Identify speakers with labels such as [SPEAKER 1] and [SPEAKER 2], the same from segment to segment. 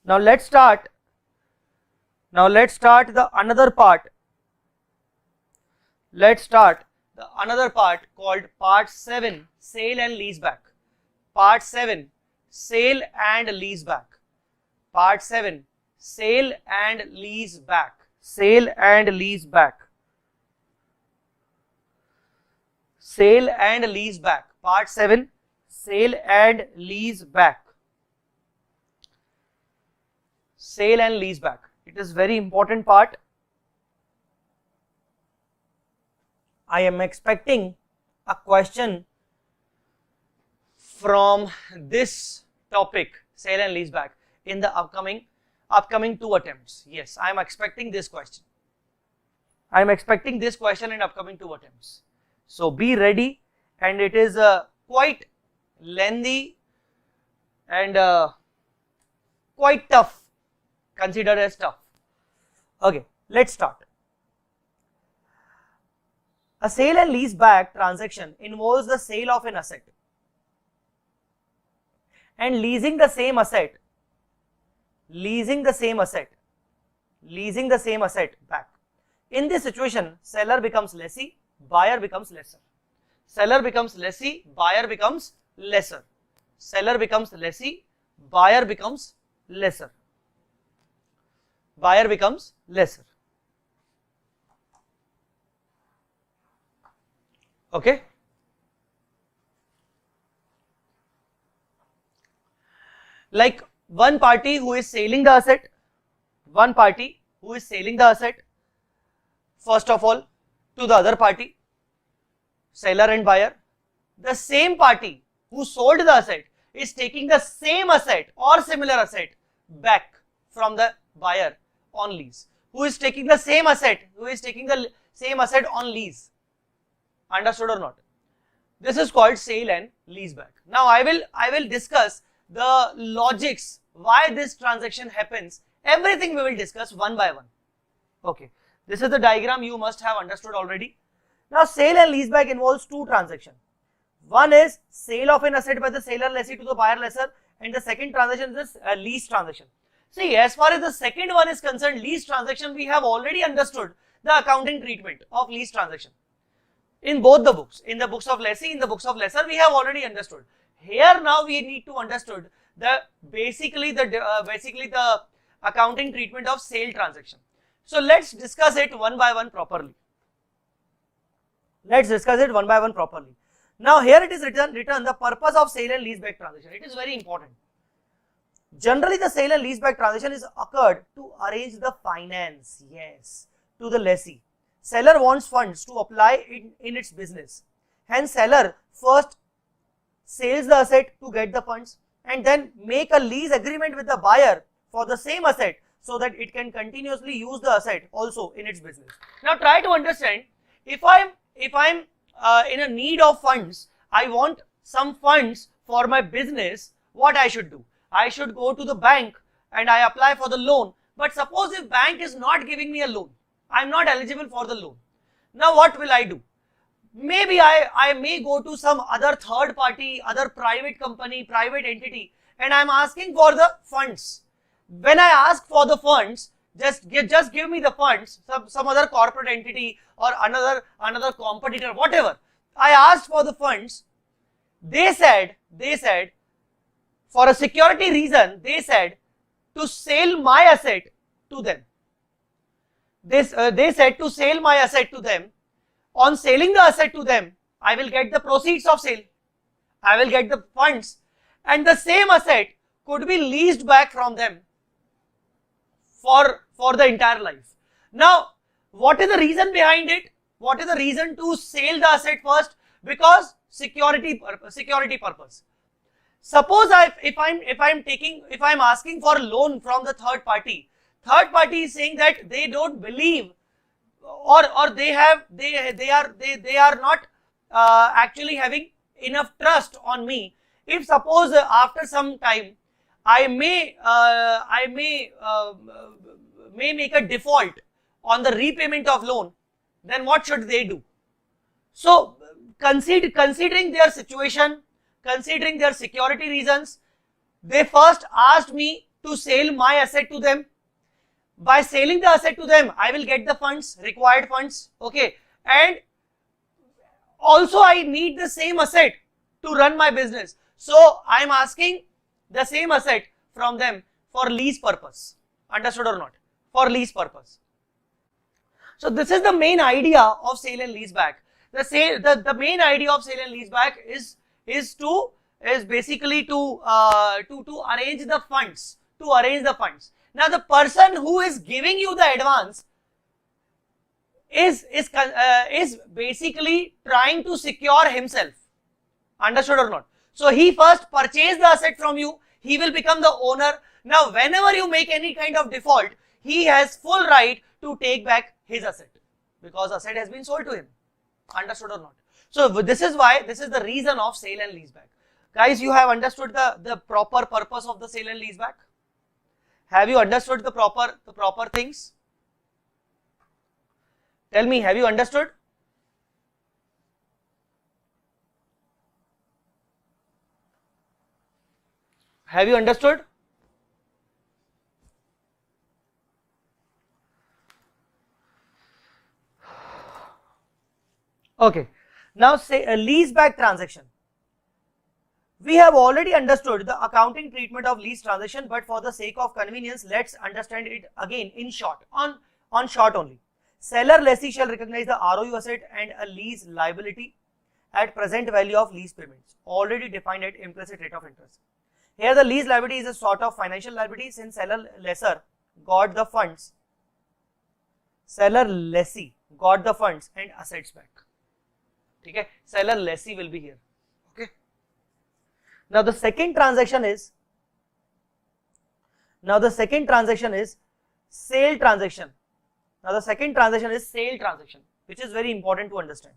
[SPEAKER 1] Now let's start the another part. Let's start the another part called part 7, sale and leaseback. Part 7, sale and leaseback. Part 7, sale and leaseback. Sale and leaseback. Sale and leaseback. Part 7, sale and leaseback. Sale and leaseback. It is very important part. I am expecting a question from this topic, sale and leaseback, in the upcoming 2 attempts. Yes, I am expecting this question. I am expecting this question in upcoming 2 attempts. So be ready, and it is quite lengthy and quite tough. Considered as tough. Okay, let's start. A sale and leaseback transaction involves the sale of an asset and leasing the same asset back. In this situation, seller becomes lessee, buyer becomes lesser. Seller becomes lessee, buyer becomes lesser. Seller becomes lessee, buyer becomes lesser. Buyer becomes lesser. Okay. Like one party who is selling the asset, first of all, to the other party, seller and buyer. The same party who sold the asset is taking the same asset or similar asset back from the buyer on lease. Who is taking the same asset? On lease. Understood or not? This is called sale and leaseback. Now I will discuss the logics why this transaction happens. Everything we will discuss one by one. Okay. This is the diagram you must have understood already. Now sale and leaseback involves 2 transactions. One is sale of an asset by the seller lessee to the buyer lessor, and the second transaction is a lease transaction. See, as far as the second one is concerned, lease transaction, we have already understood the accounting treatment of lease transaction. In both the books, in the books of lessee, in the books of lessor, we have already understood. Here now we need to understood the basically the accounting treatment of sale transaction. So let's discuss it one by one properly. Now here it is written the purpose of sale and leaseback transaction. It is very important. Generally, the sale and leaseback transaction is occurred to arrange the finance, yes, to the lessee. Seller wants funds to apply in its business. Hence, seller first sells the asset to get the funds and then make a lease agreement with the buyer for the same asset so that it can continuously use the asset also in its business. Now, try to understand, if I'm in a need of funds, I want some funds for my business, what I should do? I should go to the bank and I apply for the loan. But suppose if bank is not giving me a loan, I am not eligible for the loan. Now what will I do? Maybe I may go to some other third party, other private company, private entity, and I am asking for the funds. When I ask for the funds, just give me the funds, some other corporate entity or another competitor, whatever. I asked for the funds. They said, for a security reason, they said to sell my asset to them. They said to sell my asset to them. On selling the asset to them, I will get the proceeds of sale. I will get the funds, and the same asset could be leased back from them for the entire life. Now, what is the reason behind it? What is the reason to sell the asset first? Because security purpose. Suppose if I'm asking for a loan from the third party is saying that they don't believe or they are not actually having enough trust on me. If suppose after some time I may make a default on the repayment of loan, then what should they do? So considering their situation, considering their security reasons, they first asked me to sell my asset to them. By selling the asset to them, I will get the funds, required funds, okay, and also I need the same asset to run my business. So I am asking the same asset from them for lease purpose. Understood or not? For lease purpose. So this is the main idea of sale and lease back. The main idea of sale and lease back is basically to arrange the funds. Now the person who is giving you the advance is basically trying to secure himself. Understood or not? So he first purchased the asset from you, he will become the owner. Now whenever you make any kind of default, he has full right to take back his asset because asset has been sold to him. Understood or not? So this is the reason of sale and lease back. Guys, you have understood the proper purpose of the sale and lease back? Have you understood the proper things? Tell me, have you understood? Have you understood? Okay. Now say a lease back transaction. We have already understood the accounting treatment of lease transaction, but for the sake of convenience, let's understand it again in short, on short only. Seller lessee shall recognize the ROU asset and a lease liability at present value of lease payments, already defined at implicit rate of interest. Here the lease liability is a sort of financial liability since seller lessee got the funds and assets back. Okay, seller lessee will be here. Okay. Now the second transaction is sale transaction. Which is very important to understand.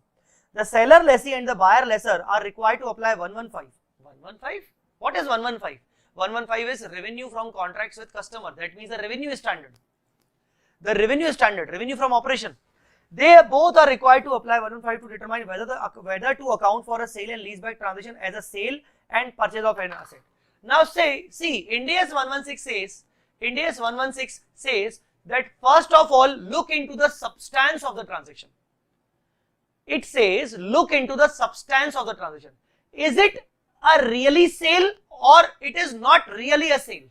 [SPEAKER 1] The seller lessee and the buyer lessor are required to apply 115. 115? What is 115? 115 is revenue from contracts with customer. That means the revenue is standard. Revenue from operation. They both are required to apply 115 to determine whether to account for a sale and leaseback transaction as a sale and purchase of an asset. Now see, Indas 116 says that first of all, look into the substance of the transaction. It says, look into the substance of the transaction. Is it a really sale or it is not really a sale?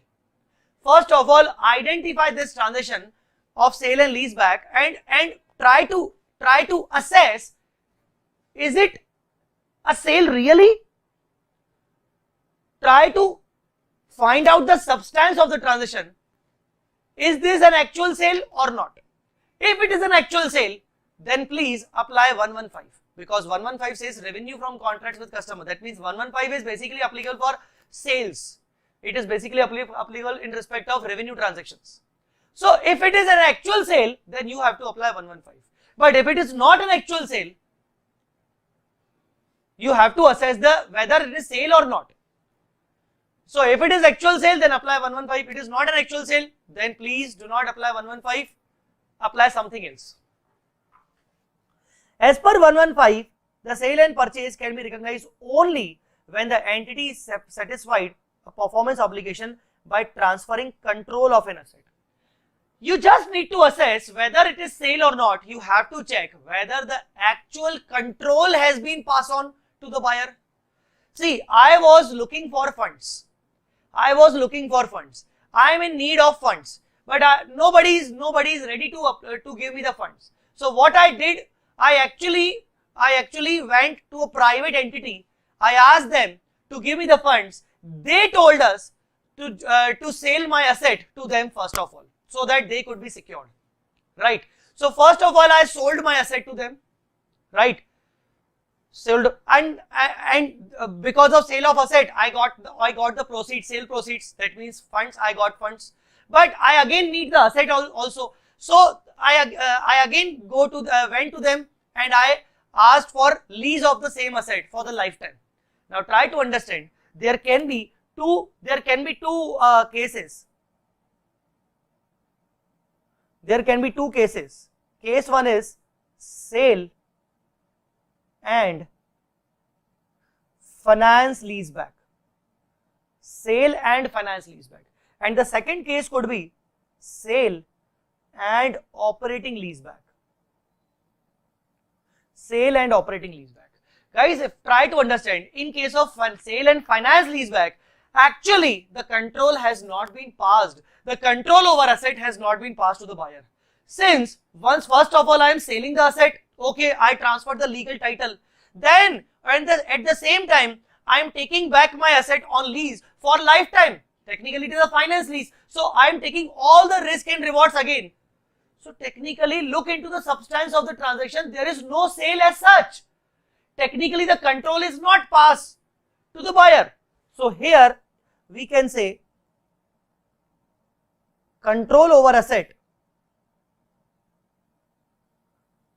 [SPEAKER 1] First of all, identify this transaction of sale and leaseback and try to assess, is it a sale really? Try to find out the substance of the transaction. Is this an actual sale or not? If it is an actual sale, then please apply 115 because 115 says revenue from contracts with customer. That means 115 is basically applicable for sales. It is basically applicable in respect of revenue transactions. So if it is an actual sale, then you have to apply 115. But if it is not an actual sale, you have to assess whether it is sale or not. So if it is actual sale, then apply 115. If it is not an actual sale, then please do not apply 115. Apply something else. As per 115, the sale and purchase can be recognized only when the entity is satisfied a performance obligation by transferring control of an asset. You just need to assess whether it is sale or not. You have to check whether the actual control has been passed on to the buyer. See, I was looking for funds. I am in need of funds, but nobody is ready to give me the funds. So what I did, I actually went to a private entity. I asked them to give me the funds. They told us to sell my asset to them first of all, so that they could be secured, right? So first of all, I sold my asset to them, right? Sold, and because of sale of asset, I got the proceeds, sale proceeds. That means funds. I got funds, but I again need the asset also. So I again went to them and I asked for lease of the same asset for the lifetime. Now try to understand. There can be two cases. There can be two cases. Case one is sale and finance leaseback. Sale and finance leaseback. And the second case could be sale and operating leaseback. Sale and operating leaseback. Guys, if try to understand, in case of sale and finance leaseback, actually the control has not been passed. The control over asset has not been passed to the buyer. Since once first of all I am selling the asset, okay, I transferred the legal title. Then at the same time I am taking back my asset on lease for lifetime. Technically it is a finance lease. So I am taking all the risk and rewards again. So technically look into the substance of the transaction. There is no sale as such. Technically the control is not passed to the buyer. So here we can say control over asset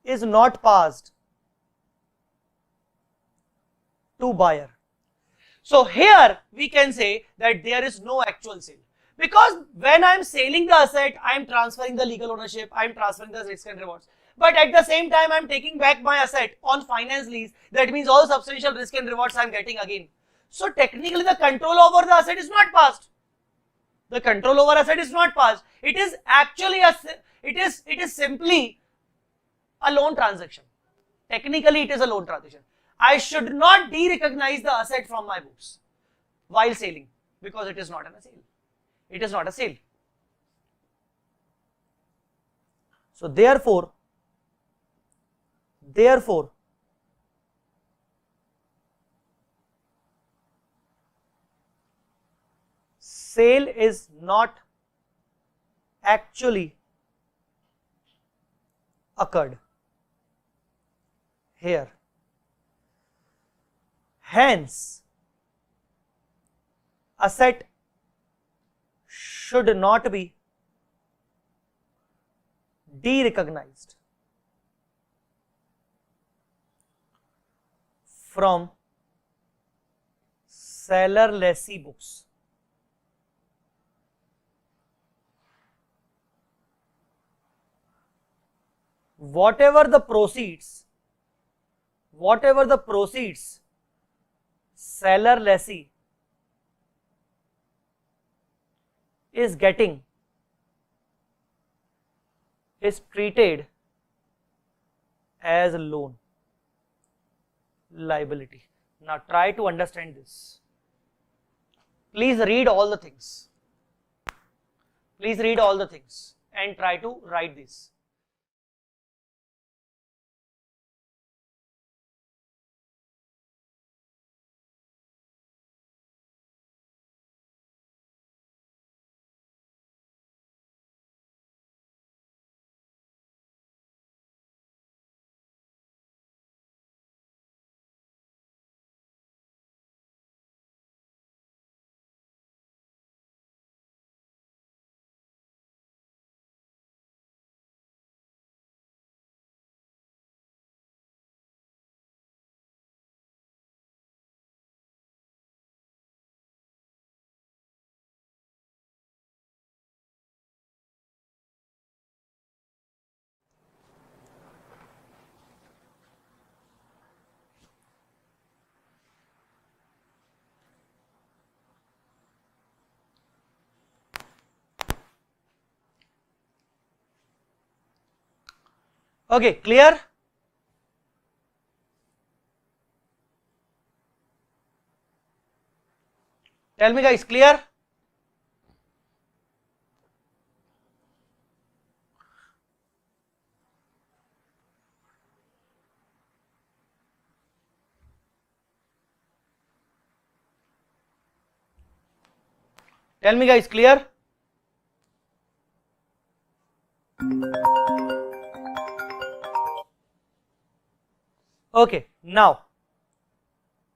[SPEAKER 1] is not passed to buyer. So here we can say that there is no actual sale, because when I am selling the asset, I am transferring the legal ownership, I am transferring the risk and rewards. But at the same time, I am taking back my asset on finance lease. That means all substantial risk and rewards I am getting again. So technically the control over the asset is not passed. The control over asset is not passed. It is actually it is simply a loan transaction. Technically it is a loan transaction. I should not de-recognize the asset from my books while selling, because it is not a sale. It is not a sale. So therefore, sale is not actually occurred here. Hence, asset should not be de-recognized from seller lessee books. Whatever the proceeds seller lessee is getting is treated as a loan liability. Now try to understand this. Please read all the things. Please read all the things and try to write this. Okay, clear? Tell me guys, clear? Tell me guys, clear? Okay, now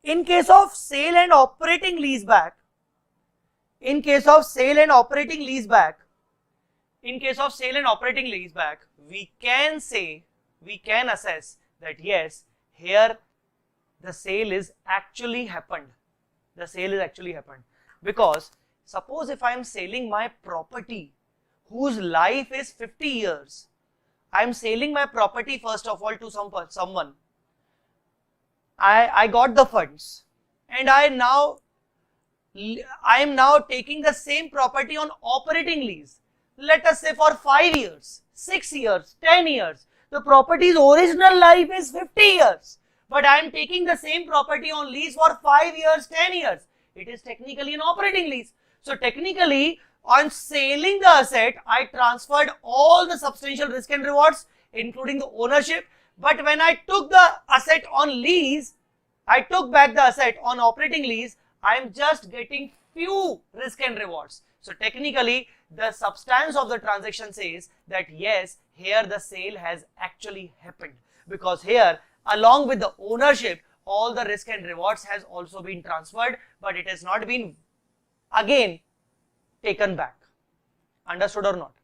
[SPEAKER 1] in case of sale and operating leaseback, we can assess that yes, here the sale is actually happened. Because suppose if I am selling my property whose life is 50 years, I am selling my property first of all to someone. I got the funds and I now I am now taking the same property on operating lease. Let us say for 5 years, 6 years, 10 years. The property's original life is 50 years. But I am taking the same property on lease for 5 years, 10 years. It is technically an operating lease. So technically, on selling the asset, I transferred all the substantial risk and rewards, including the ownership. But when I took the asset on lease, I took back the asset on operating lease, I am just getting few risk and rewards. So technically, the substance of the transaction says that yes, here the sale has actually happened, because here along with the ownership, all the risk and rewards has also been transferred, but it has not been again taken back. Understood or not?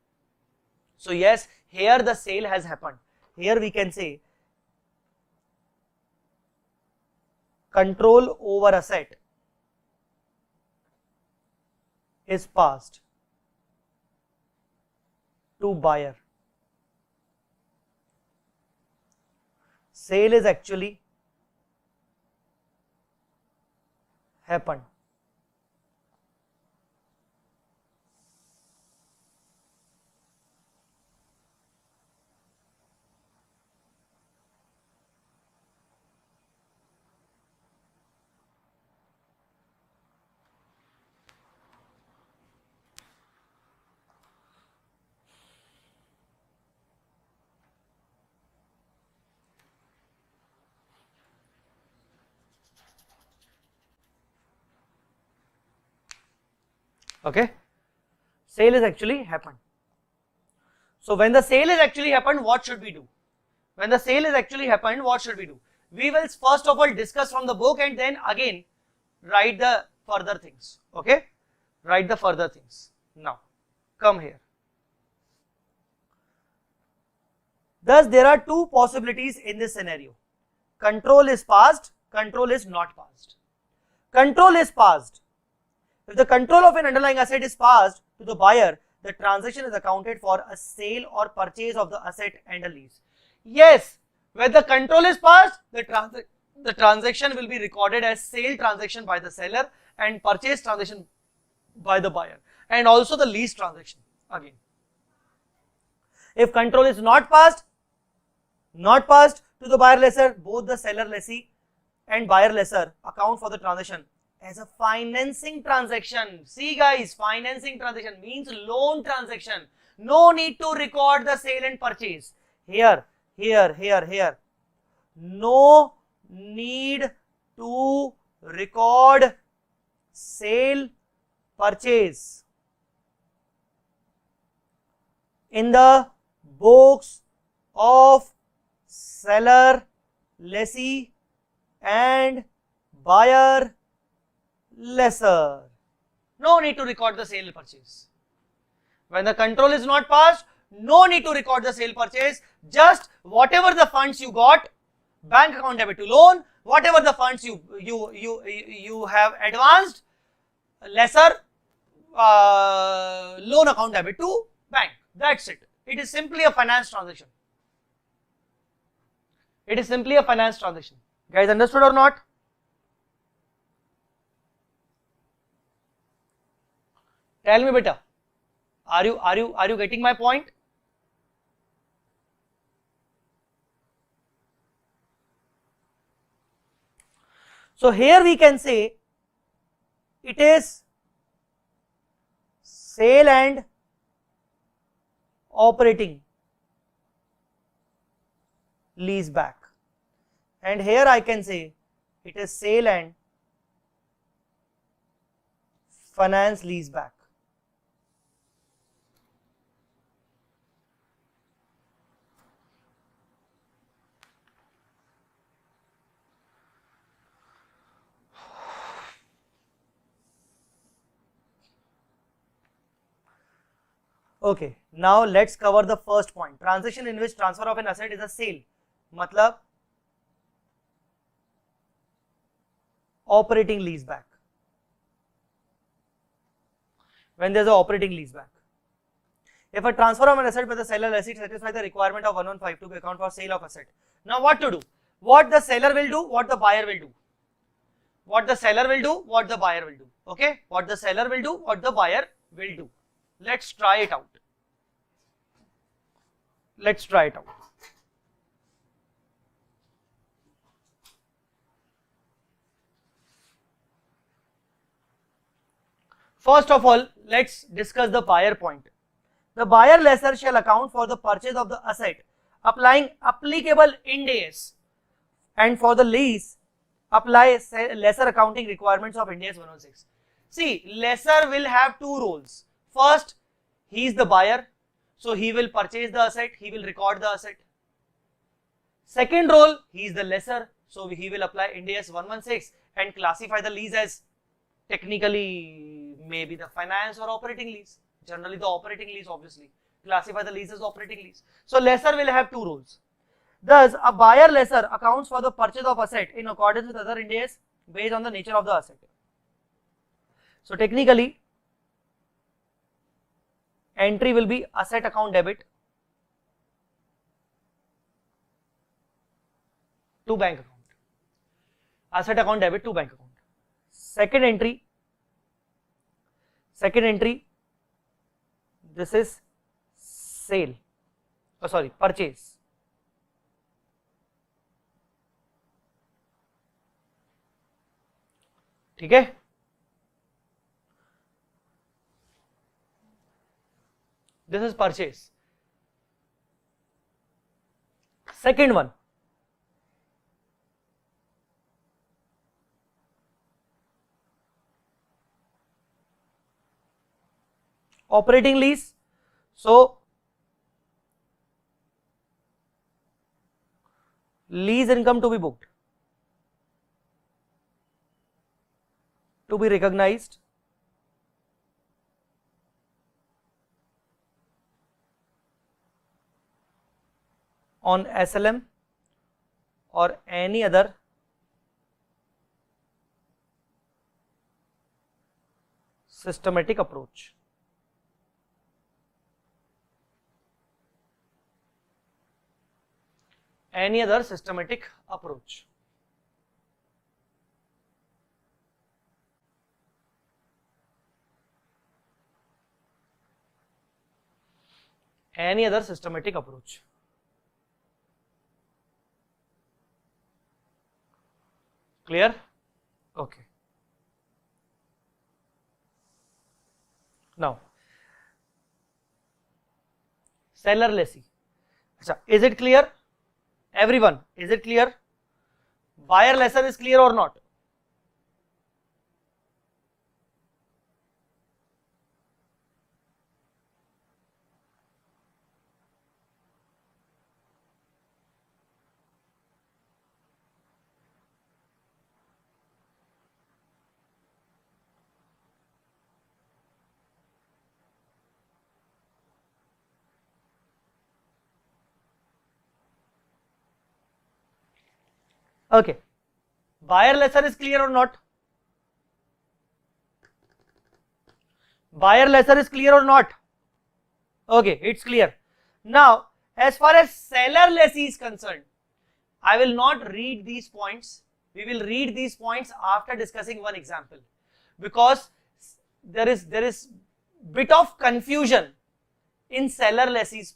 [SPEAKER 1] So yes, here the sale has happened. Here we can say control over asset is passed to buyer. Sale is actually happened. Okay, sale is actually happened. So when the sale is actually happened, what should we do? When the sale is actually happened, what should we do? We will first of all discuss from the book and then again write the further things. Okay, write the further things. Now come here. Thus there are two possibilities in this scenario. Control is passed, control is not passed. Control is passed. If the control of an underlying asset is passed to the buyer, the transaction is accounted for a sale or purchase of the asset and a lease. Yes, when the control is passed, the transaction will be recorded as sale transaction by the seller and purchase transaction by the buyer, and also the lease transaction again. If control is not passed to the buyer lessor, both the seller lessee and buyer lessor account for the transaction as a financing transaction. See guys, financing transaction means loan transaction. No need to record the sale and purchase. Here. No need to record sale purchase in the books of seller, lessee and buyer lessor. No need to record the sale purchase. When the control is not passed, no need to record the sale purchase. Just whatever the funds you got, bank account debit to loan, whatever the funds you have advanced, lessor loan account debit to bank. That's it. It is simply a finance transaction. It is simply a finance transaction. Guys, understood or not? Tell me beta, are you getting my point? So here we can say it is sale and operating lease back, and here I can say it is sale and finance lease back. Okay, now let's cover the first point. Transaction in which transfer of an asset is a sale. Matlab operating lease back. When there is an operating lease back. If a transfer of an asset by the seller lessee satisfies the requirement of 115 to account for sale of asset. Now what to do? What the seller will do, what the buyer will do. what the seller will do, what the buyer will do. Okay, what the seller will do, what the buyer will do. Let's try it out. Let's try it out. First of all, let's discuss the buyer point. The buyer lessor shall account for the purchase of the asset, applying applicable Ind AS, and for the lease, apply lesser accounting requirements of Ind AS 116. See, lessor will have two roles. First, he is the buyer, so he will purchase the asset, he will record the asset. Second role, he is the lessor, so he will apply Ind AS 116 and classify the lease as technically maybe the finance or operating lease. Generally the operating lease, obviously. Classify the lease as operating lease. So lessor will have two roles. Thus, a buyer lessor accounts for the purchase of asset in accordance with other Ind AS based on the nature of the asset. So technically, entry will be asset account debit to bank account. Asset account debit to bank account. Second entry, this is sale, purchase. ठीक है, this is purchase. Second one, operating lease. So lease income to be booked, to be recognized on SLM or any other systematic approach. Any other systematic approach. Any other systematic approach. Clear? Okay. Now, seller lessee. Is it clear? Everyone, is it clear? Buyer lessor is clear or not? Okay, buyer lessor is clear or not? Buyer lessor is clear or not? Okay, it's clear. Now, as far as seller lessee is concerned, I will not read these points. We will read these points after discussing one example, because there is bit of confusion in seller lessee's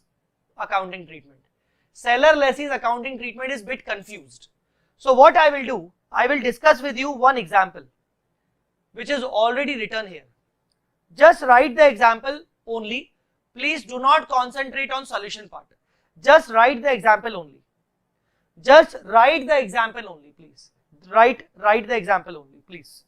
[SPEAKER 1] accounting treatment. Seller lessee's accounting treatment is bit confused. So what I will do, I will discuss with you one example which is already written here. Just write the example only. Please do not concentrate on solution part. Just write the example only. Just write the example only, please. Write the example only, please.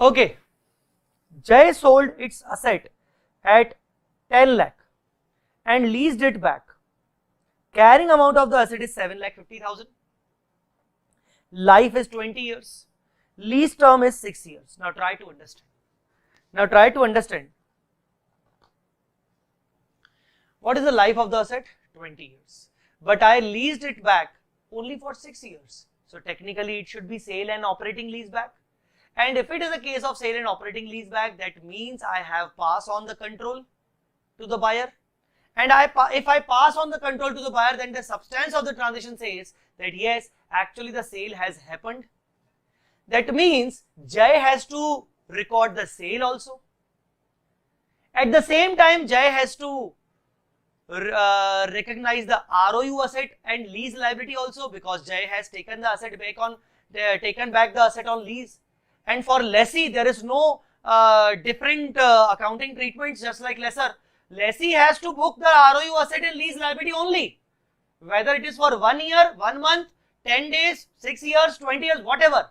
[SPEAKER 1] Okay, Jay sold its asset at 10 lakh and leased it back. Carrying amount of the asset is 7,50,000. Life is 20 years. Lease term is 6 years. Now try to understand. Now try to understand. What is the life of the asset? 20 years. But I leased it back only for 6 years. So technically it should be sale and operating lease back. And if it is a case of sale and operating lease back, that means I have passed on the control to the buyer. And if I pass on the control to the buyer, then the substance of the transaction says that yes, actually the sale has happened. That means Jay has to record the sale also. At the same time, Jay has to recognize the ROU asset and lease liability also, because Jay has taken the asset back on, taken back the asset on lease. And for lessee, there is no different accounting treatments, just like lessor. Lessee has to book the ROU asset and lease liability only, whether it is for 1 year, 1 month, 10 days, 6 years, 20 years, whatever.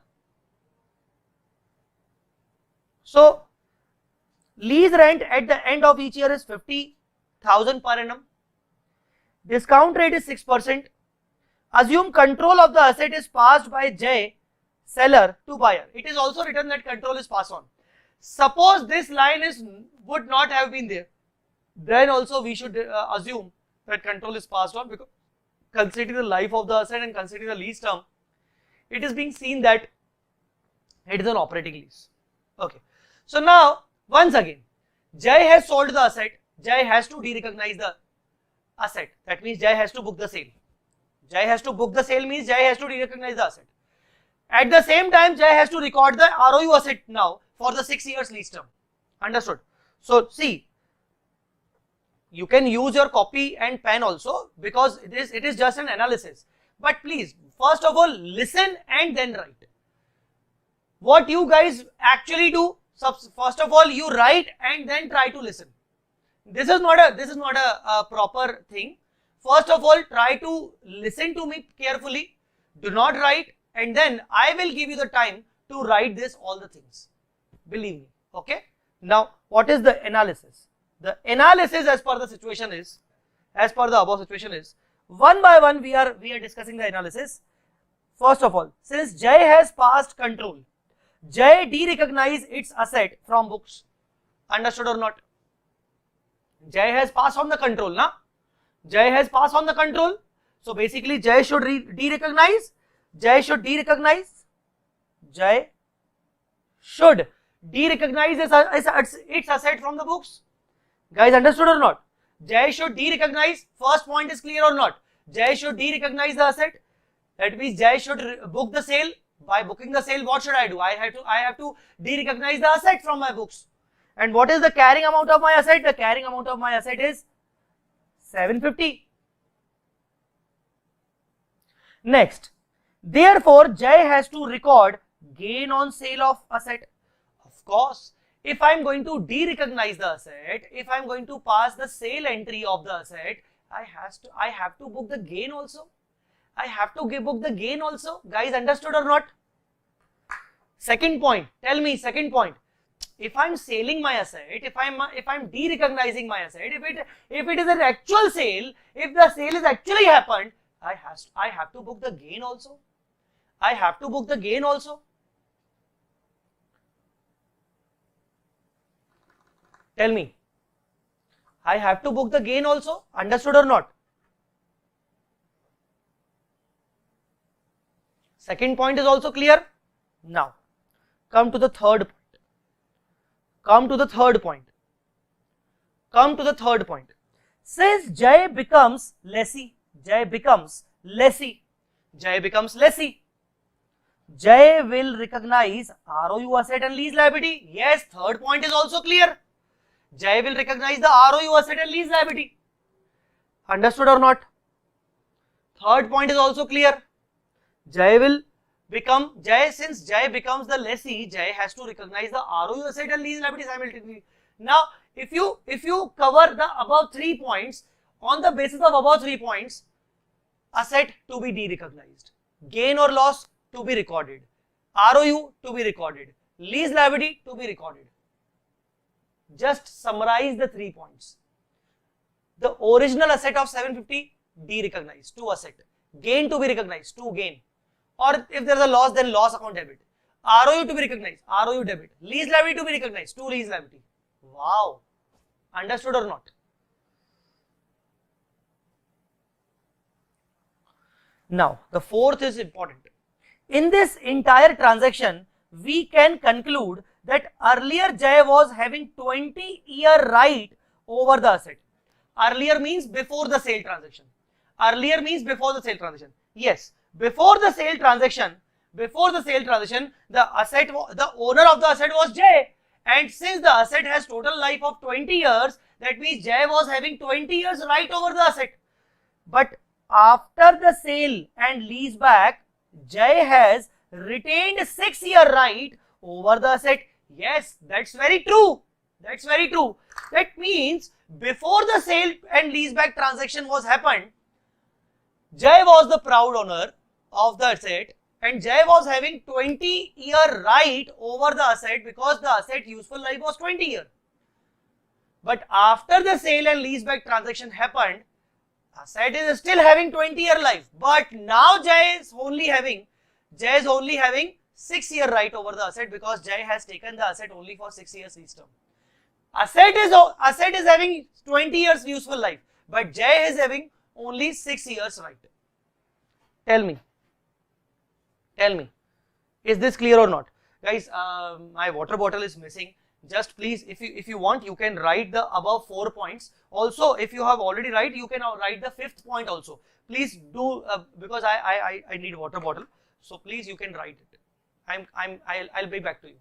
[SPEAKER 1] So lease rent at the end of each year is 50,000 per annum. Discount rate is 6%. Assume control of the asset is passed by J, seller, to buyer. It is also written that control is passed on. Suppose this line would not have been there, then also we should assume that control is passed on, because considering the life of the asset and considering the lease term, it is being seen that it is an operating lease. Okay. So now, once again, Jay has sold the asset. Jay has to de-recognize the asset. That means Jay has to book the sale. Jay has to book the sale means Jay has to de-recognize the asset. At the same time, Jay has to record the ROU asset now for the 6 years lease term. Understood? So see, you can use your copy and pen also, because it is just an analysis. But please, first of all, listen and then write. What you guys actually do, first of all, you write and then try to listen. This is not a proper thing. First of all, try to listen to me carefully. Do not write, and then I will give you the time to write this all the things. Believe me. Okay. Now, what is the analysis? The analysis as per the situation is, as per the above situation is, one by one we are discussing the analysis. First of all, since Jay has passed control, Jay de-recognize its asset from books. Understood or not? Jay has passed on the control, na? Jay has passed on the control. So basically, Jay should de-recognize. Jay should de-recognize. Jay should de-recognize its asset from the books. Guys, understood or not? Jay should de-recognize. First point is clear or not? Jay should de-recognize the asset. That means Jay should book the sale. By booking the sale, what should I do? I have to de-recognize the asset from my books. And what is the carrying amount of my asset? The carrying amount of my asset is 750. Next, therefore, Jay has to record gain on sale of asset. Of course, if I am going to de-recognize the asset, if I am going to pass the sale entry of the asset, I have to book the gain also. I have to book the gain also. Guys, understood or not? Second point. Tell me, second point. If I'm selling my asset, if I'm de-recognizing my asset, if it is an actual sale, if the sale is actually happened, I have to book the gain also. I have to book the gain also. Tell me. I have to book the gain also. Understood or not? Second point is also clear. Now, come to the third point. Come to the third point. Come to the third point. Since Jay becomes lessee, Jay becomes lessee, Jay becomes lessee, Jay will recognize ROU asset and lease liability. Yes, third point is also clear. Jay will recognize the ROU asset and lease liability. Understood or not? Third point is also clear. Jay will become, since Jay becomes the lessee, Jay has to recognize the ROU asset and lease liability simultaneously. Now, if you cover the above 3 points, on the basis of above 3 points, asset to be de-recognized, gain or loss to be recorded, ROU to be recorded, lease liability to be recorded. Just summarize the 3 points. The original asset of 750 de-recognized, 2 asset. Gain to be recognized, 2 gain. Or if there is a loss, then loss account debit. ROU to be recognized, ROU debit. Lease liability to be recognized, 2 lease liability. Wow. Understood or not? Now, the fourth is important. In this entire transaction, we can conclude that earlier Jay was having 20-year right over the asset. Earlier means before the sale transaction. Earlier means before the sale transaction. Yes, before the sale transaction, the owner of the asset was Jay. And since the asset has total life of 20 years, that means Jay was having 20 years right over the asset. But after the sale and lease back, Jay has retained 6-year right over the asset. Yes, that's very true. That's very true. That means before the sale and lease back transaction was happened, Jay was the proud owner of the asset and Jay was having 20-year right over the asset because the asset useful life was 20 years. But after the sale and lease back transaction happened, asset is still having 20-year life. But now Jay is only having 6-year right over the asset because Jay has taken the asset only for 6 years each term. Asset is having 20 years useful life, but Jay is having only 6 years right. Tell me, is this clear or not? Guys, my water bottle is missing. Just please, if you want, you can write the above 4 points. Also, if you have already write, you can write the 5th point also. Please do, because I need water bottle. So please, you can write it. I'll be back to you.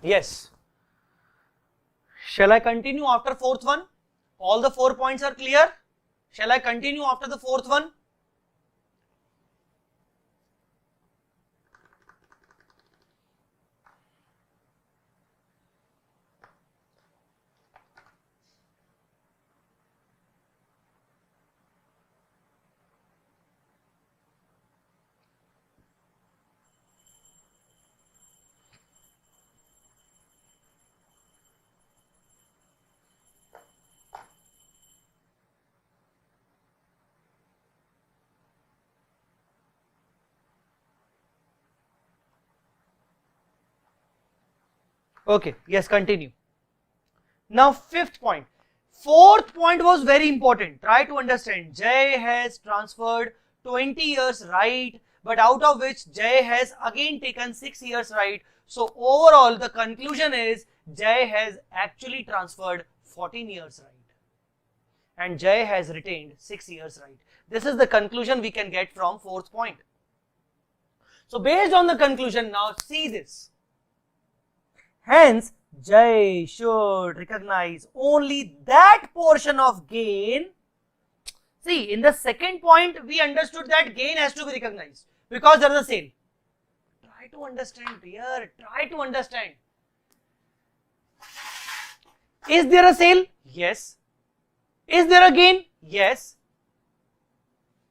[SPEAKER 1] Yes. Shall I continue after 4th one? All the 4 points are clear? Shall I continue after the 4th one? Okay, yes, continue. Now 5th point. 4th point was very important. Try to understand. Jay has transferred 20 years right, but out of which Jay has again taken 6 years right. So overall the conclusion is Jay has actually transferred 14 years right and Jay has retained 6 years right. This is the conclusion we can get from fourth point. So based on the conclusion, now see this. Hence, Jay should recognize only that portion of gain. See, in the second point, we understood that gain has to be recognized because there is a sale. Try to understand here, try to understand. Is there a sale? Yes. Is there a gain? Yes.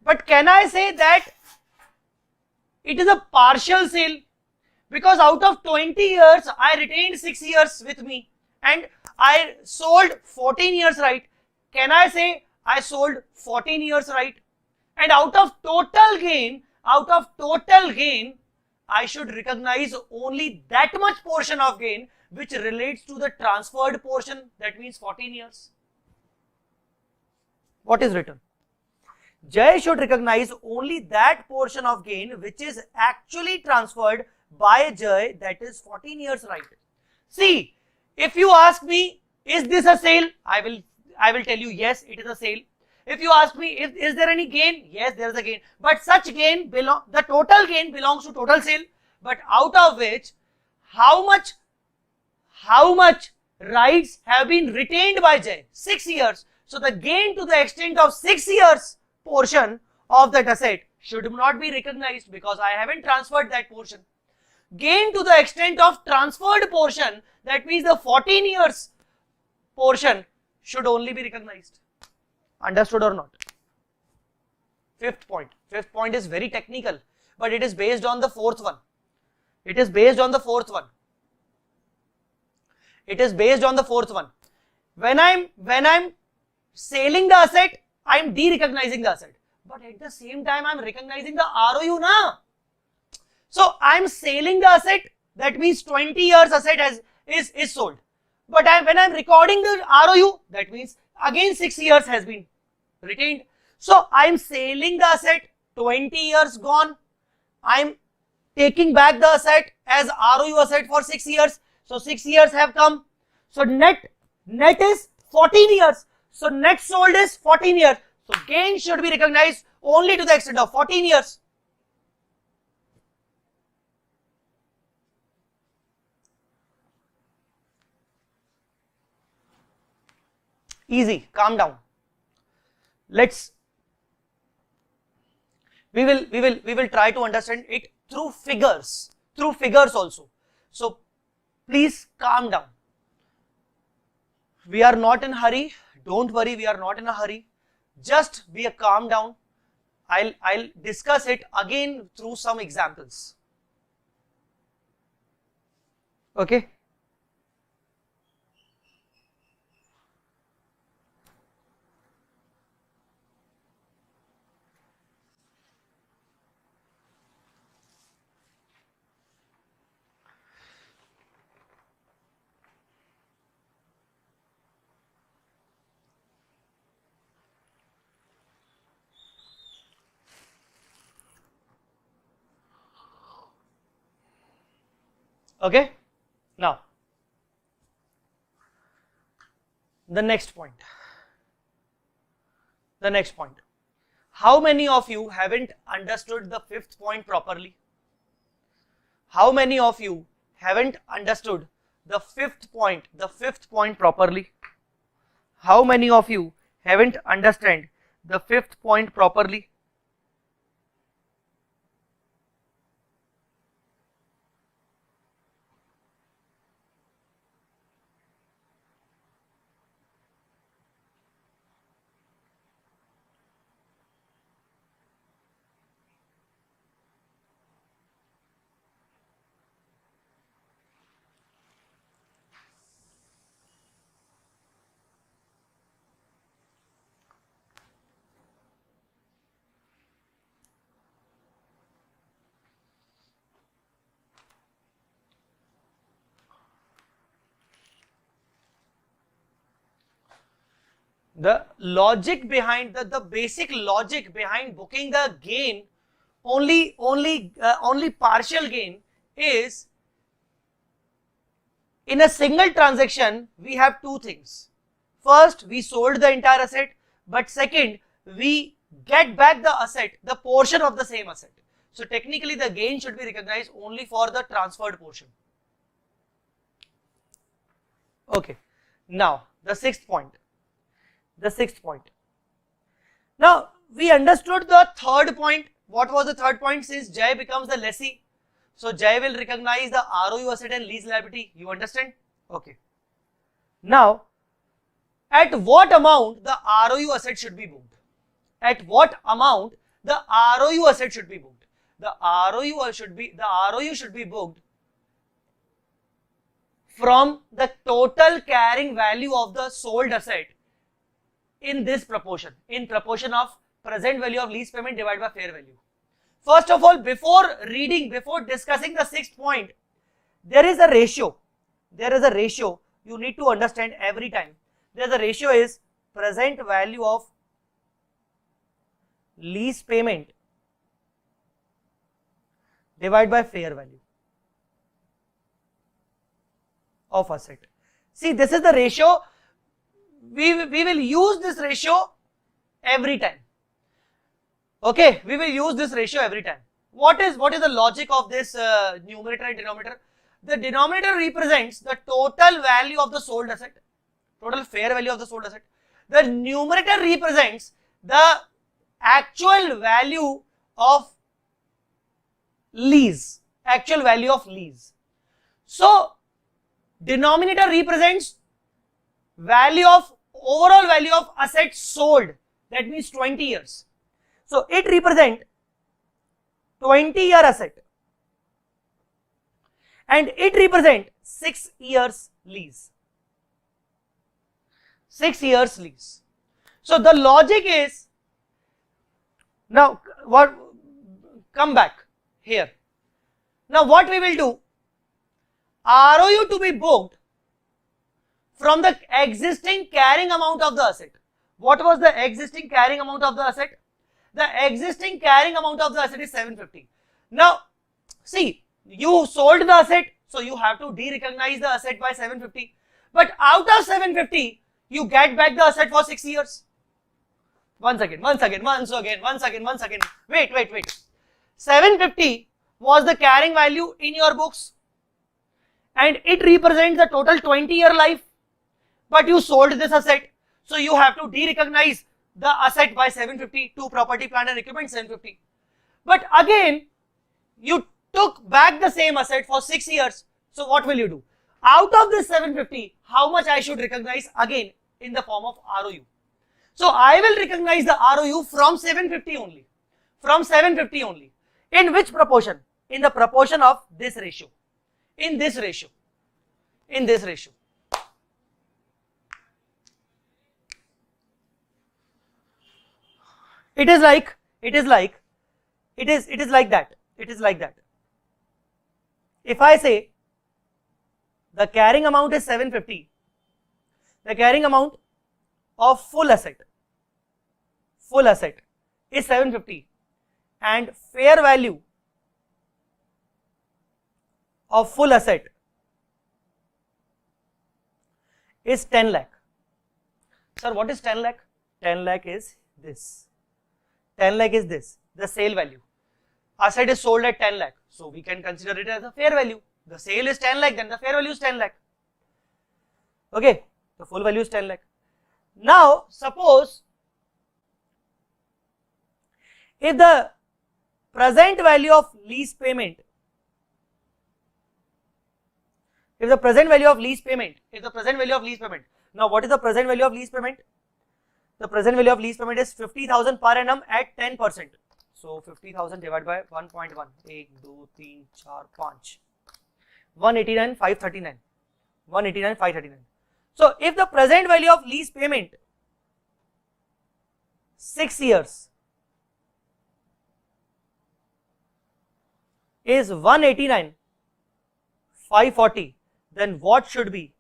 [SPEAKER 1] But can I say that it is a partial sale? Because out of 20 years, I retained 6 years with me and I sold 14 years right. Can I say I sold 14 years right? And out of total gain, I should recognize only that much portion of gain which relates to the transferred portion, that means 14 years. What is written? Jay should recognize only that portion of gain which is actually transferred by Jay, that is 14 years right. See, if you ask me, is this a sale? I will tell you, yes, it is a sale. If you ask me, is there any gain? Yes, there is a gain. But such gain the total gain belongs to total sale. But out of which, how much rights have been retained by Jay? 6 years. So the gain to the extent of 6 years portion of that asset should not be recognized because I haven't transferred that portion. Gain to the extent of transferred portion, that means the 14 years portion, should only be recognized. Understood or not? Fifth point is very technical, but it is based on the fourth one. When I'm selling the asset, I'm de-recognizing the asset, but at the same time I'm recognizing the ROU na. So I'm selling the asset, that means 20 years asset is sold. But when I'm recording the ROU, that means again 6 years has been retained. So I'm selling the asset, 20 years gone. I'm taking back the asset as ROU asset for 6 years. So 6 years have come. So net is 14 years. So net sold is 14 years. So gain should be recognized only to the extent of 14 years. Easy, calm down. We will try to understand it through figures also. So please calm down. We are not in a hurry. Don't worry, we are not in a hurry. Just be calm down. I'll discuss it again through some examples. Okay. Okay, now the next point. How many of you haven't understood the fifth point properly? How many of you haven't understood the fifth point properly? How many of you haven't understood the fifth point properly? The logic behind the basic logic behind booking the gain, only partial gain, is In a single transaction, we have two things. First, we sold the entire asset, but second, we get back the asset, the portion of the same asset. So technically, the gain should be recognized only for the transferred portion. Okay. Now, the sixth point. Now, we understood the third point. What was the third point? Since Jai becomes the lessee, so Jai will recognize the ROU asset and lease liability. You understand? Okay. Now, at what amount the ROU asset should be booked? At what amount the ROU asset should be booked? The ROU should be booked from the total carrying value of the sold asset in this proportion, in proportion of present value of lease payment divided by fair value. First of all, before discussing the sixth point, there is a ratio. You need to understand every time. There is a ratio is present value of lease payment divided by fair value of asset. See, this is the ratio. We will use this ratio every time. Okay, we will use this ratio every time. What is the logic of this numerator and denominator? The denominator represents the total value of the sold asset, total fair value of the sold asset. The numerator represents the actual value of lease, So, denominator represents overall value of assets sold, that means 20 years. So, it represents 20-year asset and it represents 6 years lease. 6 years lease. So, the logic is, now come back here. Now, what we will do, ROU to be booked from the existing carrying amount of the asset. What was the existing carrying amount of the asset? The existing carrying amount of the asset is 750. Now, see, you sold the asset, so you have to de-recognize the asset by 750. But out of 750, you get back the asset for 6 years. Once again. Wait. 750 was the carrying value in your books and it represents the total 20-year life. But you sold this asset, so you have to de-recognize the asset by 750 to property, plant and equipment 750. But again, you took back the same asset for 6 years. So what will you do? Out of this 750, how much I should recognize again in the form of ROU? So I will recognize the ROU from 750 only. In which proportion? In the proportion of this ratio. In this ratio. It is like that. If I say the carrying amount is 750, the carrying amount of full asset is 750 and fair value of full asset is 10 lakh. Sir, what is 10 lakh? 10 lakh is this. 10 lakh is this, the sale value. Asset is sold at 10 lakh. So we can consider it as a fair value. The sale is 10 lakh, then the fair value is 10 lakh. Okay, the full value is 10 lakh. Now, suppose if the present value of lease payment, now what is the present value of lease payment? The present value of lease payment is 50,000 per annum at 10%. So 50,000 divided by 1.1. 1, 2, 3, 4, 5. 189,539. So if the present value of lease payment 6 years is 189,540, then what should be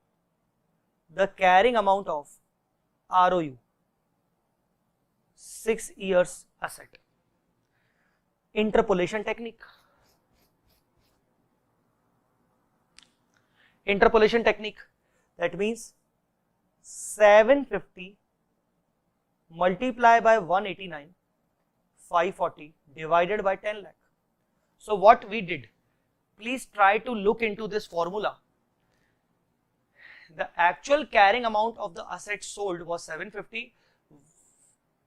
[SPEAKER 1] the carrying amount of ROU? 6 years asset. Interpolation technique. interpolation technique. That means 750 multiply by 189, 540 divided by 10 lakh. So what we did, please try to look into this formula. The actual carrying amount of the asset sold was 750.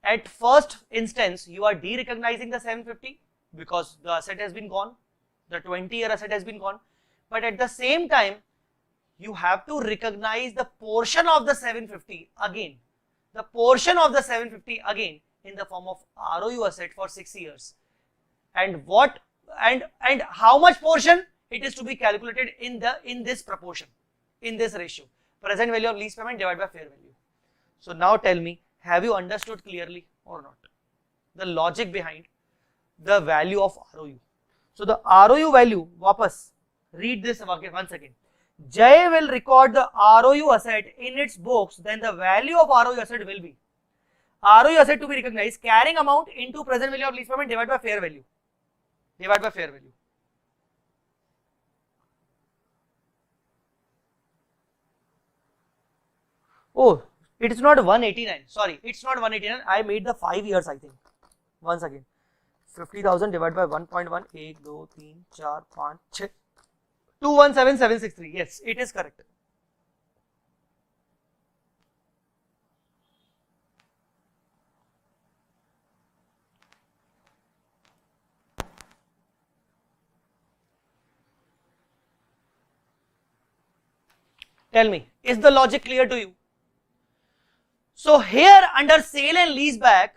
[SPEAKER 1] At first instance, you are de-recognizing the 750 because the asset has been gone, the 20-year asset has been gone. But at the same time, you have to recognize the portion of the 750 again, the portion of the 750 again in the form of ROU asset for 6 years. And what and how much portion? It is to be calculated in this proportion, in this ratio, present value of lease payment divided by fair value. So now tell me, have you understood clearly or not the logic behind the value of ROU? So the ROU value, wapas read this once again. Jay will record the ROU asset in its books, then the value of ROU asset will be ROU asset to be recognized, carrying amount into present value of lease payment divided by fair value. Divided by fair value. Oh, it is not 189. Sorry, it's not 189. I made the 5 years, I think. Once again, 50,000 divided by 1.1. 1, 2, 3, 4, 5, 6. 217763. Yes, it is correct. Tell me, is the logic clear to you? So here under sale and lease back,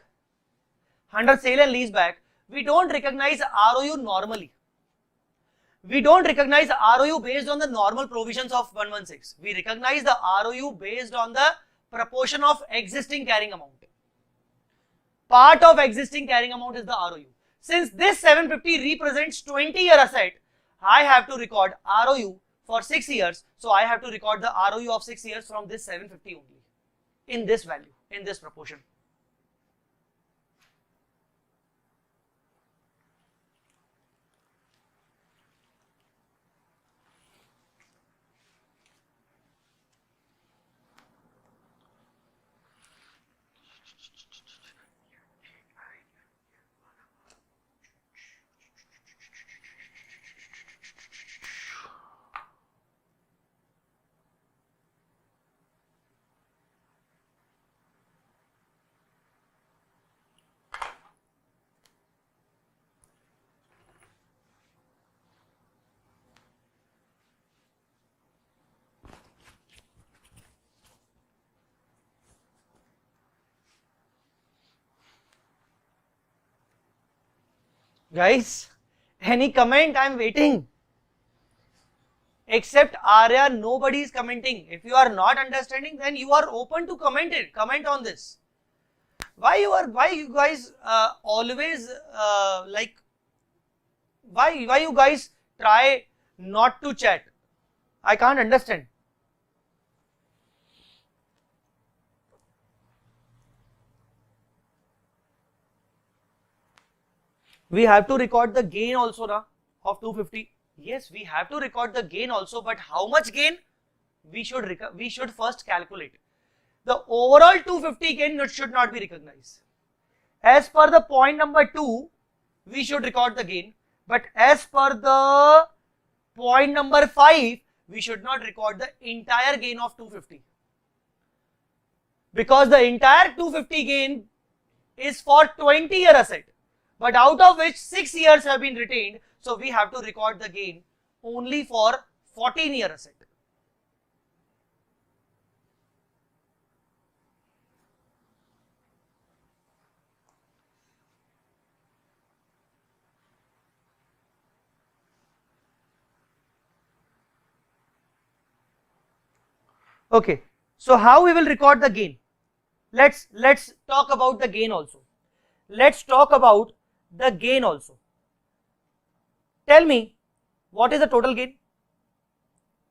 [SPEAKER 1] we don't recognize ROU normally. We don't recognize ROU based on the normal provisions of 116. We recognize the ROU based on the proportion of existing carrying amount. Part of existing carrying amount is the ROU. Since this 750 represents 20-year asset, I have to record ROU for 6 years. So I have to record the ROU of 6 years from this 750 only, in this value, in this proportion. Guys, any comment? I am waiting. Except Arya, nobody is commenting. If you are not understanding, then you are open to comment on this. Why you guys always why you guys try not to chat? I can't understand. We have to record the gain also na, of 250. Yes, we have to record the gain also, but how much gain? We should first calculate. The overall 250 gain should not be recognized. As per the point number 2, we should record the gain, but as per the point number 5, we should not record the entire gain of 250. Because the entire 250 gain is for 20-year asset. But out of which 6 years have been retained, so we have to record the gain only for 14-year asset. Okay, so how we will record the gain? Let's talk about the gain also. Let's talk about the gain also. Tell me, what is the total gain?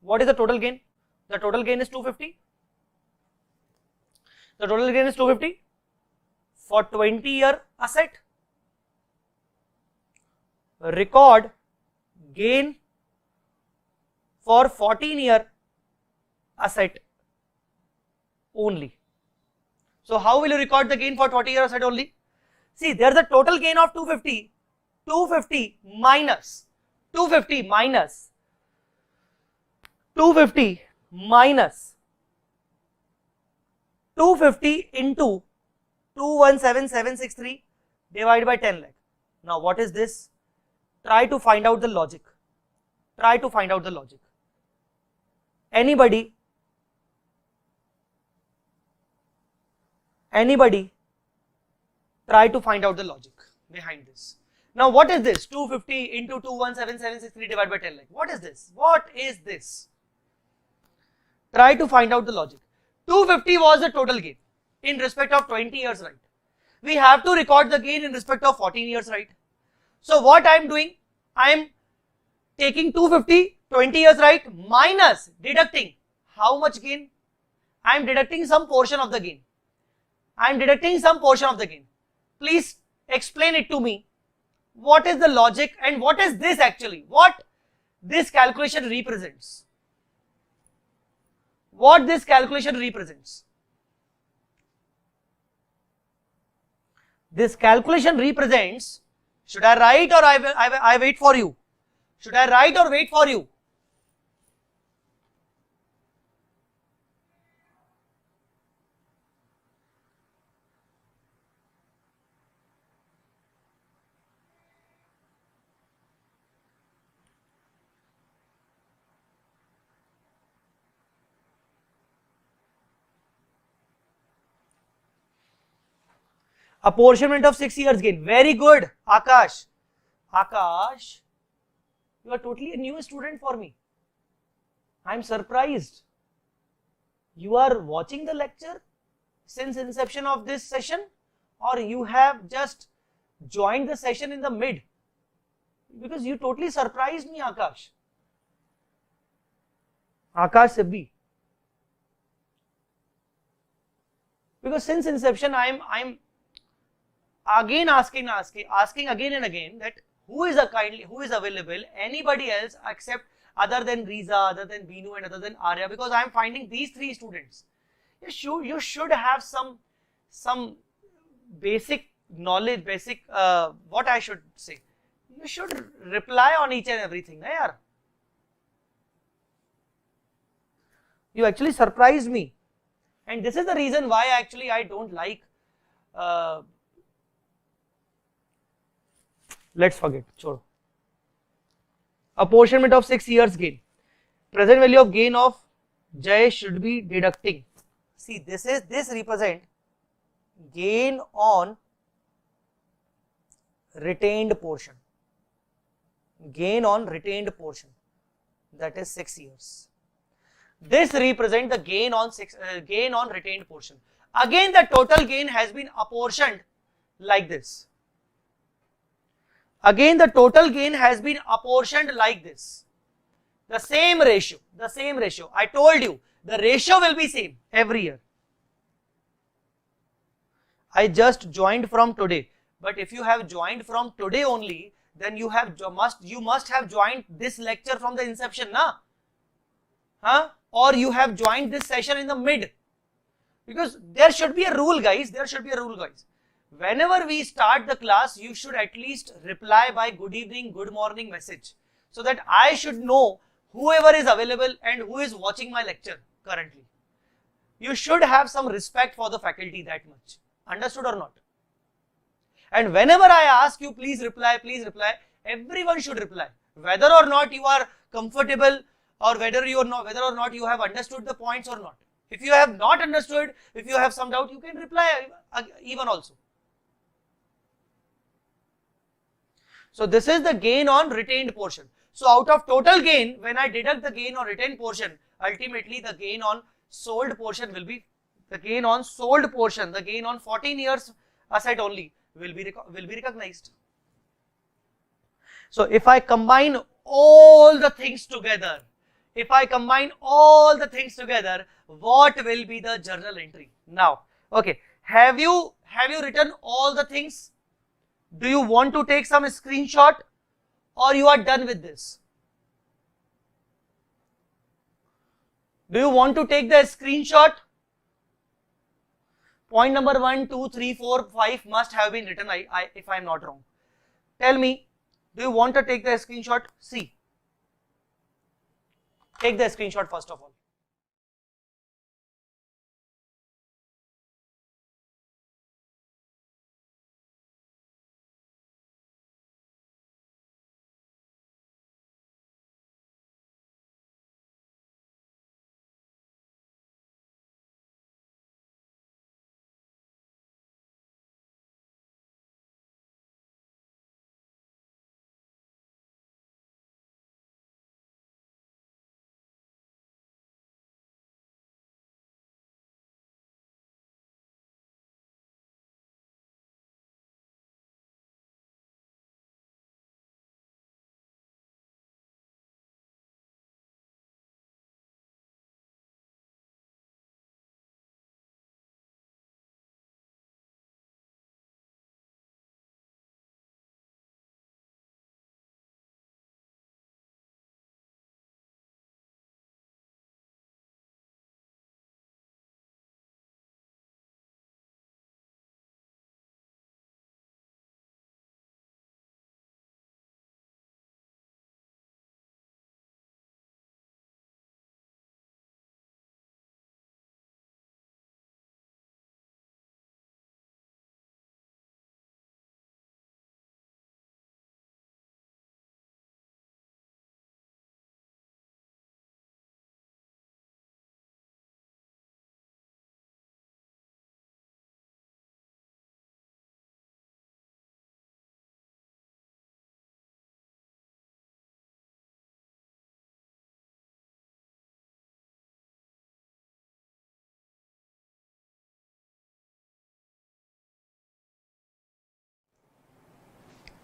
[SPEAKER 1] What is the total gain? The total gain is 250. The total gain is 250 for 20-year asset. Record gain for 14-year asset only. So how will you record the gain for 20-year asset only? See, there is a total gain of 250. 250 minus 250 minus 250 minus 250 into 217763 divided by 10 lakh. Now what is this? Try to find out the logic. Try to find out the logic. Anybody try to find out the logic behind this. Now what is this? 250 into 217763 divided by 10 lakh. What is this? What is this? Try to find out the logic. 250 was the total gain in respect of 20 years, right? We have to record the gain in respect of 14 years, right? So what I am doing? I am taking 250, 20 years, right? Minus deducting how much gain? I am deducting some portion of the gain. I am deducting some portion of the gain. Please explain it to me. What is the logic and what is this actually? What this calculation represents? What this calculation represents? This calculation represents, should I write or I wait for you? Should I write or wait for you? Apportionment of 6 years gain. Very good, Akash. Akash, you are totally a new student for me. I am surprised. You are watching the lecture since inception of this session, or you have just joined the session in the mid? Because you totally surprised me, Akash. Akash Sibbi. Because since inception, I am again asking again and again that who is available, anybody else except other than Riza, other than Binu and other than Arya, because I am finding these three students. You should have some basic knowledge, basic what I should say. You should reply on each and everything, na yaar. You actually surprised me, and this is the reason why actually I don't like. Let's forget. Choro. Apportionment of 6 years gain. Present value of gain of Jay should be deducting. See, this represent gain on retained portion. Gain on retained portion. That is 6 years. This represent the gain on retained portion. Again, the total gain has been apportioned like this. Again, the total gain has been apportioned like this. The same ratio. I told you, the ratio will be same every year. I just joined from today. But if you have joined from today only, then you must have joined this lecture from the inception, na? Huh? Or you have joined this session in the mid. Because there should be a rule, guys. Whenever we start the class, you should at least reply by good evening, good morning message, so that I should know whoever is available and who is watching my lecture currently. You should have some respect for the faculty, that much. Understood or not? And whenever I ask you, please reply, everyone should reply. Whether or not you are comfortable, or whether or not you have understood the points or not. If you have not understood, if you have some doubt, you can reply even also. So this is the gain on retained portion. So out of total gain, when I deduct the gain on retained portion, ultimately the gain on sold portion will be the gain on 14 years asset only will be recognized. So if I combine all the things together, what will be the journal entry? Now, okay, have you written all the things? Do you want to take some screenshot, or you are done with this? Do you want to take the screenshot? Point number 1, 2, 3, 4, 5 must have been written, if I am not wrong. Tell me, do you want to take the screenshot? See. Take the screenshot first of all.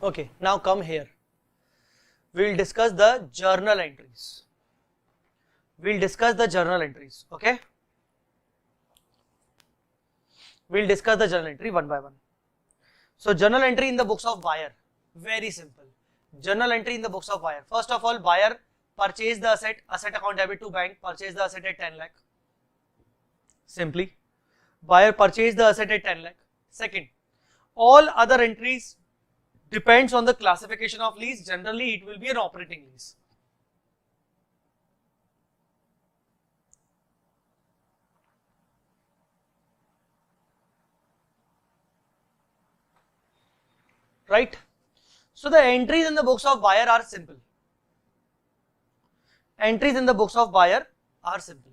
[SPEAKER 1] Okay, now come here. We will discuss the journal entries. We will discuss the journal entries, okay? We will discuss the journal entry one by one. So, journal entry in the books of buyer, very simple. Journal entry in the books of buyer. First of all, buyer purchased the asset account debit to bank, purchased the asset at 10 lakh. Simply, buyer purchased the asset at 10 lakh. Second, all other entries depends on the classification of lease. Generally, it will be an operating lease. Right? So, the entries in the books of buyer are simple. Entries in the books of buyer are simple.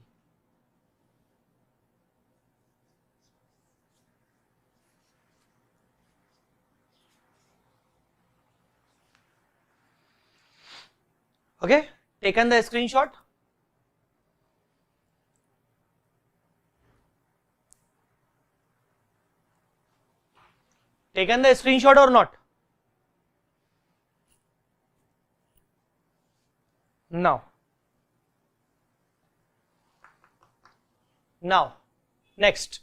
[SPEAKER 1] Okay, taken the screenshot. Taken the screenshot or not? Now, next.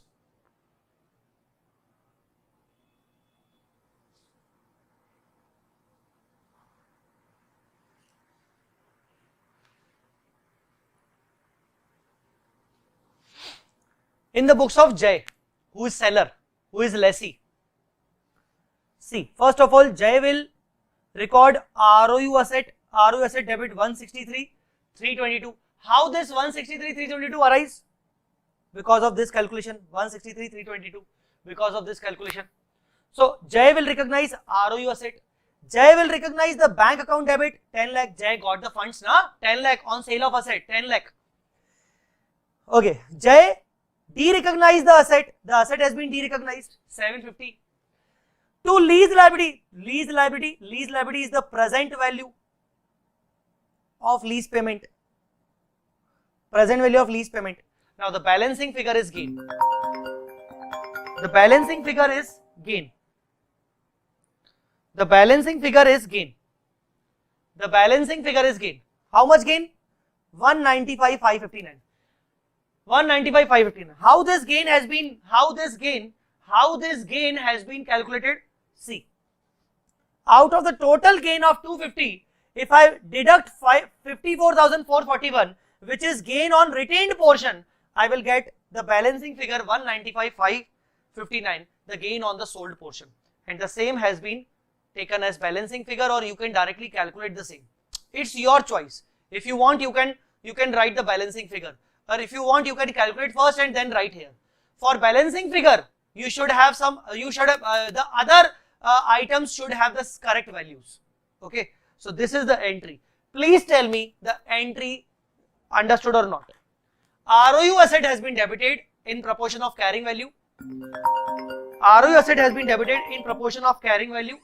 [SPEAKER 1] In the books of Jay, who is seller, who is lessee. See, first of all, Jay will record ROU asset debit 163, 322. How this 163, 322 arise? Because of this calculation, 163, 322, because of this calculation. So, Jay will recognize ROU asset. Jay will recognize the bank account debit, 10 lakh. Jay got the funds, na? 10 lakh on sale of asset, 10 lakh. Okay, Jay de-recognize the asset has been de-recognized, 750. To lease liability is the present value of lease payment. Present value of lease payment. Now the balancing figure is gain. The balancing figure is gain. The balancing figure is gain. The balancing figure is gain. How much gain? 195,559. 195,559. How this gain has been calculated? See, out of the total gain of 250, if I deduct 54,441, which is gain on retained portion, I will get the balancing figure 195,559, the gain on the sold portion, and the same has been taken as balancing figure, or you can directly calculate the same. It's your choice. If you want, you can write the balancing figure, or if you want, you can calculate first and then write here. For balancing figure, you should have some, the other items should have the correct values. Okay, so this is the entry. Please tell me the entry understood or not. ROU asset has been debited in proportion of carrying value. ROU asset has been debited in proportion of carrying value.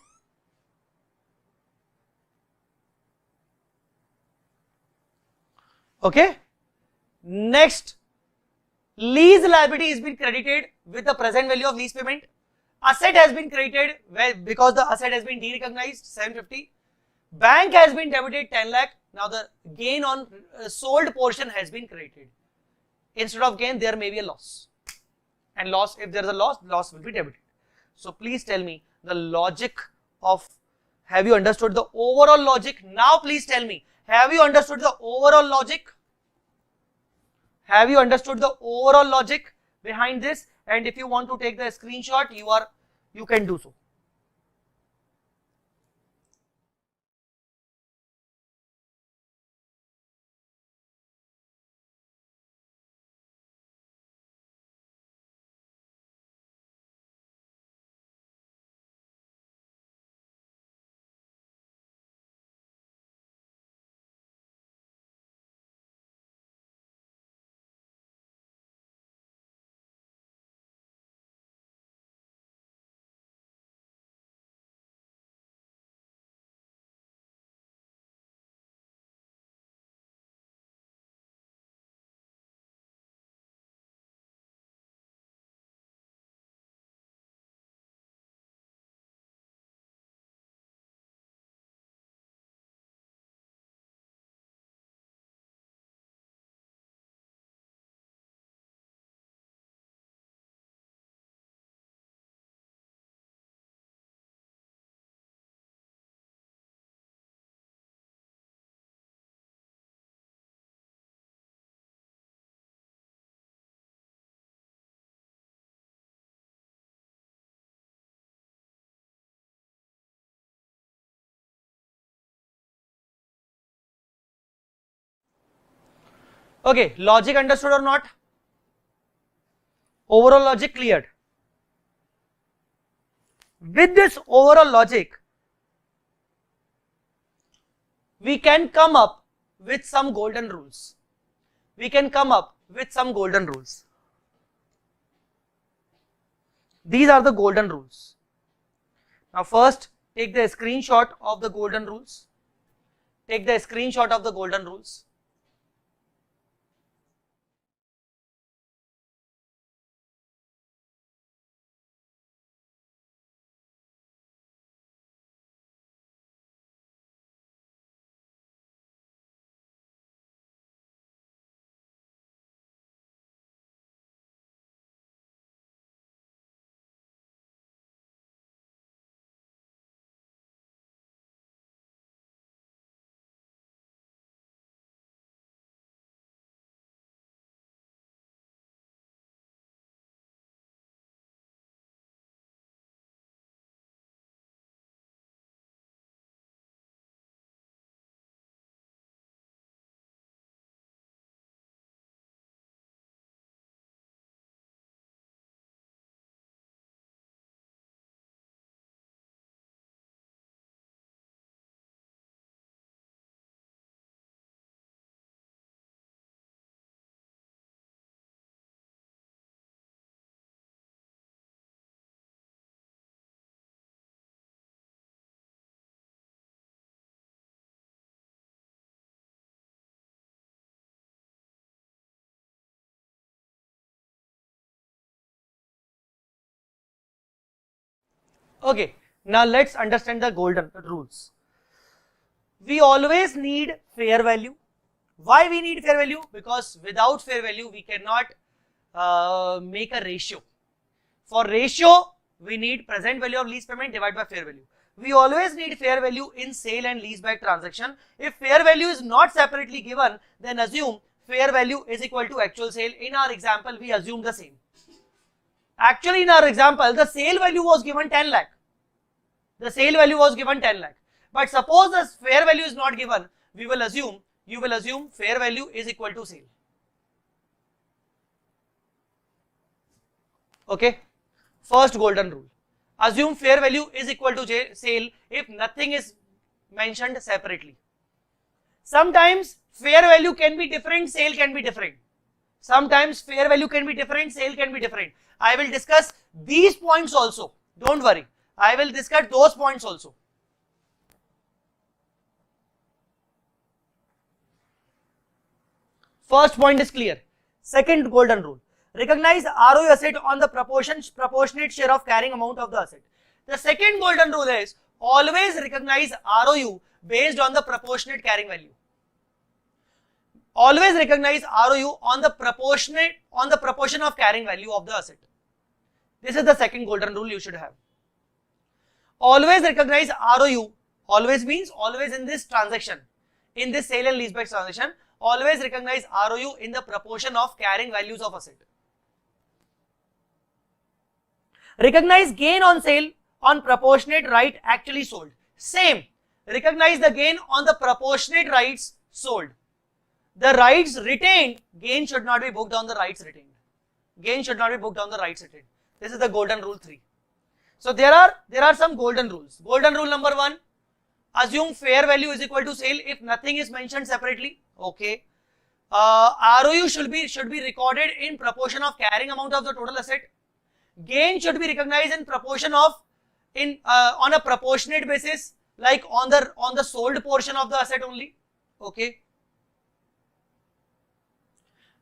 [SPEAKER 1] Okay. Next, lease liability has been credited with the present value of lease payment. Asset has been credited because the asset has been derecognized 750. Bank has been debited 10 lakh. Now the gain on sold portion has been credited. Instead of gain, there may be a loss. And loss, if there is a loss, loss will be debited. So please tell me the logic of, have you understood the overall logic? Now please tell me, have you understood the overall logic? Have you understood the overall logic behind this? And if you want to take the screenshot, you can do so. Okay, logic understood or not? Overall logic cleared. With this overall logic, we can come up with some golden rules. We can come up with some golden rules. These are the golden rules. Now first, take the screenshot of the golden rules. Take the screenshot of the golden rules. Okay, now let's understand the golden rules. We always need fair value. Why we need fair value? Because without fair value, we cannot make a ratio. For ratio, we need present value of lease payment divided by fair value. We always need fair value in sale and leaseback transaction. If fair value is not separately given, then assume fair value is equal to actual sale. In our example, we assume the same. Actually, in our example, the sale value was given 10 lakh. The sale value was given 10 lakh. But suppose the fair value is not given, you will assume fair value is equal to sale. Okay. First golden rule. Assume fair value is equal to sale if nothing is mentioned separately. Sometimes fair value can be different, sale can be different. Sometimes fair value can be different, sale can be different. I will discuss these points also. Don't worry. I will discuss those points also. First point is clear. Second golden rule. Recognize ROU asset on the proportionate share of carrying amount of the asset. The second golden rule is always recognize ROU based on the proportionate carrying value. Always recognize ROU on the proportion of carrying value of the asset. This is the second golden rule you should have. Always recognize ROU. Always means always in this transaction, in this sale and leaseback transaction, always recognize ROU in the proportion of carrying values of asset. Recognize gain on sale on proportionate right actually sold. Same. Recognize the gain on the proportionate rights sold. The rights retained, gain should not be booked on the rights retained. Gain should not be booked on the rights retained. This is the golden rule 3. So there are some golden rules. Golden rule number 1, assume fair value is equal to sale if nothing is mentioned separately. Okay. ROU should be recorded in proportion of carrying amount of the total asset. Gain should be recognized in proportion of on a proportionate basis, like on the sold portion of the asset only. Okay.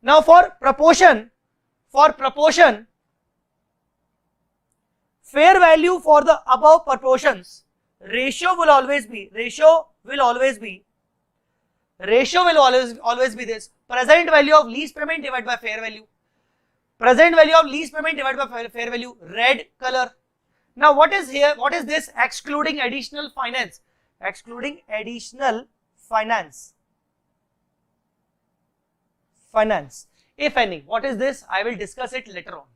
[SPEAKER 1] Now for proportion, fair value for the above proportions, ratio will always be this present value of lease payment divided by fair value. Present value of lease payment divided by fair value, red color. Now what is here? What is this? Excluding additional finance. Excluding additional finance. If any. What is this? I will discuss it later on.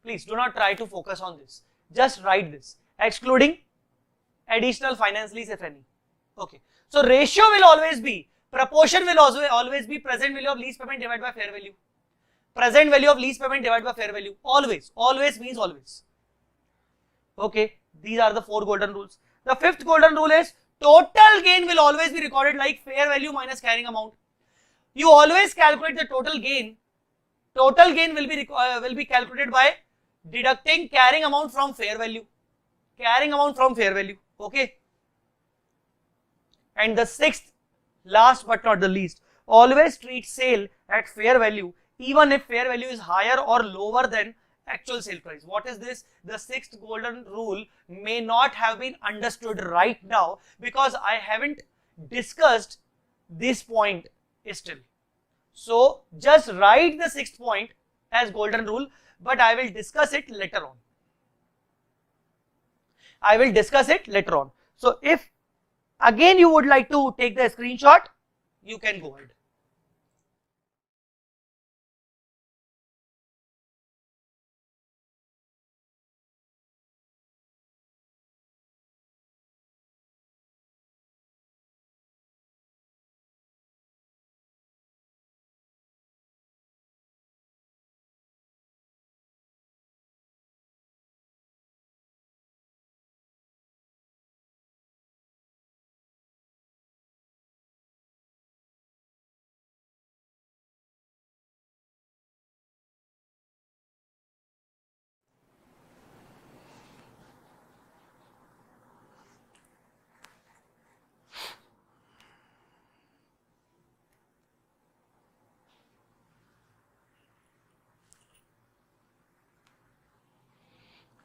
[SPEAKER 1] Please do not try to focus on this. Just write this. Excluding additional finance lease, if any. Okay. So ratio will always be, proportion will always be present value of lease payment divided by fair value. Present value of lease payment divided by fair value. Always. Always means always. Okay. These are the 4 golden rules. The 5th golden rule is total gain will always be recorded like fair value minus carrying amount. You always calculate the total gain. Total gain will be calculated by deducting carrying amount from fair value. Carrying amount from fair value. Okay. And the 6th, last but not the least, always treat sale at fair value even if fair value is higher or lower than actual sale price. What is this? The 6th golden rule may not have been understood right now because I haven't discussed this point still. So just write the 6th point as golden rule, but I will discuss it later on. So if again you would like to take the screenshot, you can go ahead.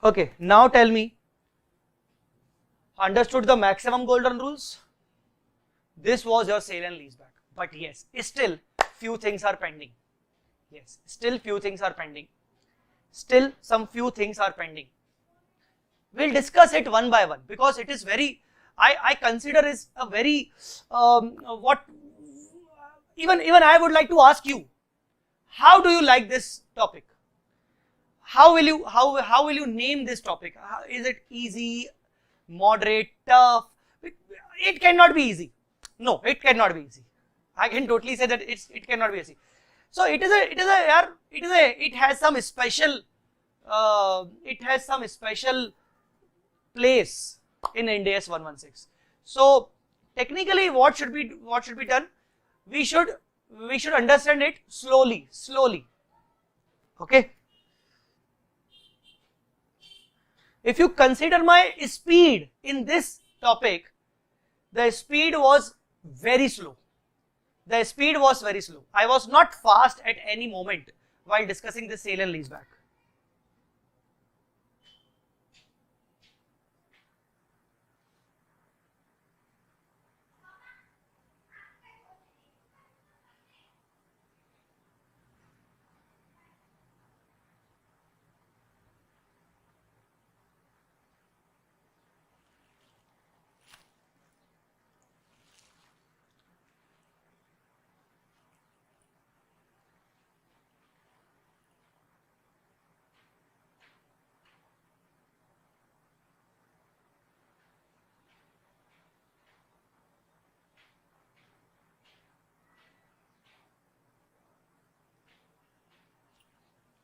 [SPEAKER 1] Okay, now tell me, understood the maximum golden rules? This was your sale and leaseback. But yes, still few things are pending. Yes, still few things are pending. Still some few things are pending. We'll discuss it one by one because it is very, I consider is a very, even I would like to ask you, how do you like this topic? How will you name this topic? Is it easy, moderate, tough? It cannot be easy. No, it cannot be easy. I can totally say that it cannot be easy. So it has some special place in NDS 116. So technically, what should be done? We should understand it slowly. Okay. If you consider my speed in this topic, the speed was very slow. I was not fast at any moment while discussing this sale and leaseback.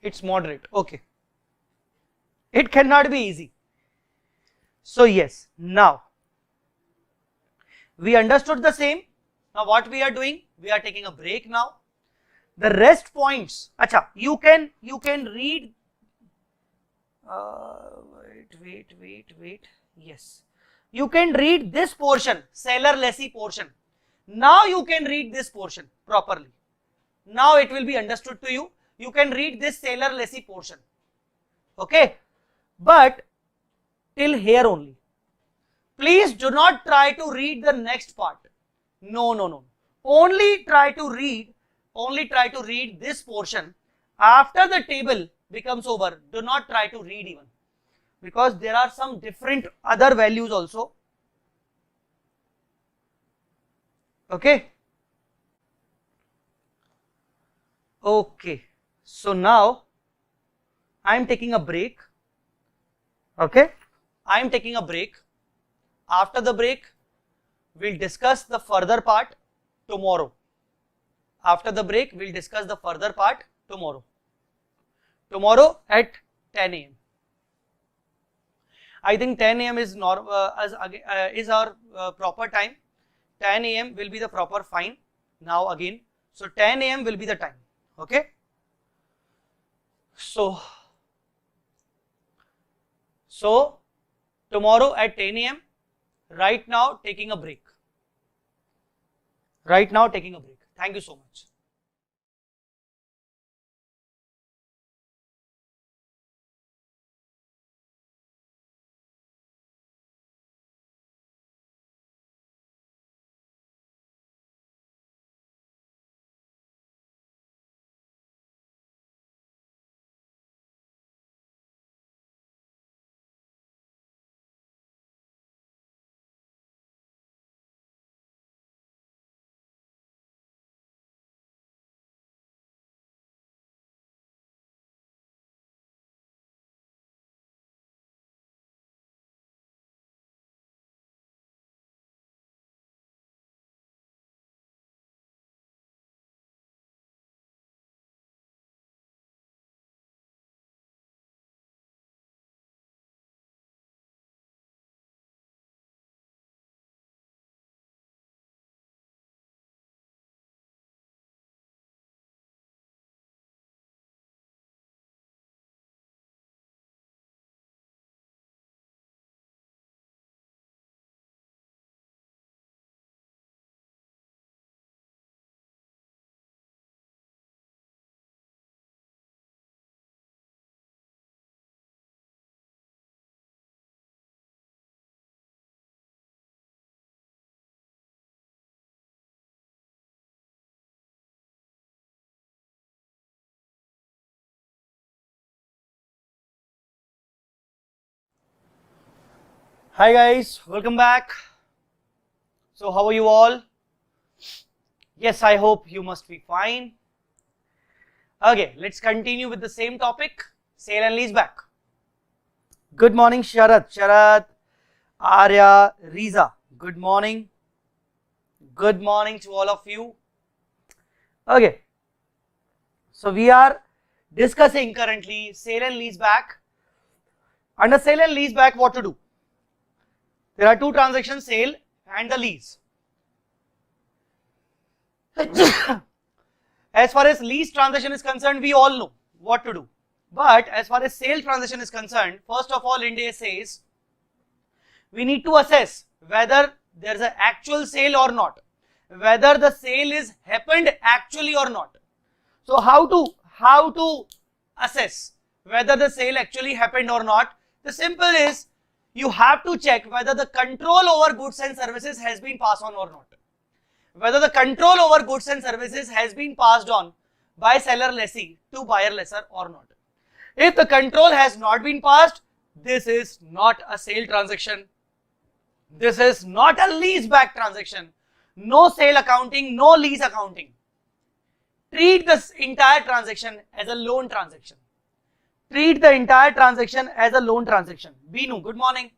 [SPEAKER 1] It's moderate. Okay. It cannot be easy. So yes, now we understood the same. Now what we are doing? We are taking a break now. The rest points, acha, you can read. Wait. Yes, you can read this portion, seller lessee portion. Now you can read this portion properly. Now it will be understood to you. You can read this seller lessee portion. Okay, but till here only. Please do not try to read the next part. No. Only try to read this portion. After the table becomes over, do not try to read even, because there are some different other values also. Okay. Okay. So now I am taking a break. Okay. I am taking a break. After the break, we'll discuss the further part tomorrow. After the break, we'll discuss the further part tomorrow. Tomorrow at 10 a.m. I think 10 a.m. is our proper time. 10 a.m. will be the proper fine now again. So 10 a.m. will be the time. Okay. So tomorrow at 10 a.m. Right now taking a break. Thank you so much. Hi guys, welcome back. So how are you all? Yes, I hope you must be fine. Okay, let's continue with the same topic, sale and leaseback. Good morning, Sharat, Arya, Riza. Good morning. Good morning to all of you. Okay, so we are discussing currently sale and leaseback. Under sale and leaseback, what to do? There are two transactions, sale and the lease. As far as lease transaction is concerned, we all know what to do. But as far as sale transaction is concerned, first of all, Indas says we need to assess whether there is an actual sale or not, whether the sale is happened actually or not. So how to assess whether the sale actually happened or not? The simple is you have to check whether the control over goods and services has been passed on or not. Whether the control over goods and services has been passed on by seller lessee to buyer lessor or not. If the control has not been passed, this is not a sale transaction. This is not a lease back transaction. No sale accounting, no lease accounting. Treat this entire transaction as a loan transaction. Treat the entire transaction as a loan transaction. Binu, good morning.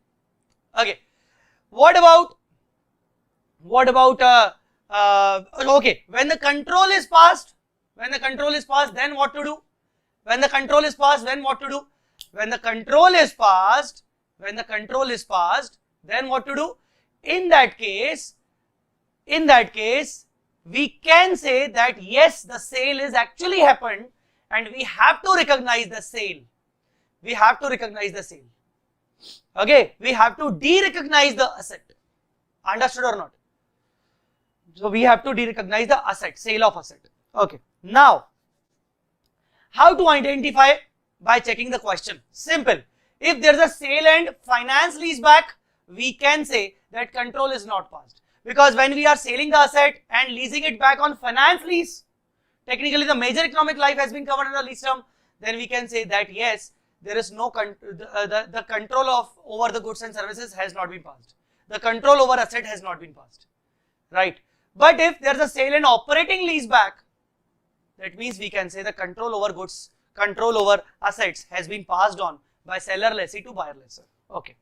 [SPEAKER 1] Okay. What about okay, when the control is passed, then what to do? When the control is passed, then what to do? When the control is passed, then what to do? In that case, we can say that yes, the sale is actually happened and we have to recognize the sale. Okay, we have to de-recognize the asset. Understood or not? So we have to de-recognize the asset, sale of asset. Okay. Now, how to identify? By checking the question. Simple. If there is a sale and finance lease back, we can say that control is not passed. Because when we are selling the asset and leasing it back on finance lease, technically the major economic life has been covered in the lease term, then we can say that yes, there is no the control over the goods and services has not been passed. The control over asset has not been passed. Right. But if there is a sale and operating lease back, that means we can say the control over goods, control over assets has been passed on by seller lessee to buyer lessor. Okay.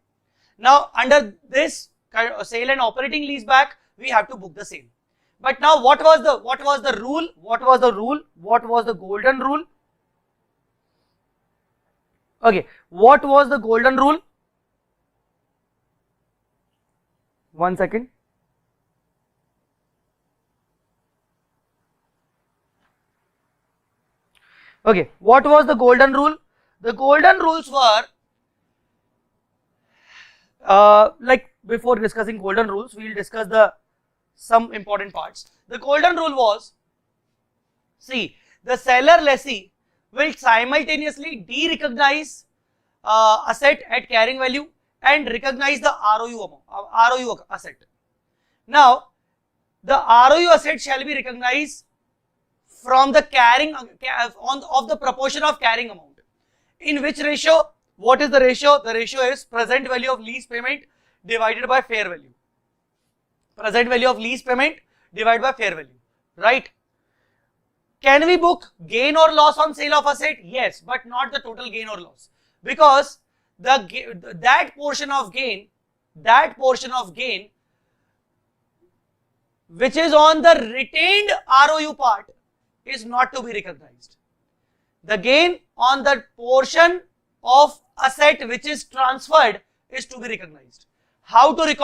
[SPEAKER 1] Now under this sale and operating lease back, we have to book the sale. But now what was the rule? What was the golden rule? Okay. What was the golden rule? 1 second. Okay, what was the golden rule? The golden rules were, like before discussing golden rules, we will discuss some important parts. The golden rule was, see, the seller lessee will simultaneously de-recognize asset at carrying value and recognize the ROU asset. Now, the ROU asset shall be recognized from the carrying of the proportion of carrying amount. In which ratio? What is the ratio? The ratio is present value of lease payment divided by fair value. Present value of lease payment divided by fair value. Right? Can we book gain or loss on sale of asset? Yes, but not the total gain or loss, because that portion of gain which is on the retained ROU part is not to be recognized. The gain on the portion of asset which is transferred is to be recognized. How to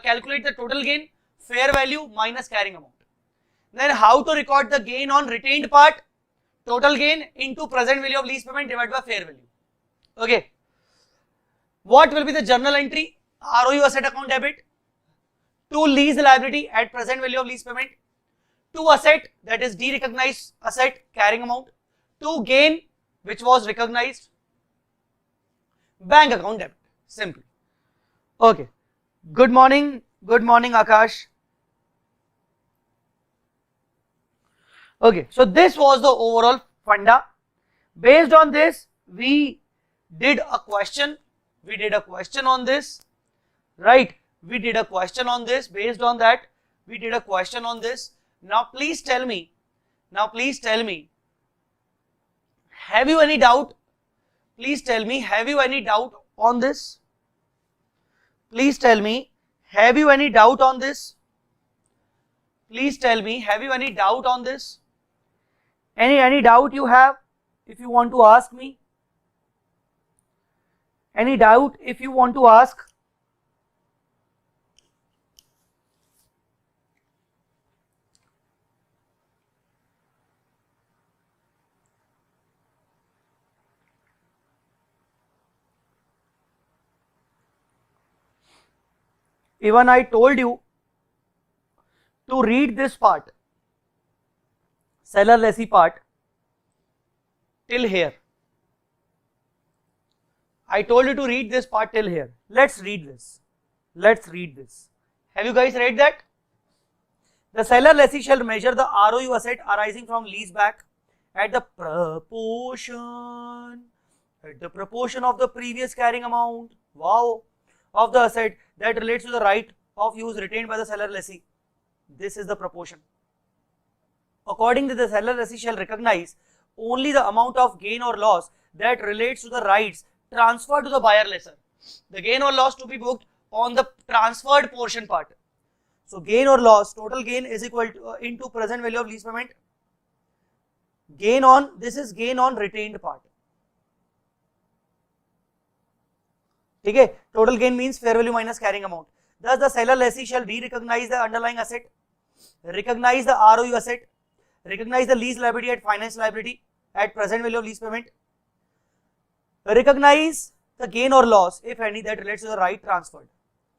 [SPEAKER 1] calculate the total gain? Fair value minus carrying amount. Then how to record the gain on retained part? Total gain into present value of lease payment divided by fair value. Okay. What will be the journal entry? ROU asset account debit. To lease liability at present value of lease payment. To asset, that is de-recognized asset carrying amount. To gain, which was recognized, bank account debit. Simple. Okay. Good morning. Good morning, Akash. Okay. So this was the overall funda. Based on this, we did a question. We did a question on this. Right. We did a question on this. Based on that, we did a question on this. Now please tell me, have you any doubt? Please tell me, have you any doubt on this? Please tell me, have you any doubt on this? Please tell me, have you any doubt on this? Any doubt you have, if you want to ask me? Any doubt if you want to ask? Even I told you to read this part, seller lessee part, till here. I told you to read this part till here. Let's read this. Let's read this. Have you guys read that? The seller lessee shall measure the ROU asset arising from lease back at the proportion of the previous carrying amount, wow, of the asset that relates to the right of use retained by the seller lessee. This is the proportion. According to the seller lessee shall recognize only the amount of gain or loss that relates to the rights transferred to the buyer lessor. The gain or loss to be booked on the transferred portion part. So gain or loss, total gain is equal to into present value of lease payment. Gain on, this is gain on retained part. Okay, total gain means fair value minus carrying amount. Thus the seller lessee shall re-recognize the underlying asset, recognize the ROU asset, recognize the lease liability at finance liability at present value of lease payment, recognize the gain or loss, if any, that relates to the right transferred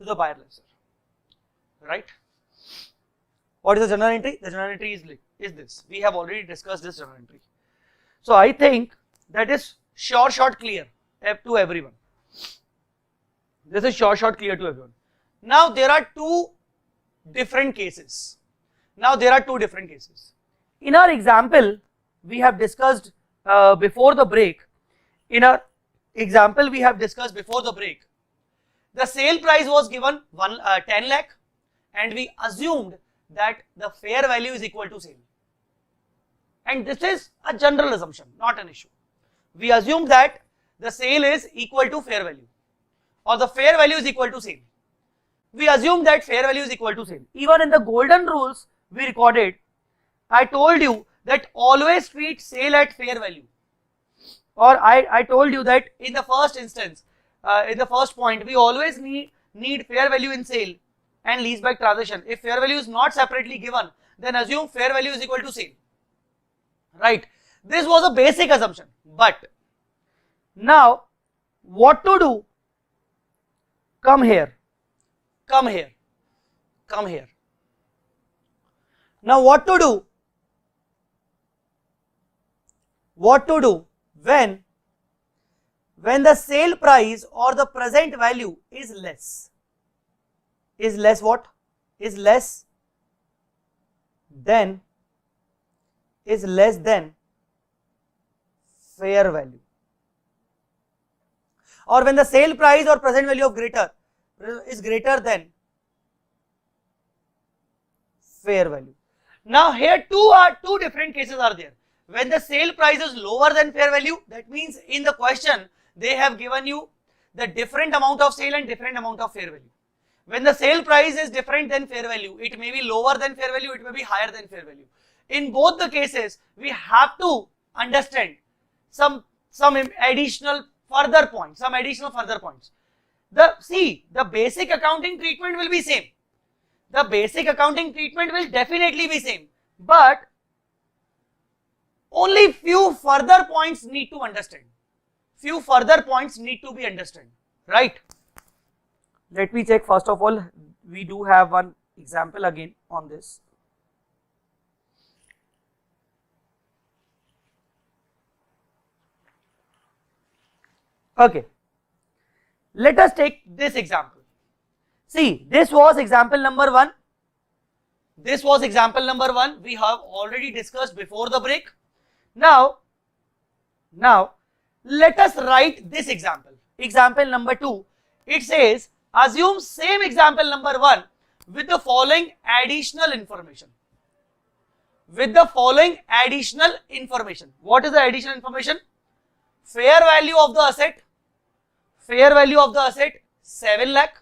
[SPEAKER 1] to the buyer lessor. Right? What is the journal entry? The journal entry is this. We have already discussed this journal entry. So I think that is short clear to everyone. This is short clear to everyone. Now there are two different cases. In our example, we have discussed before the break. The sale price was given 10 lakh and we assumed that the fair value is equal to sale. And this is a general assumption, not an issue. We assume that the sale is equal to fair value or the fair value is equal to sale. We assume that fair value is equal to sale. Even in the golden rules we recorded, I told you that always treat sale at fair value. Or I told you that in the first instance, in the first point, we always need fair value in sale and leaseback transaction. If fair value is not separately given, then assume fair value is equal to sale. Right? This was a basic assumption. But now, what to do? Come here. Now, what to do? When the sale price or the present value is less. Is less than fair value. Or when the sale price or present value of is greater than fair value. Now here two different cases are there. When the sale price is lower than fair value, that means in the question they have given you the different amount of sale and different amount of fair value. When the sale price is different than fair value, it may be lower than fair value, it may be higher than fair value. In both the cases, we have to understand some additional further points. The basic accounting treatment will be same. The basic accounting treatment will definitely be same, but only few further points need to understand. Right? Let me check first of all. We do have one example again on this. Okay. Let us take this example. See, this was example number 1. We have already discussed before the break. Now let us write this example. Example number 2. It says, assume same example number 1 with the following additional information. with the following additional information. What is the additional information? Fair value of the asset, 7 lakh,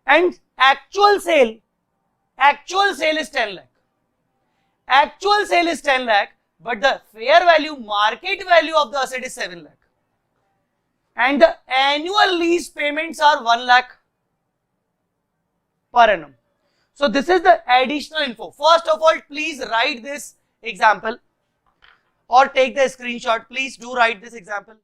[SPEAKER 1] and actual sale is 10 lakh. Actual sale is 10 lakh, but the fair value, market value of the asset is 7 lakh. And the annual lease payments are 1 lakh per annum. So this is the additional info. First of all, please write this example or take the screenshot. Please do write this example.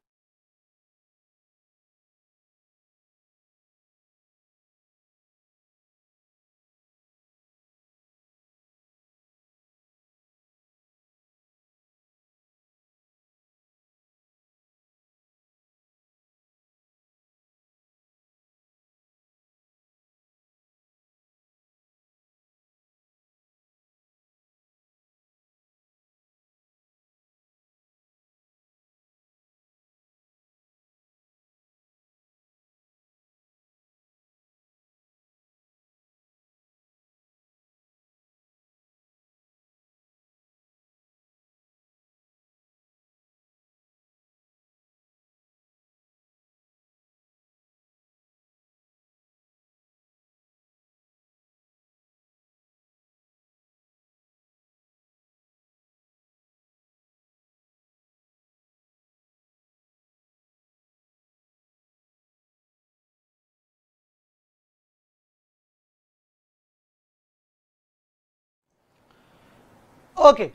[SPEAKER 1] Okay,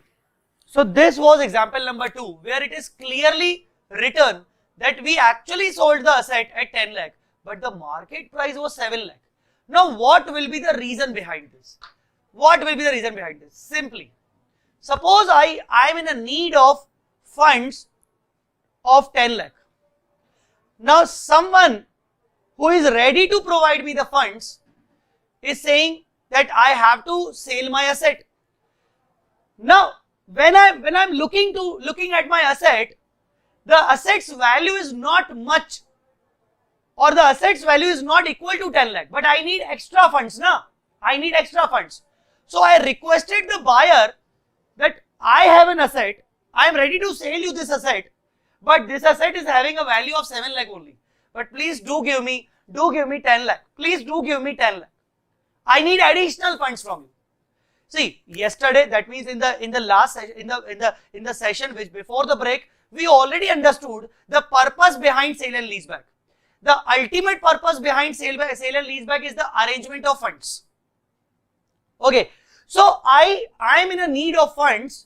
[SPEAKER 1] so this was example number 2, where it is clearly written that we actually sold the asset at 10 lakh, but the market price was 7 lakh. Now, what will be the reason behind this? Simply, suppose I am in a need of funds of 10 lakh. Now, someone who is ready to provide me the funds is saying that I have to sell my asset. Now, when I'm looking at my asset, the asset's value is not much, or the asset's value is not equal to 10 lakh, but I need extra funds now. So I requested the buyer that I have an asset, I am ready to sell you this asset, but this asset is having a value of 7 lakh only. But please do give me 10 lakh. Please do give me 10 lakh. I need additional funds from you. See, yesterday, that means in the last session, in the session which before the break, we already understood the purpose behind sale and leaseback. The ultimate purpose behind sale and leaseback is the arrangement of funds. Okay, so I am in a need of funds.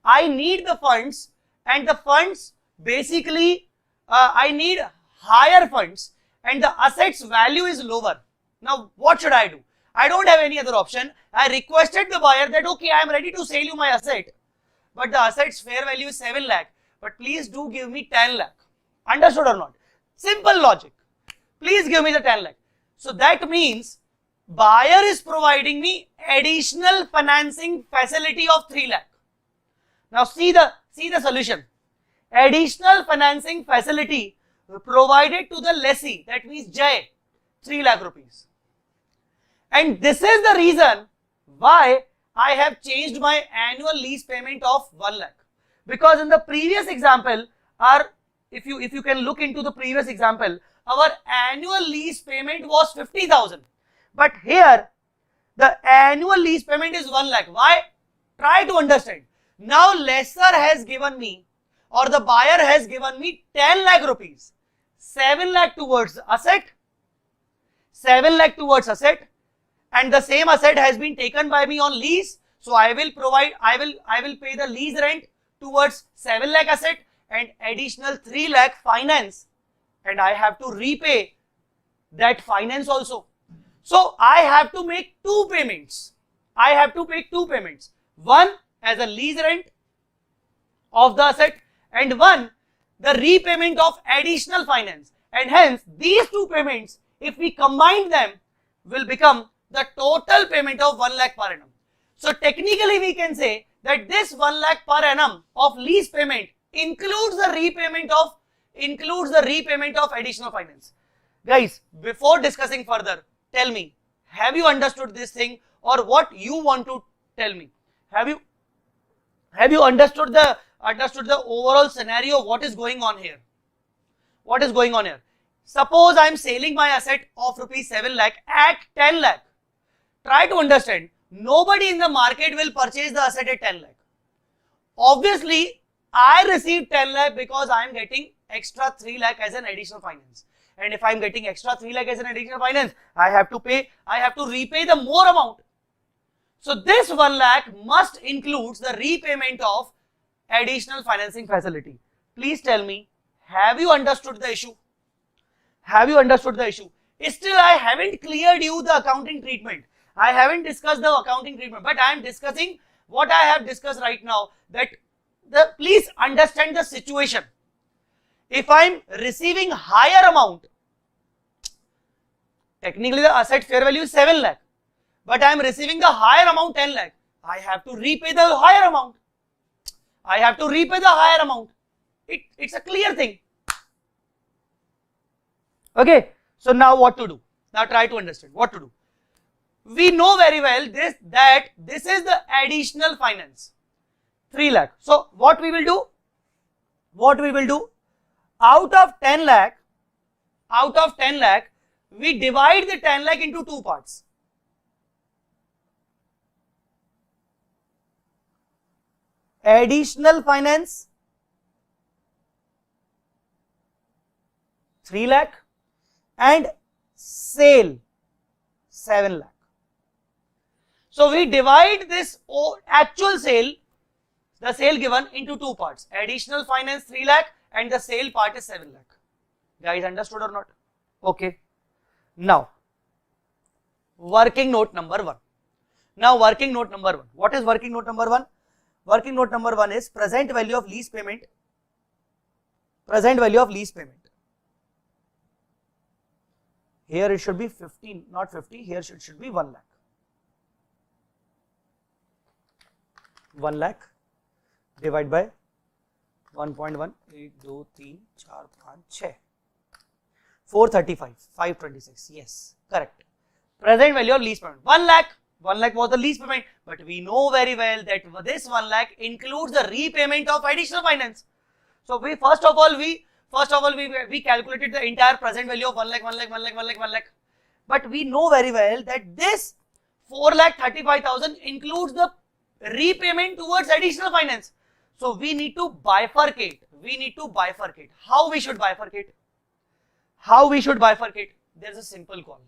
[SPEAKER 1] I need the funds, and the funds basically I need higher funds, and the asset's value is lower. Now, what should I do? I don't have any other option. I requested the buyer that, okay, I am ready to sell you my asset, but the asset's fair value is 7 lakh, but please do give me 10 lakh. Understood or not? Simple logic. Please give me the 10 lakh. So that means buyer is providing me additional financing facility of 3 lakh. Now see the solution. Additional financing facility provided to the lessee, that means Jay, 3 lakh rupees. And this is the reason why I have changed my annual lease payment of 1 lakh. Because in the previous example, if you can look into the previous example, our annual lease payment was 50,000. But here, the annual lease payment is 1 lakh. Why? Try to understand. Now, lessor has given me, or the buyer has given me 10 lakh rupees. 7 lakh towards asset. 7 lakh towards asset. And the same asset has been taken by me on lease. So I will pay the lease rent towards 7 lakh asset and additional 3 lakh finance. And I have to repay that finance also. So I have to make 2 payments. One as a lease rent of the asset, and one the repayment of additional finance. And hence these 2 payments, if we combine them, will become the total payment of 1 lakh per annum. So technically we can say that this 1 lakh per annum of lease payment includes the repayment of additional finance. Guys, before discussing further, tell me, have you understood this thing, or what you want to tell me? Have you? Have you understood the overall scenario? What is going on here? What is going on here? Suppose I am selling my asset of rupees 7 lakh at 10 lakh. Try to understand. Nobody in the market will purchase the asset at 10 lakh. Obviously, I received 10 lakh because I am getting extra 3 lakh as an additional finance. And if I am getting extra 3 lakh as an additional finance, I have to repay the more amount. So this 1 lakh must include the repayment of additional financing facility. Please tell me, have you understood the issue? Have you understood the issue? Still, I haven't cleared you the accounting treatment. I haven't discussed the accounting treatment, but I am discussing what I have discussed right now. Please understand the situation. If I am receiving higher amount, technically the asset fair value is 7 lakh, but I am receiving the higher amount 10 lakh. I have to repay the higher amount. I have to repay the higher amount. It's a clear thing. Okay, so now what to do? Now try to understand what to do. We know very well that this is the additional finance, 3 lakh. So what we will do? Out of 10 lakh, we divide the 10 lakh into two parts. Additional finance 3 lakh and sale 7 lakh. So we divide this actual sale, the sale given, into two parts. Additional finance 3 lakh and the sale part is 7 lakh. Guys, understood or not? Okay. Now, working note number 1. What is working note number 1? Working note number 1 is present value of lease payment. Here it should be 15, not 50. Here it should be 1 lakh. 1 lakh divided by 1.1, 8, 2, 3, 4, 5, 6. 435, 526. Yes, correct. Present value of lease payment. 1 lakh. 1 lakh was the lease payment, but we know very well that this 1 lakh includes the repayment of additional finance. So we first of all we calculated the entire present value of 1 lakh. But we know very well that this 4,35,000 includes the repayment towards additional finance. So we need to bifurcate. How we should bifurcate? There is a simple call.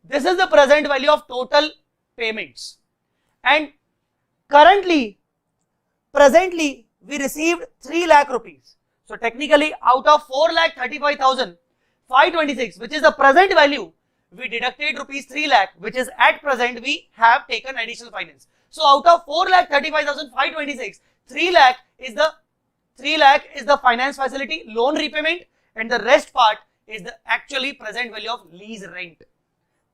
[SPEAKER 1] This is the present value of total payments, and presently we received 3 lakh rupees. So technically out of 4,35,526, which is the present value, we deducted rupees 3 lakh, which is at present we have taken additional finance. So out of 4,35,526, 3 lakh is the finance facility loan repayment, and the rest part is the actually present value of lease rent.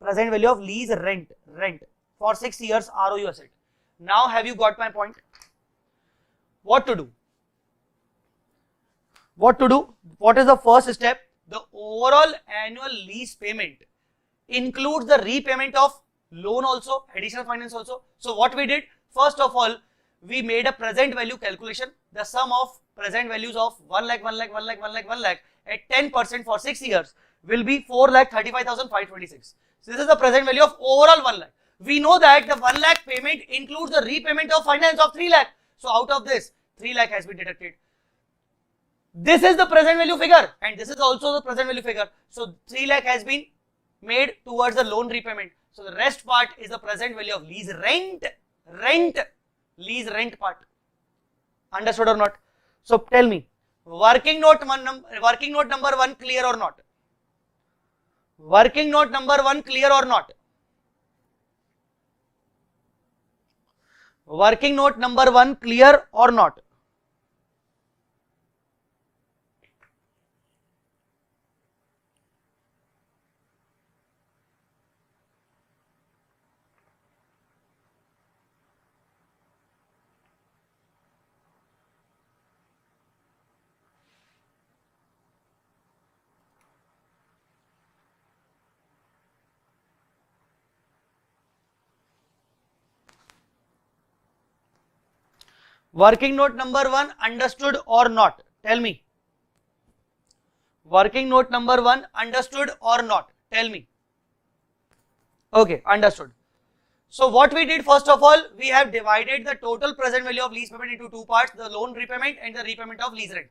[SPEAKER 1] Rent for 6 years ROU asset. Now have you got my point? What to do? What is the first step? The overall annual lease payment includes the repayment of loan also, additional finance also. So what we did, first of all, we made a present value calculation. The sum of present values of 1 lakh at 10% for 6 years will be 4,35,526. So this is the present value of overall 1 lakh. We know that the 1 lakh payment includes the repayment of finance of 3 lakh. So out of this, 3 lakh has been deducted. This is the present value figure, and this is also the present value figure. So 3 lakh has been made towards the loan repayment. So the rest part is the present value of lease rent part. Understood or not? So tell me, working note number 1 clear or not? Working note number 1 clear or not? Working note number 1 clear or not? Working note number 1 understood or not? Tell me. Working note number 1 understood or not? Tell me. Okay, understood. So what we did, first of all, we have divided the total present value of lease payment into two parts, the loan repayment and the repayment of lease rent.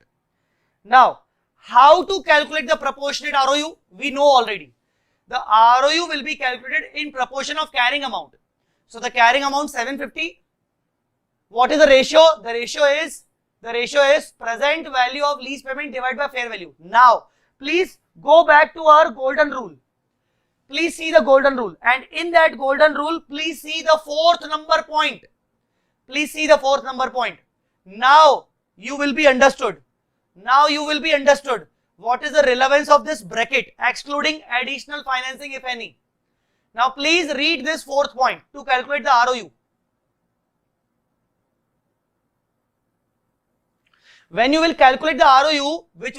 [SPEAKER 1] Now, how to calculate the proportionate ROU? We know already. The ROU will be calculated in proportion of carrying amount. So the carrying amount 750. What is the ratio? The ratio is present value of lease payment divided by fair value. Now, please go back to our golden rule. Please see the golden rule, and in that golden rule, please see the fourth number point. Please see the fourth number point. Now you will be understood. Now you will be understood what is the relevance of this bracket, excluding additional financing if any. Now please read this fourth point to calculate the ROU. When you will calculate the ROU, which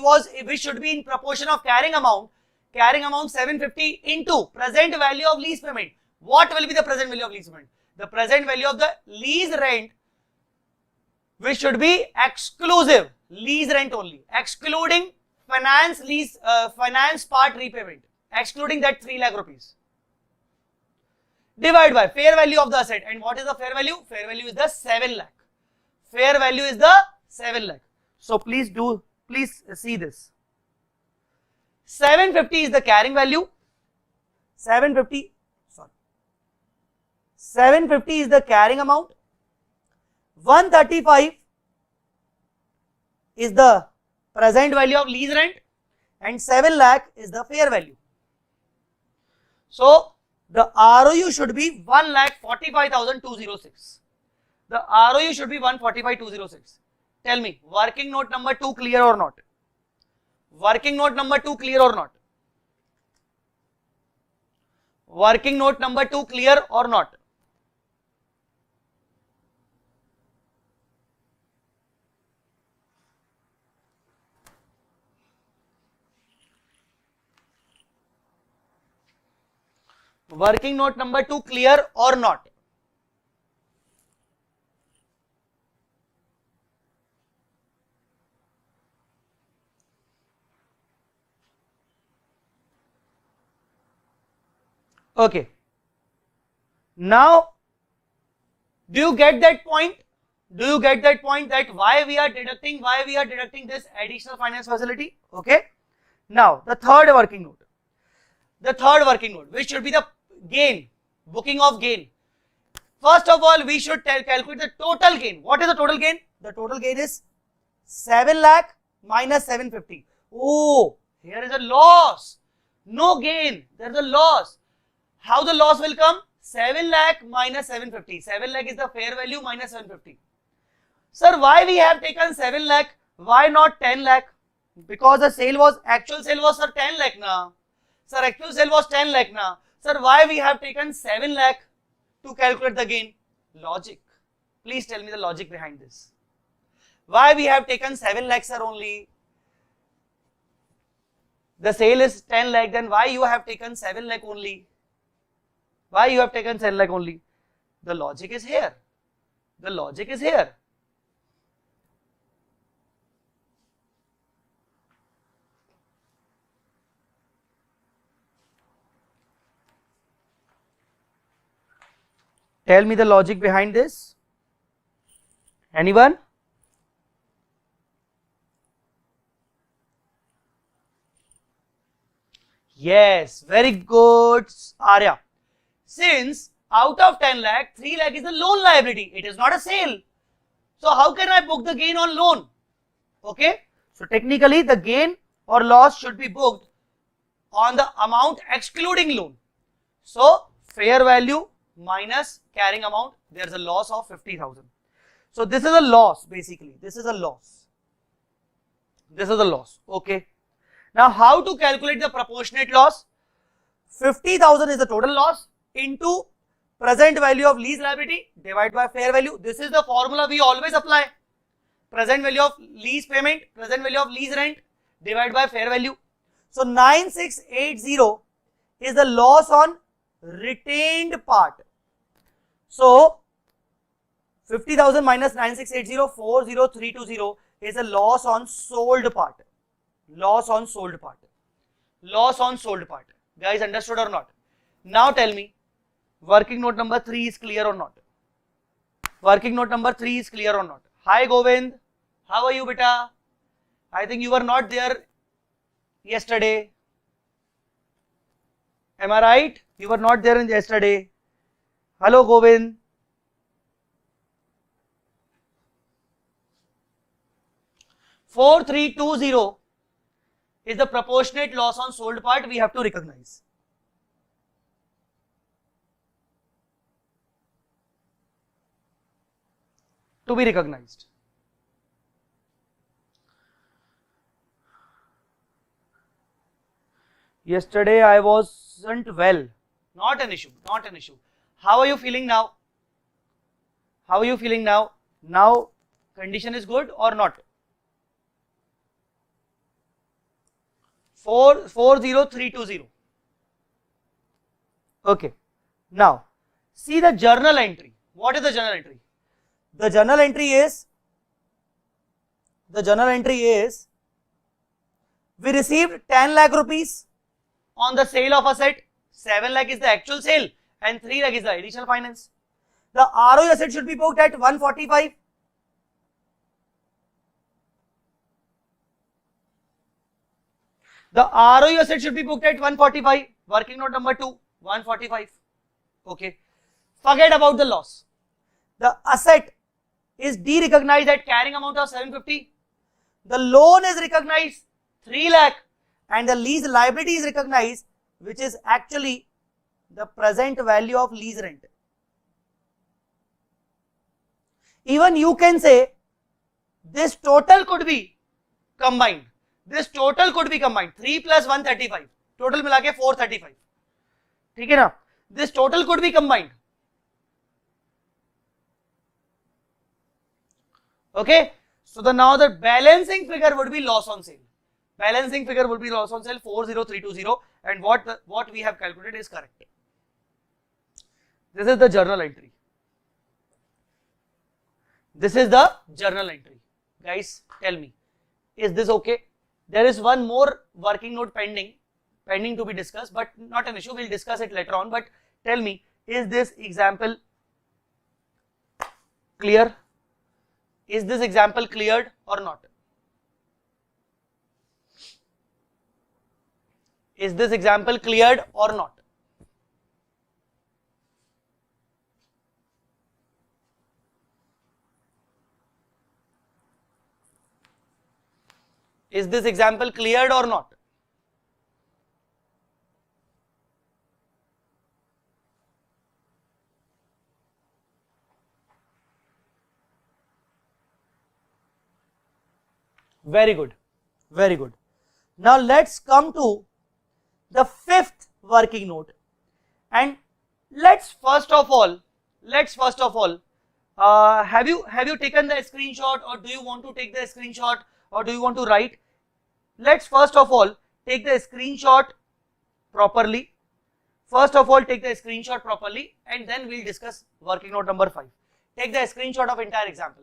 [SPEAKER 1] should be in proportion of carrying amount 750 into present value of lease payment. What will be the present value of lease payment? The present value of the lease rent, which should be exclusive lease rent only, excluding finance part repayment, excluding that 3 lakh rupees. Divide by fair value of the asset. And what is the fair value? Fair value is the 7 lakh. Fair value is the 7 lakh. So please see this. 750 is the carrying value. 750 is the carrying amount. 135 is the present value of lease rent, and 7 lakh is the fair value. So the ROU should be 1,45,206. The ROU should be 145,206. Tell me, working note number 2 clear or not? Working note number 2 clear or not? Working note number 2 clear or not? Working note number 2 clear or not? Okay. Now, do you get that point? Do you get that point that why we are deducting this additional finance facility? Okay. Now, the third working note. The third working note, which should be the gain, booking of gain. First of all, we should calculate the total gain. What is the total gain? The total gain is 7 lakh minus 750. Oh, here is a loss. No gain. There is a loss. How the loss will come? 7 lakh minus 750. 7 lakh is the fair value minus 750. Sir, why we have taken 7 lakh? Why not 10 lakh? Because the actual sale was sir 10 lakh na. Sir, actual sale was 10 lakh na. Sir, why we have taken 7 lakh to calculate the gain? Logic. Please tell me the logic behind this. Why we have taken 7 lakh sir only? The sale is 10 lakh, then why you have taken 7 lakh only? Why you have taken 7 lakh only? The logic is here. The logic is here. Tell me the logic behind this. Anyone? Yes, very good, Arya. Since out of 10 lakh, 3 lakh is a loan liability. It is not a sale. So how can I book the gain on loan? Okay. So technically the gain or loss should be booked on the amount excluding loan. So fair value minus carrying amount, there is a loss of 50,000. So this is a loss basically. This is a loss. This is a loss. Okay. Now how to calculate the proportionate loss? 50,000 is the total loss into present value of lease liability divided by fair value. This is the formula we always apply. Present value of lease payment, present value of lease rent divided by fair value. So 9680 is the loss on retained part. So 50,000 minus 9680, 40320 is a loss on sold part. Loss on sold part. Loss on sold part. Guys, understood or not? Now tell me, working note number 3 is clear or not? Working note number 3 is clear or not? Hi Govind, how are you beta? I think you were not there yesterday. Am I right? You were not there yesterday. Hello Govind. $4,320 is the proportionate loss on sold part we have to recognize. To be recognized. Yesterday I wasn't well. Not an issue, not an issue. How are you feeling now? How are you feeling now? Now condition is good or not? 40320. Okay. Now see the journal entry. What is the journal entry? The journal entry is we received 10 lakh rupees on the sale of asset. 7 lakh is the actual sale and 3 lakh is the additional finance. The ROE asset should be booked at 145. The ROE asset should be booked at 145. Working note number 2, 145. Okay. Forget about the loss. The asset is de-recognized at carrying amount of 750. The loan is recognized 3 lakh and the lease liability is recognized, which is actually the present value of lease rent. Even you can say this total could be combined. This total could be combined. 3 plus 135. Total मिला के 435. ठीक है ना? This total could be combined. Okay. So now the balancing figure would be loss on sale. Balancing figure would be loss on sale 40320, and what we have calculated is correct. This is the journal entry. This is the journal entry. Guys, tell me, is this okay? There is one more working note pending to be discussed, but not an issue. We'll discuss it later on. But tell me, is this example clear? Is this example cleared or not? Is this example cleared or not? Is this example cleared or not? Very good, very good. Now let's come to the fifth working note, and let's first of all, have you taken the screenshot, or do you want to take the screenshot, or do you want to write? Let's first of all take the screenshot properly. And then we'll discuss working note number 5. Take the screenshot of entire example.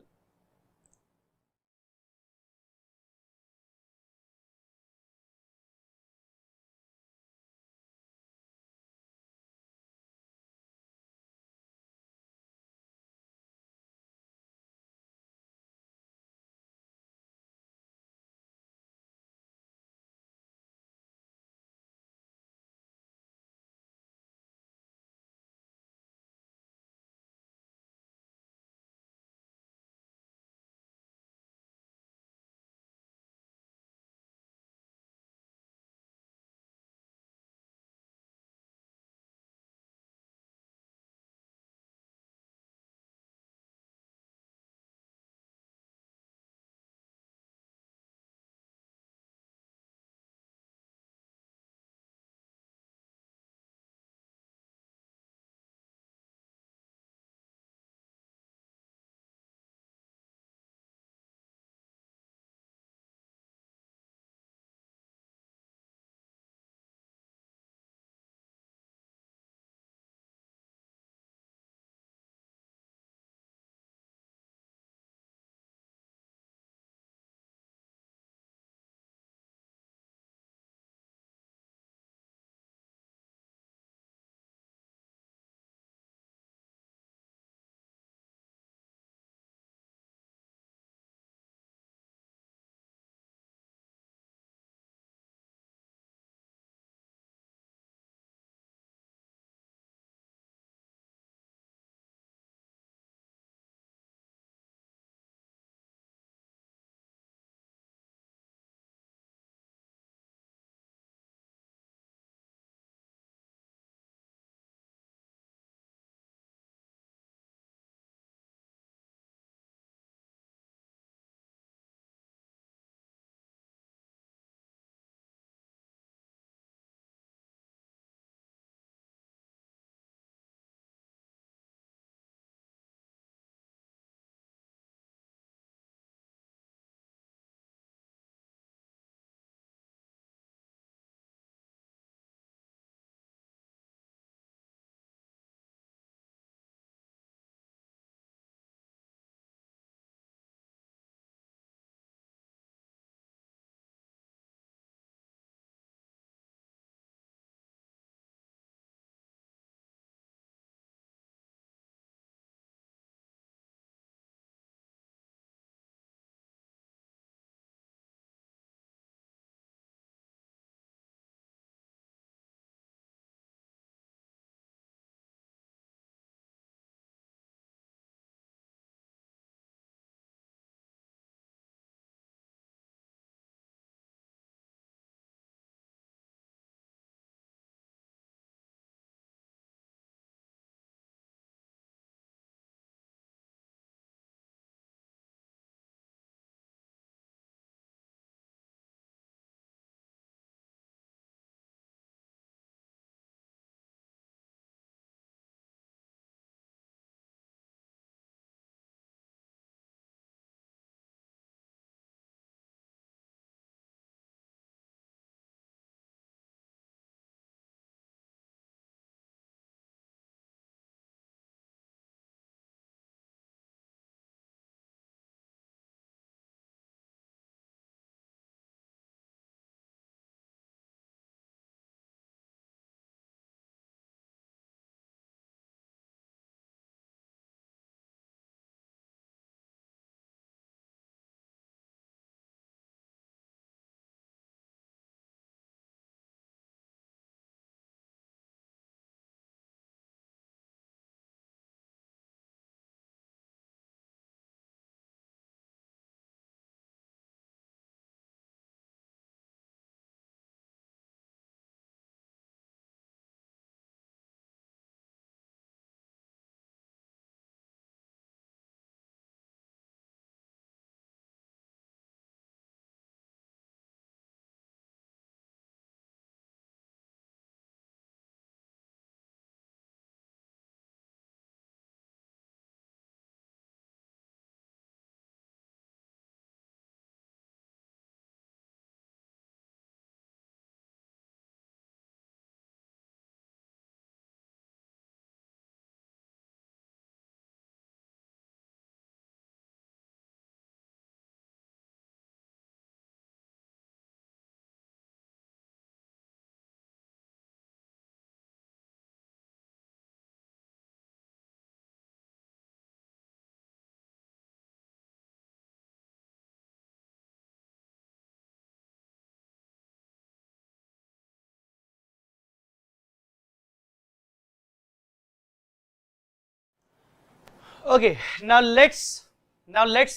[SPEAKER 1] Okay, now let's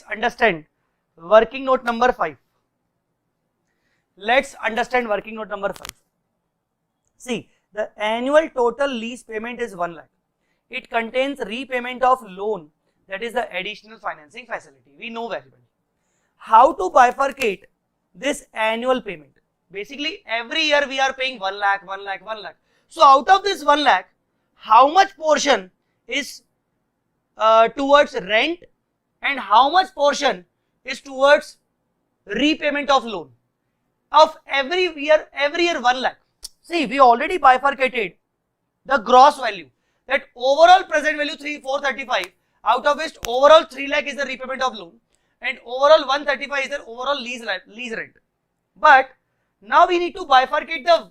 [SPEAKER 1] understand working note number 5. Let's understand working note number 5. See, the annual total lease payment is 1 lakh. It contains repayment of loan, that is the additional financing facility. We know very well. How to bifurcate this annual payment? Basically, every year we are paying 1 lakh, 1 lakh, 1 lakh. So, out of this 1 lakh, how much portion is towards rent and how much portion is towards repayment of loan? Of every year 1 lakh. See, we already bifurcated the gross value, that overall present value 435, out of which overall 3 lakh is the repayment of loan and overall 135 is the overall lease rent. But now we need to bifurcate the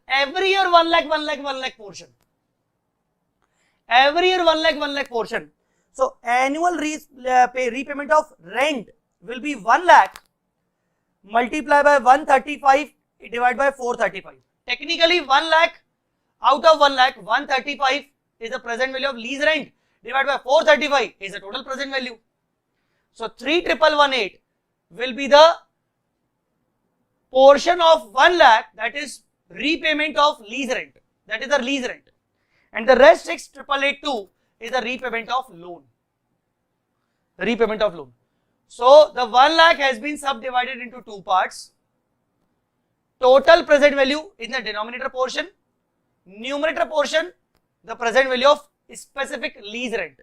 [SPEAKER 1] every year 1 lakh, 1 lakh, 1 lakh portion. Every year 1 lakh portion. So annual repayment of rent will be 1 lakh multiply by 135 divided by 435. Technically 1 lakh, out of 1 lakh, 135 is the present value of lease rent divided by 435 is the total present value. So 3,118 will be the portion of 1 lakh, that is repayment of lease rent, that is the lease rent, and the rest 6,882 is the repayment of loan. Repayment of loan. So the 1 lakh has been subdivided into two parts. Total present value in the denominator portion, numerator portion the present value of specific lease rent.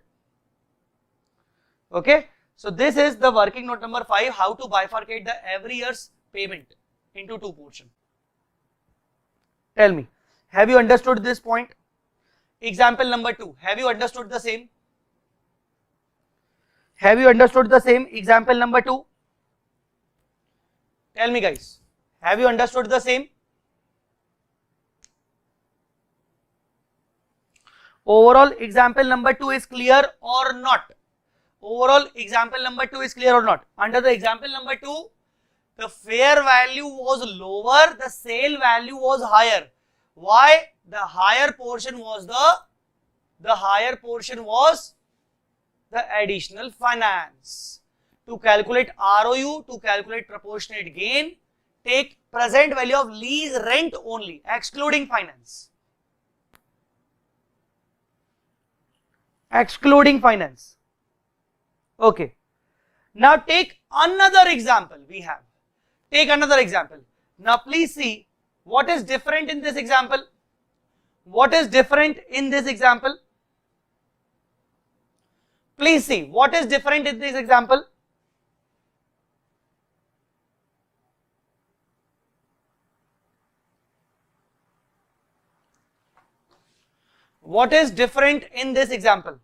[SPEAKER 1] Okay, so this is the working note number 5, how to bifurcate the every year's payment into two portions. Tell me, have you understood this point? Example number 2, have you understood the same? Have you understood the same? Example number 2. Tell me guys, have you understood the same? Overall example number 2 is clear or not? Overall example number 2 is clear or not? Under the example number 2, the fair value was lower, the sale value was higher. Why? The higher portion was the additional finance. To calculate ROU, to calculate proportionate gain, take present value of lease rent only, excluding finance. Excluding finance. Okay. Now take another example we have. Take another example. Now please see what is different in this example. What is different in this example? Please see what is different in this example. What is different in this example?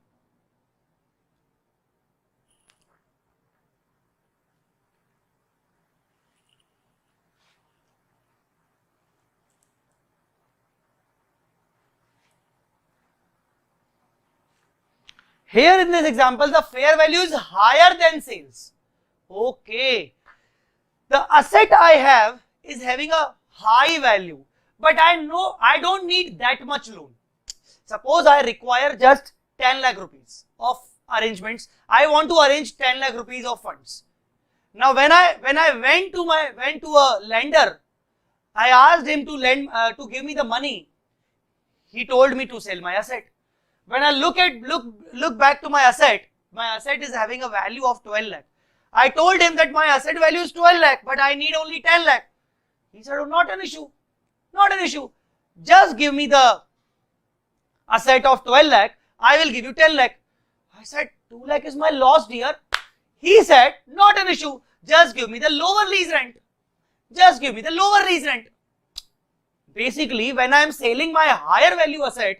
[SPEAKER 1] Here in this example, the fair value is higher than sales. Okay. The asset I have is having a high value, but I know I don't need that much loan. Suppose I require just 10 lakh rupees of arrangements. I want to arrange 10 lakh rupees of funds. Now when I went to a lender, I asked him to lend to give me the money. He told me to sell my asset. When I look back to my asset is having a value of 12 lakh. I told him that my asset value is 12 lakh, but I need only 10 lakh. He said, oh, not an issue. Not an issue. Just give me the asset of 12 lakh. I will give you 10 lakh. I said, 2 lakh is my loss, dear. He said, not an issue. Just give me the lower lease rent. Just give me the lower lease rent. Basically, when I am selling my higher value asset,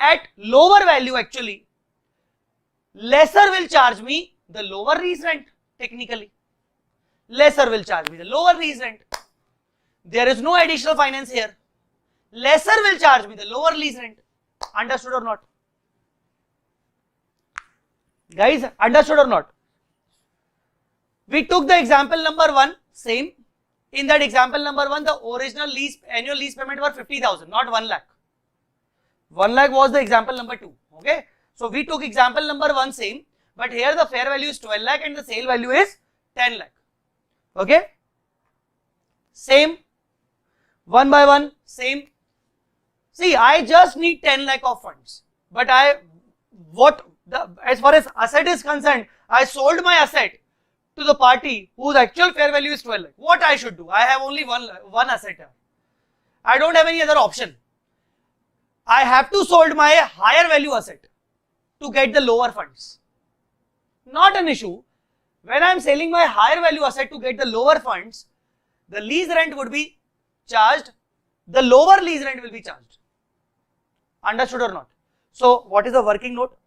[SPEAKER 1] at lower value actually, lesser will charge me the lower lease rent technically. Lesser will charge me the lower lease rent. There is no additional finance here. Lesser will charge me the lower lease rent. Understood or not? Guys, understood or not? We took the example number 1, same. In that example number 1, the original annual lease payment was 50,000, not 1 lakh. 1 lakh was the example number 2. Okay. So we took example number 1 same, but here the fair value is 12 lakh and the sale value is 10 lakh. Okay, same, one by one, same. See, I just need 10 lakh of funds, but as far as asset is concerned, I sold my asset to the party whose actual fair value is 12 lakh. What I should do? I have only one asset here. I don't have any other option. I have to sold my higher value asset to get the lower funds. Not an issue. When I am selling my higher value asset to get the lower funds, the lease rent would be charged, the lower lease rent will be charged. Understood or not? So, what is the working note?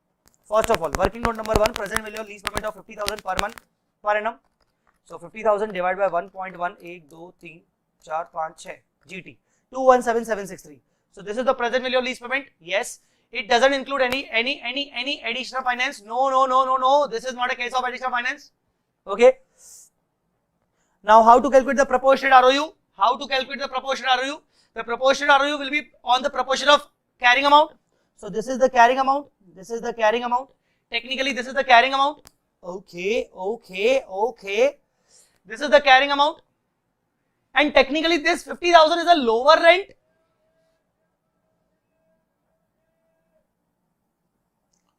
[SPEAKER 1] First of all, working note number 1, present value of lease payment of 50,000 per month per annum. So, 50,000 divided by 1.1, 1, 2, 3, 4, 5, 6 GT, 217,763. So, this is the present value of lease payment. Yes. It doesn't include any additional finance. No. This is not a case of additional finance. Okay. Now, how to calculate the proportionate ROU? How to calculate the proportionate ROU? The proportionate ROU will be on the proportion of carrying amount. So, this is the carrying amount. This is the carrying amount. Technically, this is the carrying amount. Okay. This is the carrying amount. And technically, this 50,000 is a lower rent.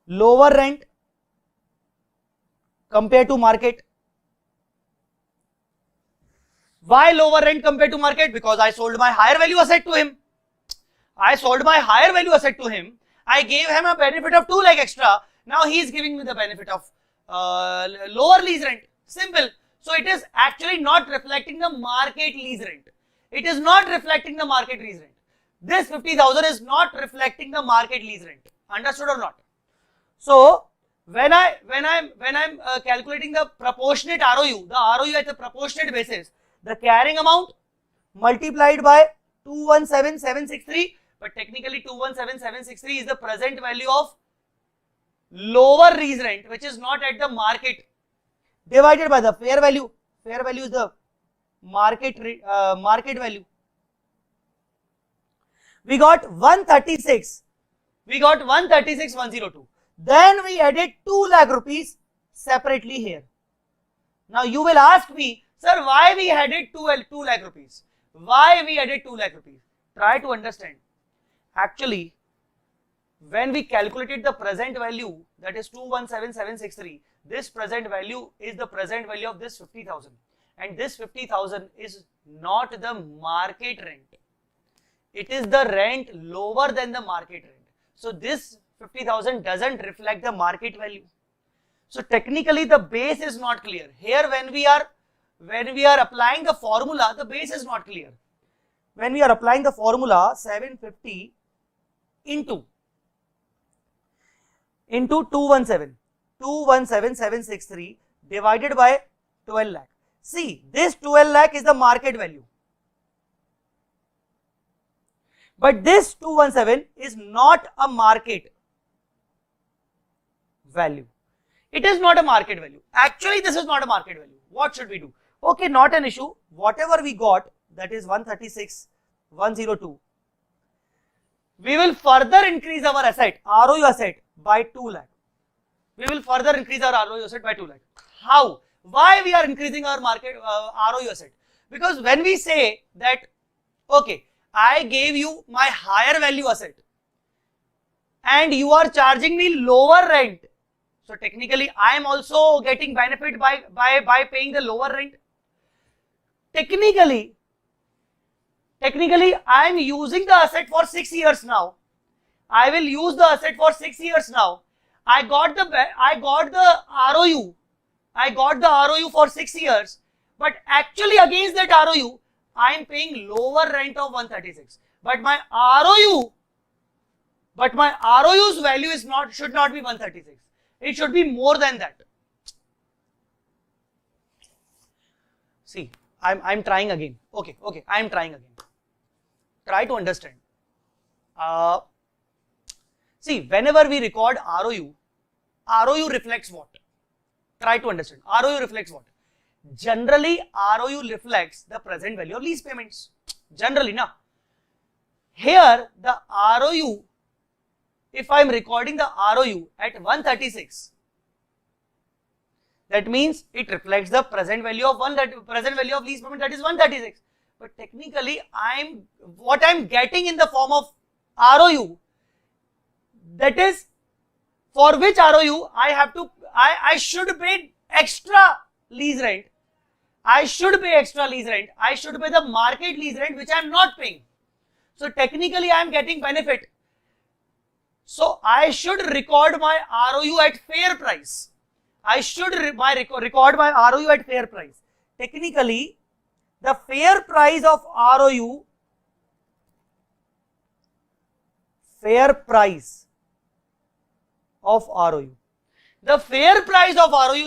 [SPEAKER 1] Lower rent compared to market. Why lower rent compared to market? Because I sold my higher value asset to him. I gave him a benefit of 2 lakh extra. Now he is giving me the benefit of lower lease rent. Simple. So it is actually not reflecting the market lease rent. It is not reflecting the market lease rent. This 50,000 is not reflecting the market lease rent. Understood or not? So when I'm calculating the proportionate ROU, the ROU at the proportionate basis, the carrying amount multiplied by 217,763, but technically 217,763 is the present value of lower lease rent, which is not at the market, divided by the fair value. Fair value is the market value. We got 136. We got 136,102. Then we added 2 lakh rupees separately here. Now you will ask me, sir, why we added 2 lakh rupees? Why we added 2 lakh rupees? Try to understand. Actually, when we calculated the present value, that is 217,763, this present value is the present value of this 50,000. And this 50,000 is not the market rent. It is the rent lower than the market rent. So this 50,000 doesn't reflect the market value. So technically the base is not clear. Here when we are applying the formula, the base is not clear. When we are applying the formula 750 into 217,763 divided by 12 lakh. See, this 12 lakh is the market value. But this 217 is not a market value. It is not a market value. Actually, this is not a market value. What should we do? Okay, not an issue. Whatever we got, that is 136,102. We will further increase our asset, ROU asset by 2 lakh. We will further increase our ROU asset by 2 lakh. How? Why we are increasing our market ROU asset? Because when we say that, okay, I gave you my higher value asset and you are charging me lower rent. So technically, I am also getting benefit by paying the lower rent. Technically, I am using the asset for 6 years now. I will use the asset for 6 years now. I got the ROU. I got the ROU for 6 years. But actually, against that ROU, I am paying lower rent of 136. But my ROU's value should not be 136. It should be more than that. See, I'm trying again. Okay, I am trying again. Try to understand. See, whenever we record ROU reflects what? Try to understand. ROU reflects what? Generally, ROU reflects the present value of lease payments. Generally, na. Here, the ROU if I am recording the ROU at 136, that means it reflects the present value of lease payment, that is 136. But technically, what I'm getting in the form of ROU, that is for which ROU I should pay extra lease rent. I should pay the market lease rent, which I am not paying. So technically, I am getting benefit. So I should record my ROU at fair price. I should record my ROU at fair price. Technically, the fair price of ROU, the fair price of ROU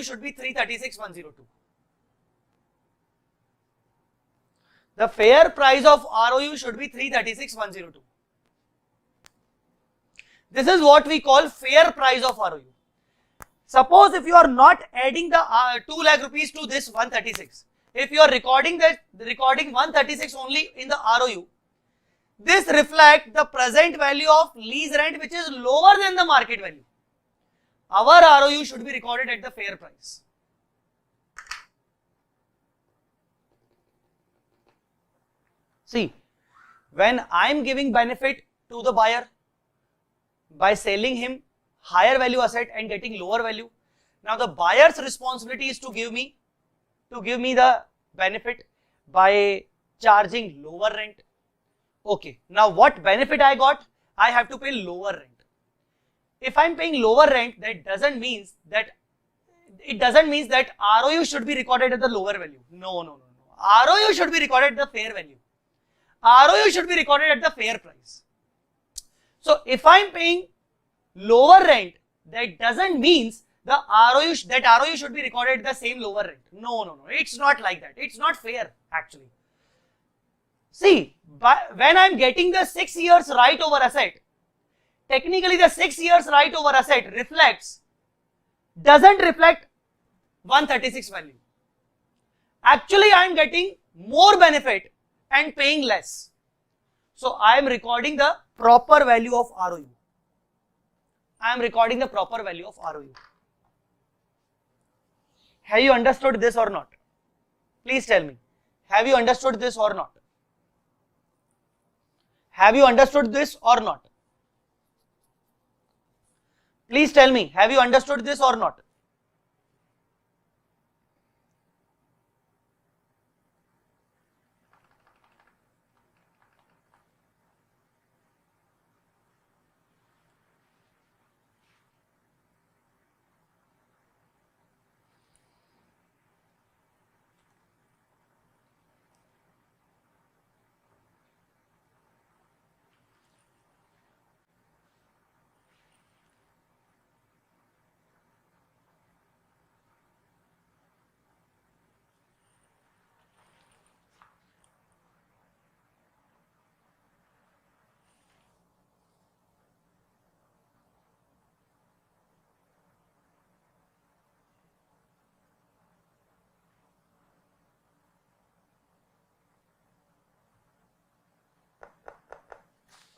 [SPEAKER 1] should be 336,102. The fair price of ROU should be 336,102. This is what we call fair price of ROU. Suppose if you are not adding the 2 lakh rupees to this 136, if you are recording 136 only in the ROU, this reflects the present value of lease rent, which is lower than the market value. Our ROU should be recorded at the fair price. See, when I am giving benefit to the buyer by selling him higher value asset and getting lower value, now the buyer's responsibility is to give me the benefit by charging lower rent. Okay, now what benefit I got? I have to pay lower rent. If I am paying lower rent, that doesn't mean that ROU should be recorded at the lower value. No. ROU should be recorded at the fair value. ROU should be recorded at the fair price. So if I am paying lower rent, that doesn't mean the ROU should be recorded at the same lower rent. No. It's not like that. It's not fair actually. See, when I am getting the 6 years right over asset, technically the 6 years right over asset doesn't reflect 136 value. Actually, I am getting more benefit and paying less. So I am recording the proper value of ROU. Have you understood this or not? Please tell me. Have you understood this or not? Please tell me. Have you understood this or not?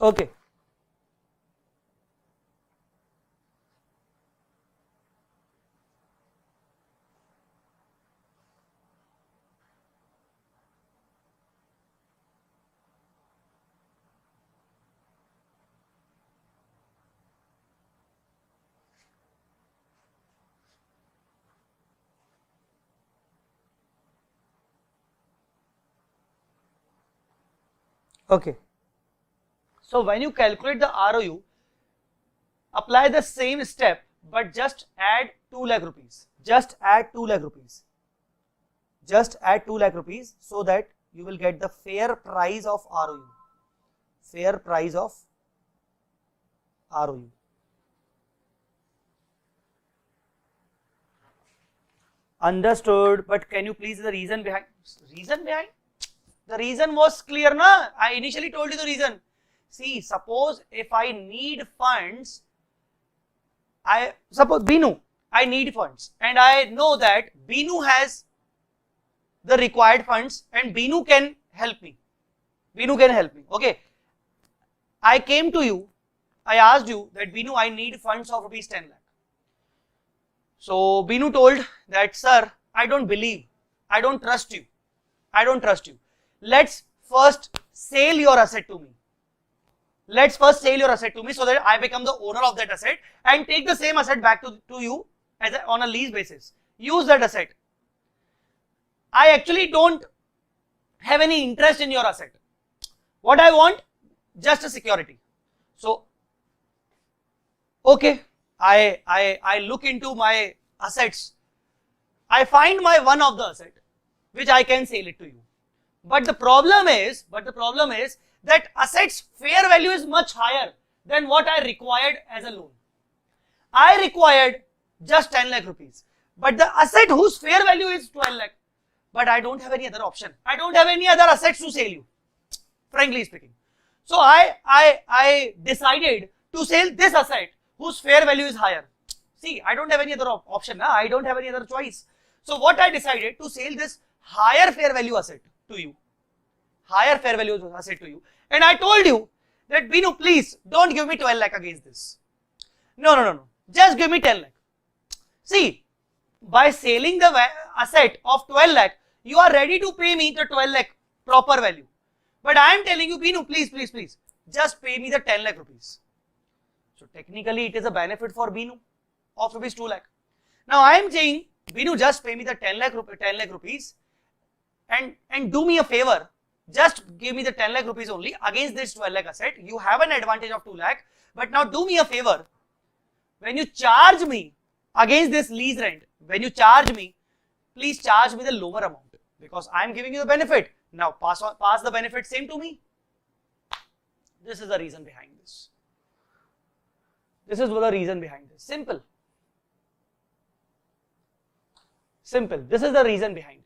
[SPEAKER 1] Okay. Okay. So when you calculate the ROU, apply the same step, but just add 2 lakh rupees. Just add 2 lakh rupees. Just add 2 lakh rupees so that you will get the fair price of ROU. Fair price of ROU. Understood, but can you please the reason behind? The reason was clear, na? I initially told you the reason. See, suppose if I need funds, suppose Binu, I need funds and I know that Binu has the required funds and Binu can help me. Okay. I came to you I asked you that Binu, I need funds of rupees 10 lakh. So Binu told that, sir, I don't believe, I don't trust you. I don't trust you. Let's first sell your asset to me. Let's first sell your asset to me so that I become the owner of that asset and take the same asset back to you as on a lease basis. Use that asset. I actually don't have any interest in your asset. What I want, just a security. So, okay, I look into my assets. I find my one of the asset which I can sell it to you. But the problem is that asset's fair value is much higher than what I required as a loan. I required just 10 lakh rupees, but the asset whose fair value is 12 lakh, but I don't have any other option. I don't have any other assets to sell you, frankly speaking. So I decided to sell this asset whose fair value is higher. See, I don't have any other option. I don't have any other choice. So what I decided to sell this higher fair value asset to you. Higher fair value asset to you. And I told you that, Binu, please don't give me 12 lakh against this. No. Just give me 10 lakh. See, by selling the asset of 12 lakh, you are ready to pay me the 12 lakh proper value. But I am telling you, Binu, please, just pay me the 10 lakh rupees. So technically, it is a benefit for Binu of rupees 2 lakh. Now I am saying, Binu, just pay me the 10 lakh rupees and do me a favor. Just give me the 10 lakh rupees only against this 12 lakh asset. You have an advantage of 2 lakh. But now do me a favor. When you charge me against this lease rent, when you charge me, please charge me the lower amount because I am giving you the benefit. Now pass the benefit same to me. This is the reason behind this. This is the reason behind this. Simple. Simple. This is the reason behind it.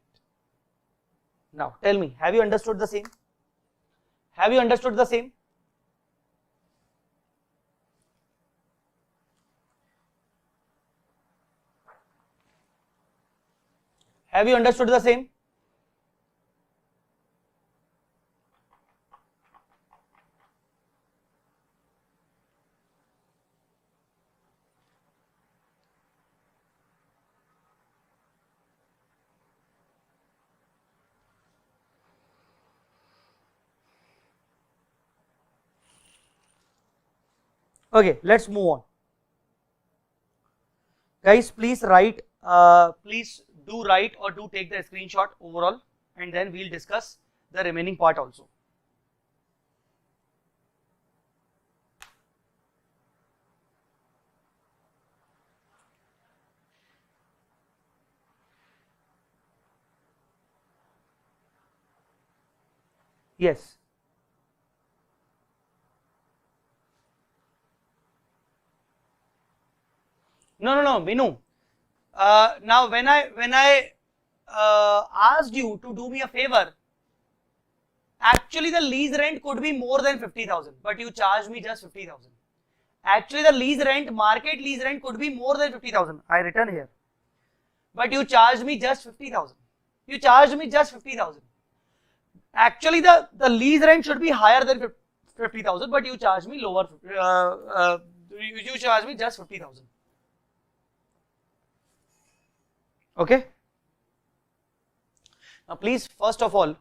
[SPEAKER 1] Now tell me, have you understood the same? Have you understood the same? Have you understood the same? Okay, let's move on. Guys, please write, please do write or do take the screenshot overall, and then we'll discuss the remaining part also. Yes. No, Binu. Now when I asked you to do me a favor, actually the lease rent could be more than 50,000, but you charged me just 50,000. Actually the lease rent, market lease rent could be more than 50,000. I written here, but you charged me just 50,000. You charged me just 50,000. Actually the lease rent should be higher than 50,000, but you charged me lower. You charged me just 50,000. Okay. Now please, first of all,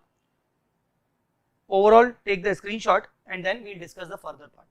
[SPEAKER 1] overall take the screenshot and then we'll discuss the further part.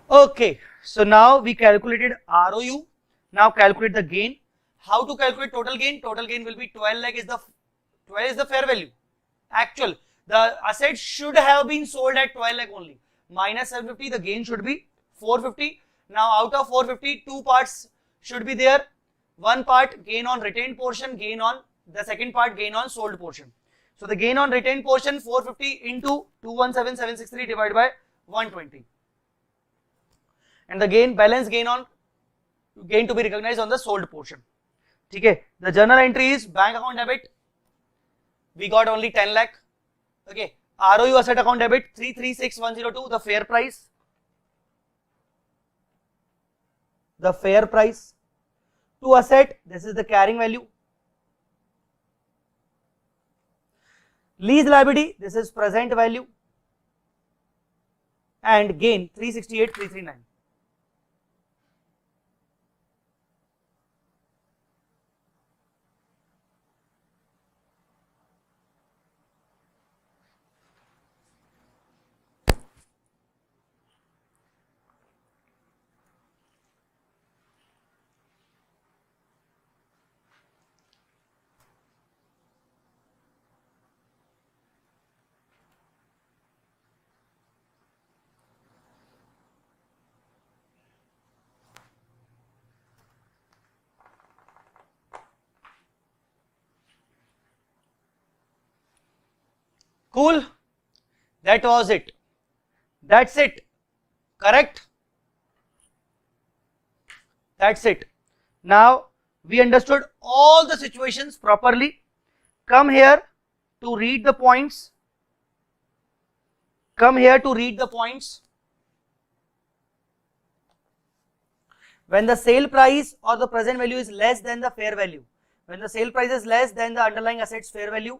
[SPEAKER 1] Okay, so now we calculated ROU. Now calculate the gain. How to calculate total gain? Total gain will be 12 lakh is the fair value. Actual, the asset should have been sold at 12 lakh only. Minus 750, the gain should be 450. Now out of 450, two parts should be there. One part gain on retained portion, gain on the second part gain on sold portion. So the gain on retained portion 450 into 217763 divided by 120. And the gain balance gain to be recognized on the sold portion. Okay, the journal entry is bank account debit. We got only 10 lakh. Okay, ROU asset account debit 336102, the fair price. The fair price. To asset, this is the carrying value. Lease liability, this is present value. And gain 368339. Cool. That was it. That's it. Correct? That's it. Now we understood all the situations properly. Come here to read the points. Come here to read the points. When the sale price or the present value is less than the fair value. When the sale price is less than the underlying asset's fair value.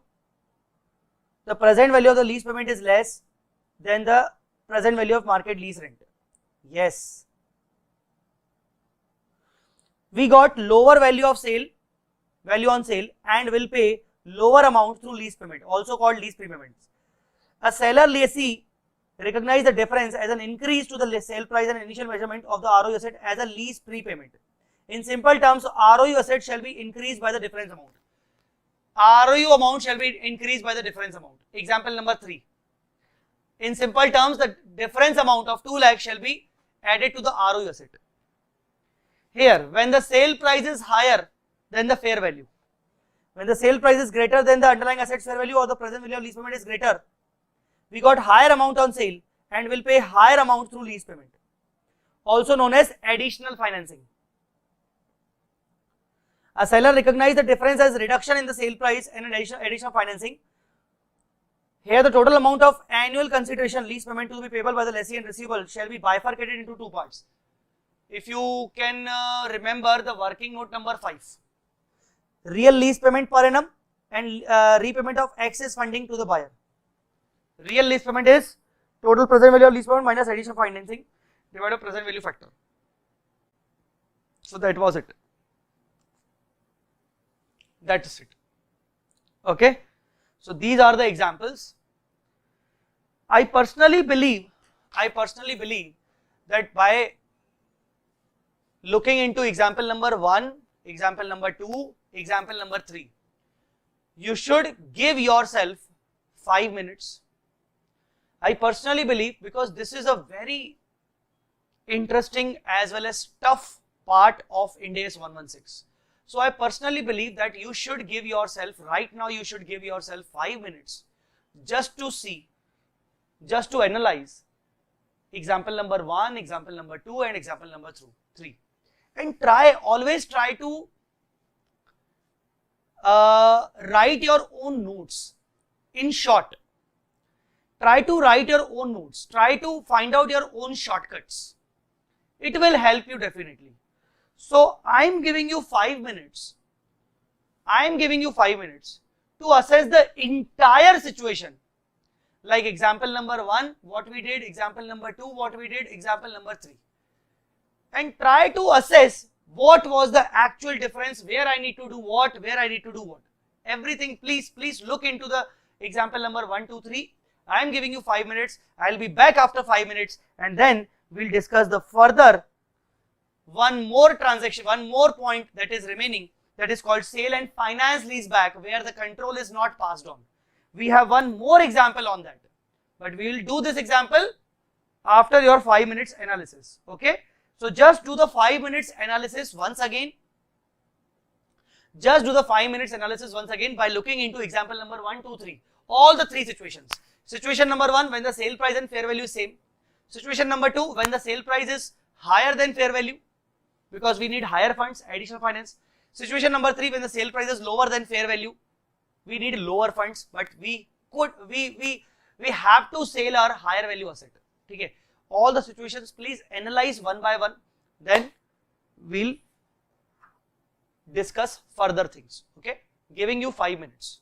[SPEAKER 1] The present value of the lease payment is less than the present value of market lease rent. Yes. We got lower value of sale, value on sale, and will pay lower amount through lease payment, also called lease prepayments. A seller lessee recognize the difference as an increase to the sale price and initial measurement of the ROU asset as a lease prepayment. In simple terms, ROU asset shall be increased by the difference amount. ROU amount shall be increased by the difference amount. Example number 3. In simple terms, the difference amount of 2 lakh shall be added to the ROU asset. Here, when the sale price is higher than the fair value, when the sale price is greater than the underlying asset's fair value or the present value of lease payment is greater, we got higher amount on sale and will pay higher amount through lease payment, also known as additional financing. A seller recognizes the difference as reduction in the sale price and additional financing. Here the total amount of annual consideration lease payment to be payable by the lessee and receivable shall be bifurcated into two parts. If you can remember the working note number 5. Real lease payment per annum and repayment of excess funding to the buyer. Real lease payment is total present value of lease payment minus additional financing divided by present value factor. So that was it. That is it. Okay. So these are the examples. I personally believe that by looking into example number 1, example number 2, example number 3, you should give yourself 5 minutes. I personally believe, because this is a very interesting as well as tough part of Indas 116. So I personally believe that you should give yourself, right now you should give yourself 5 minutes just to see, just to analyze example number 1, example number 2 and example number 3. And always try to write your own notes. In short, try to write your own notes. Try to find out your own shortcuts. It will help you definitely. So I am giving you 5 minutes. I am giving you 5 minutes to assess the entire situation. Like example number 1, what we did, example number 2, what we did, example number 3. And try to assess what was the actual difference, where I need to do what, where I need to do what. Everything, please look into the example number 1, 2, 3. I am giving you 5 minutes. I will be back after 5 minutes and then we'll discuss the further one more transaction, one more point that is remaining, that is called sale and finance leaseback, where the control is not passed on. We have one more example on that, but we will do this example after your 5 minutes analysis. Okay, so just do the 5 minutes analysis once again. Just do the 5 minutes analysis once again by looking into example number 1, 2, 3. All the 3 situations. Situation number 1, when the sale price and fair value is same. Situation number 2, when the sale price is higher than fair value, because we need higher funds, additional finance. Situation number 3, when the sale price is lower than fair value, we need lower funds, but we have to sell our higher value asset. Okay. All the situations please analyze one by one, then we'll discuss further things. Okay, giving you 5 minutes.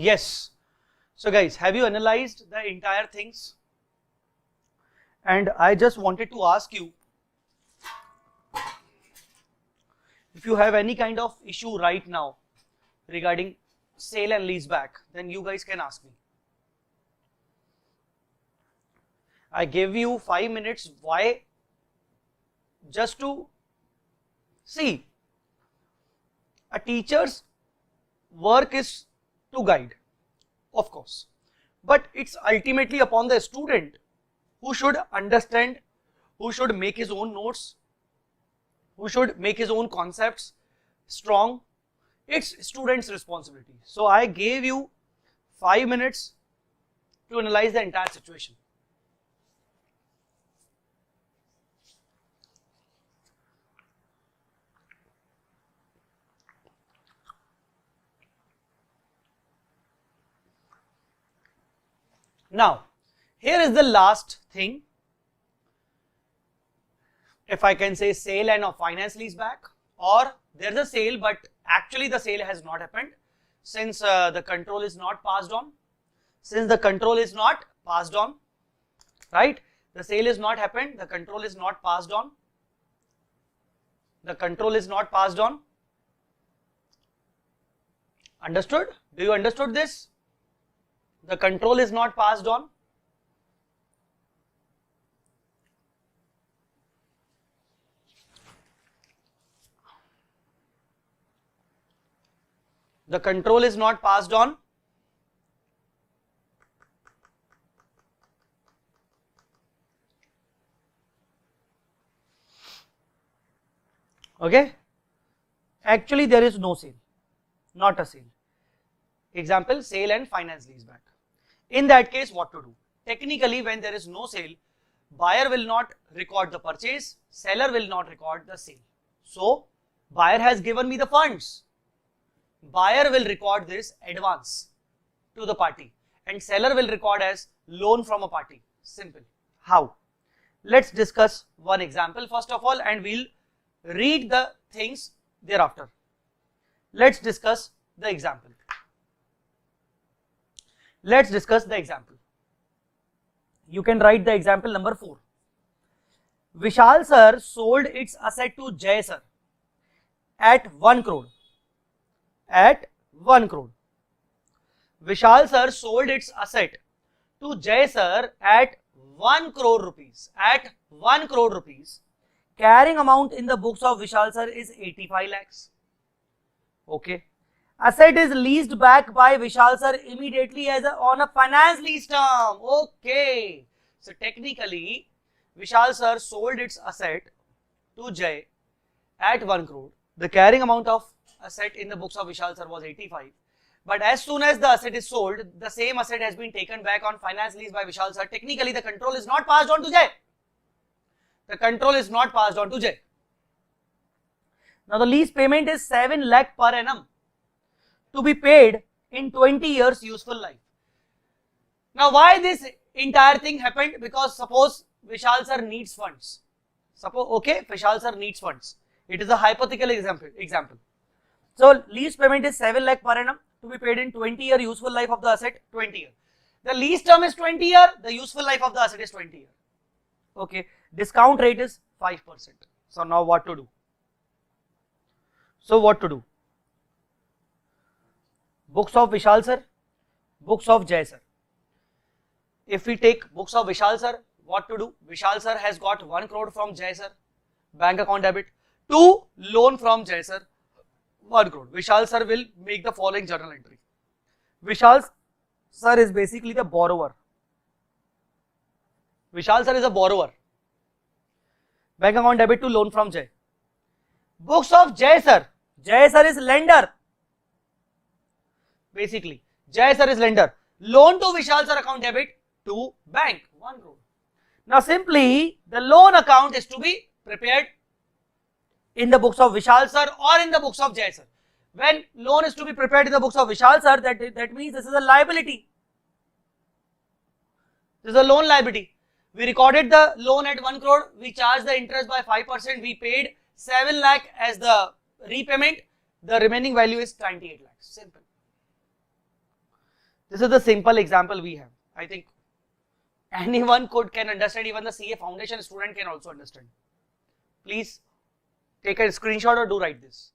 [SPEAKER 1] Yes. So guys, have you analyzed the entire things? And I just wanted to ask you, if you have any kind of issue right now regarding sale and lease back, then you guys can ask me. I gave you 5 minutes. Why? Just to see, a teacher's work is to guide. of course, but it's ultimately upon the student who should understand, who should make his own notes, who should make his own concepts strong. It's student's responsibility. So I gave you 5 minutes to analyze the entire situation. Now, here is the last thing. If I can say sale and a finance lease back, or there's a sale but actually the sale has not happened since the control is not passed on. Since the control is not passed on, right? The sale is not happened, the control is not passed on. The control is not passed on. Understood? Do you understood this? The control is not passed on. The control is not passed on. Okay? Actually, there is no sale, not a sale. Example, sale and finance lease back. In that case, what to do? Technically, when there is no sale, buyer will not record the purchase, seller will not record the sale. So, buyer has given me the funds. Buyer will record this advance to the party and seller will record as loan from a party. Simple. How? Let's discuss one example first of all and we'll read the things thereafter. Let's discuss the example. Let's discuss the example. You can write the example number 4. Vishal sir sold its asset to Jay sir at 1 crore. At 1 crore. Vishal sir sold its asset to Jay sir at 1 crore rupees. At 1 crore rupees. Carrying amount in the books of Vishal sir is 85 lakhs. Okay. Asset is leased back by Vishal sir immediately as on a finance lease term. Okay. So technically, Vishal sir sold its asset to Jay at 1 crore. The carrying amount of asset in the books of Vishal sir was 85. But as soon as the asset is sold, the same asset has been taken back on finance lease by Vishal sir. Technically, the control is not passed on to Jay. The control is not passed on to Jay. Now, the lease payment is 7 lakh per annum to be paid in 20 years useful life. Now, why this entire thing happened? Because suppose Vishal sir needs funds. Suppose, okay, Vishal sir needs funds. It is a hypothetical example. So, lease payment is 7 lakh per annum to be paid in 20-year useful life of the asset, 20 year. The lease term is 20 year, the useful life of the asset is 20 year. Okay, discount rate is 5%. So, now what to do? So, what to do? Books of Vishal sir, books of Jay sir. If we take books of Vishal sir, what to do? Vishal sir has got 1 crore from Jay sir, bank account debit, 2 loan from Jay sir, 1 crore. Vishal sir will make the following journal entry. Vishal sir is basically the borrower. Vishal sir is a borrower. Bank account debit to loan from Jay. Books of Jay sir. Jay sir is lender. Basically, Jay sir is lender. Loan to Vishal sir account debit to bank 1 crore. Now simply the loan account is to be prepared in the books of Vishal sir or in the books of Jay sir. When loan is to be prepared in the books of Vishal sir, that means this is a liability. This is a loan liability. We recorded the loan at 1 crore. We charged the interest by 5%. We paid 7 lakh as the repayment. The remaining value is 28 lakhs. Simple. This is the simple example we have. I think anyone can understand. Even the CA foundation student can also understand. Please take a screenshot or do write this.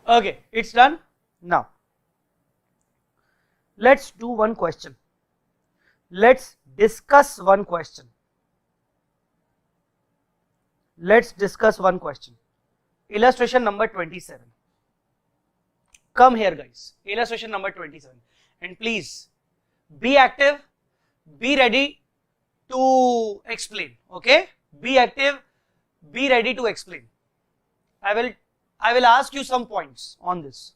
[SPEAKER 1] Okay, it's done. Now, let's do one question. Let's discuss one question. Let's discuss one question. Illustration number 27. Come here, guys. Illustration number 27. And please be active, be ready to explain. Okay? Be active, be ready to explain. I will ask you some points on this.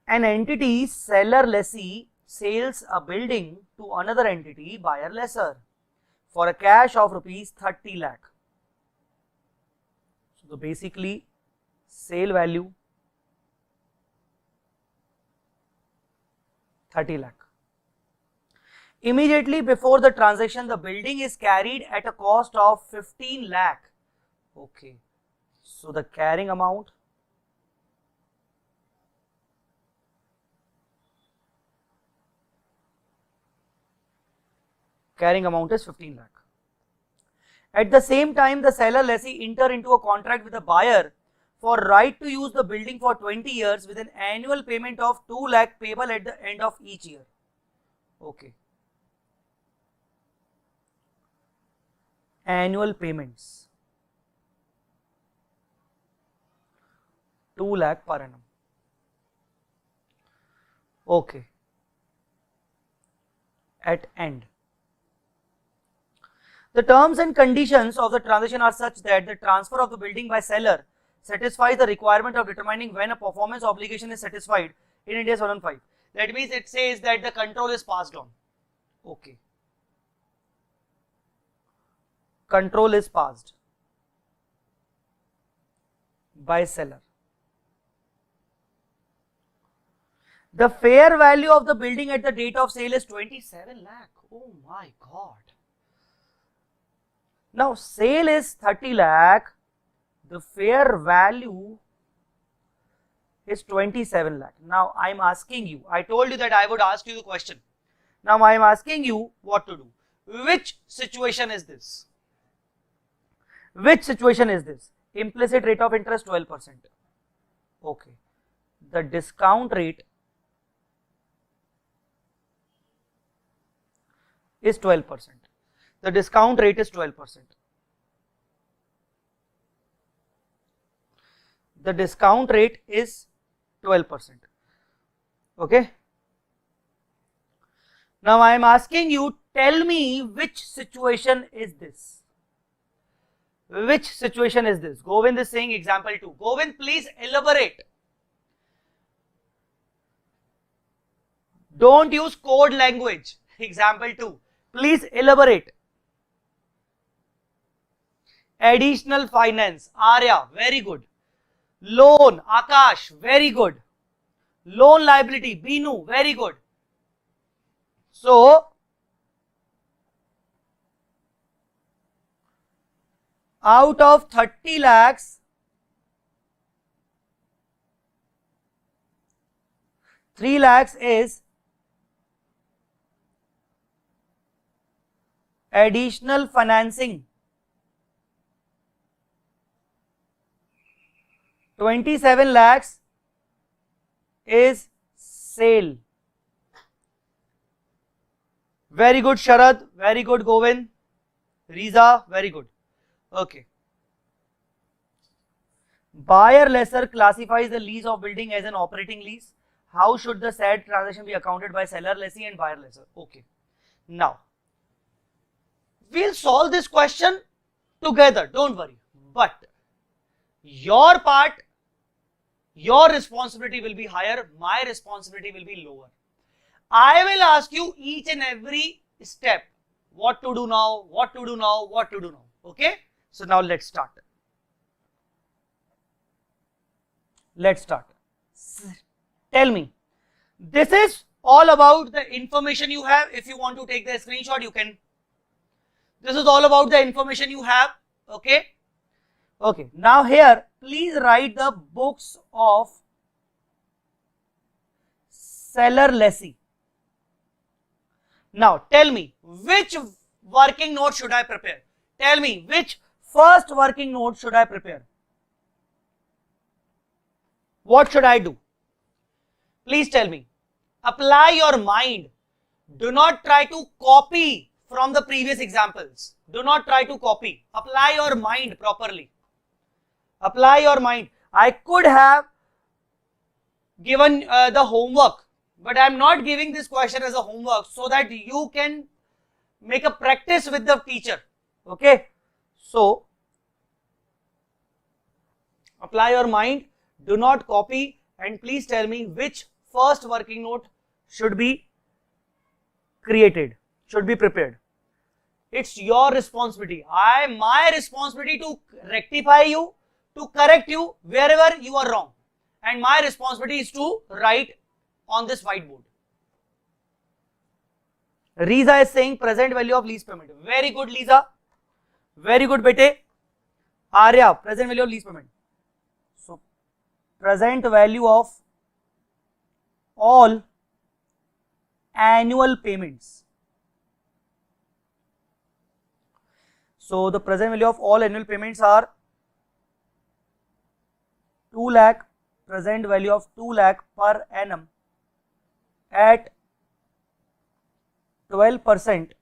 [SPEAKER 1] An entity, seller lessee, sells a building to another entity, buyer lessor, for a cash of rupees 30 lakh. So basically, sale value 30 lakh. Immediately before the transaction, the building is carried at a cost of 15 lakh. Okay. So the carrying amount is 15 lakh. At the same time, the seller lessee enter into a contract with the buyer for right to use the building for 20 years with an annual payment of 2 lakh payable at the end of each year. Okay. Annual payments 2 lakh per annum. Okay. At end. The terms and conditions of the transaction are such that the transfer of the building by seller satisfies the requirement of determining when a performance obligation is satisfied in Ind AS 115. That means it says that the control is passed on. Okay. Control is passed by seller. The fair value of the building at the date of sale is 27 lakh. Oh my God. Now sale is 30 lakh. The fair value is 27 lakh. Now I am asking you, I told you that I would ask you the question. Now I am asking you what to do. Which situation is this? Which situation is this? Implicit rate of interest 12%. Okay. The discount rate is 12%. The discount rate is 12%. The discount rate is 12%. Okay. Now I am asking you, tell me which situation is this? Which situation is this? Govind is saying example 2. Govind, please elaborate. Don't use code language. Example 2. Please elaborate. Additional finance. Arya, very good. Loan. Akash, very good. Loan liability. Binu, very good. So, out of 30 lakhs, 3 lakhs is additional financing. 27 lakhs is sale. Very good Sharad, very good Govind, Riza, very good. Okay. Buyer lessor classifies the lease of building as an operating lease. How should the said transaction be accounted by seller lessee and buyer lessor? Okay. Now, we'll solve this question together, don't worry. But your part, your responsibility will be higher, my responsibility will be lower. I will ask you each and every step, what to do now, what to do now, what to do now. Okay? So now let's start. Let's start. Tell me, this is all about the information you have. If you want to take the screenshot, you can. This is all about the information you have. Okay? Okay. Now here, please write the books of seller lessee. Now tell me, which working note should I prepare? Tell me, which first working note should I prepare? What should I do? Please tell me. Apply your mind. Do not try to copy from the previous examples. Do not try to copy. Apply your mind properly. Apply your mind. I could have given the homework, but I am not giving this question as a homework so that you can make a practice with the teacher. Okay. So, apply your mind. Do not copy, and please tell me which first working note should be created, should be prepared. It's your responsibility. My responsibility to rectify you, to correct you wherever you are wrong. And my responsibility is to write on this whiteboard. Riza is saying present value of lease payment. Very good, Lisa. Very good, bete. Arya, present value of lease payment. So, present value of all annual payments. So, the present value of all annual payments are 2 lakh, present value of 2 lakh per annum at 12%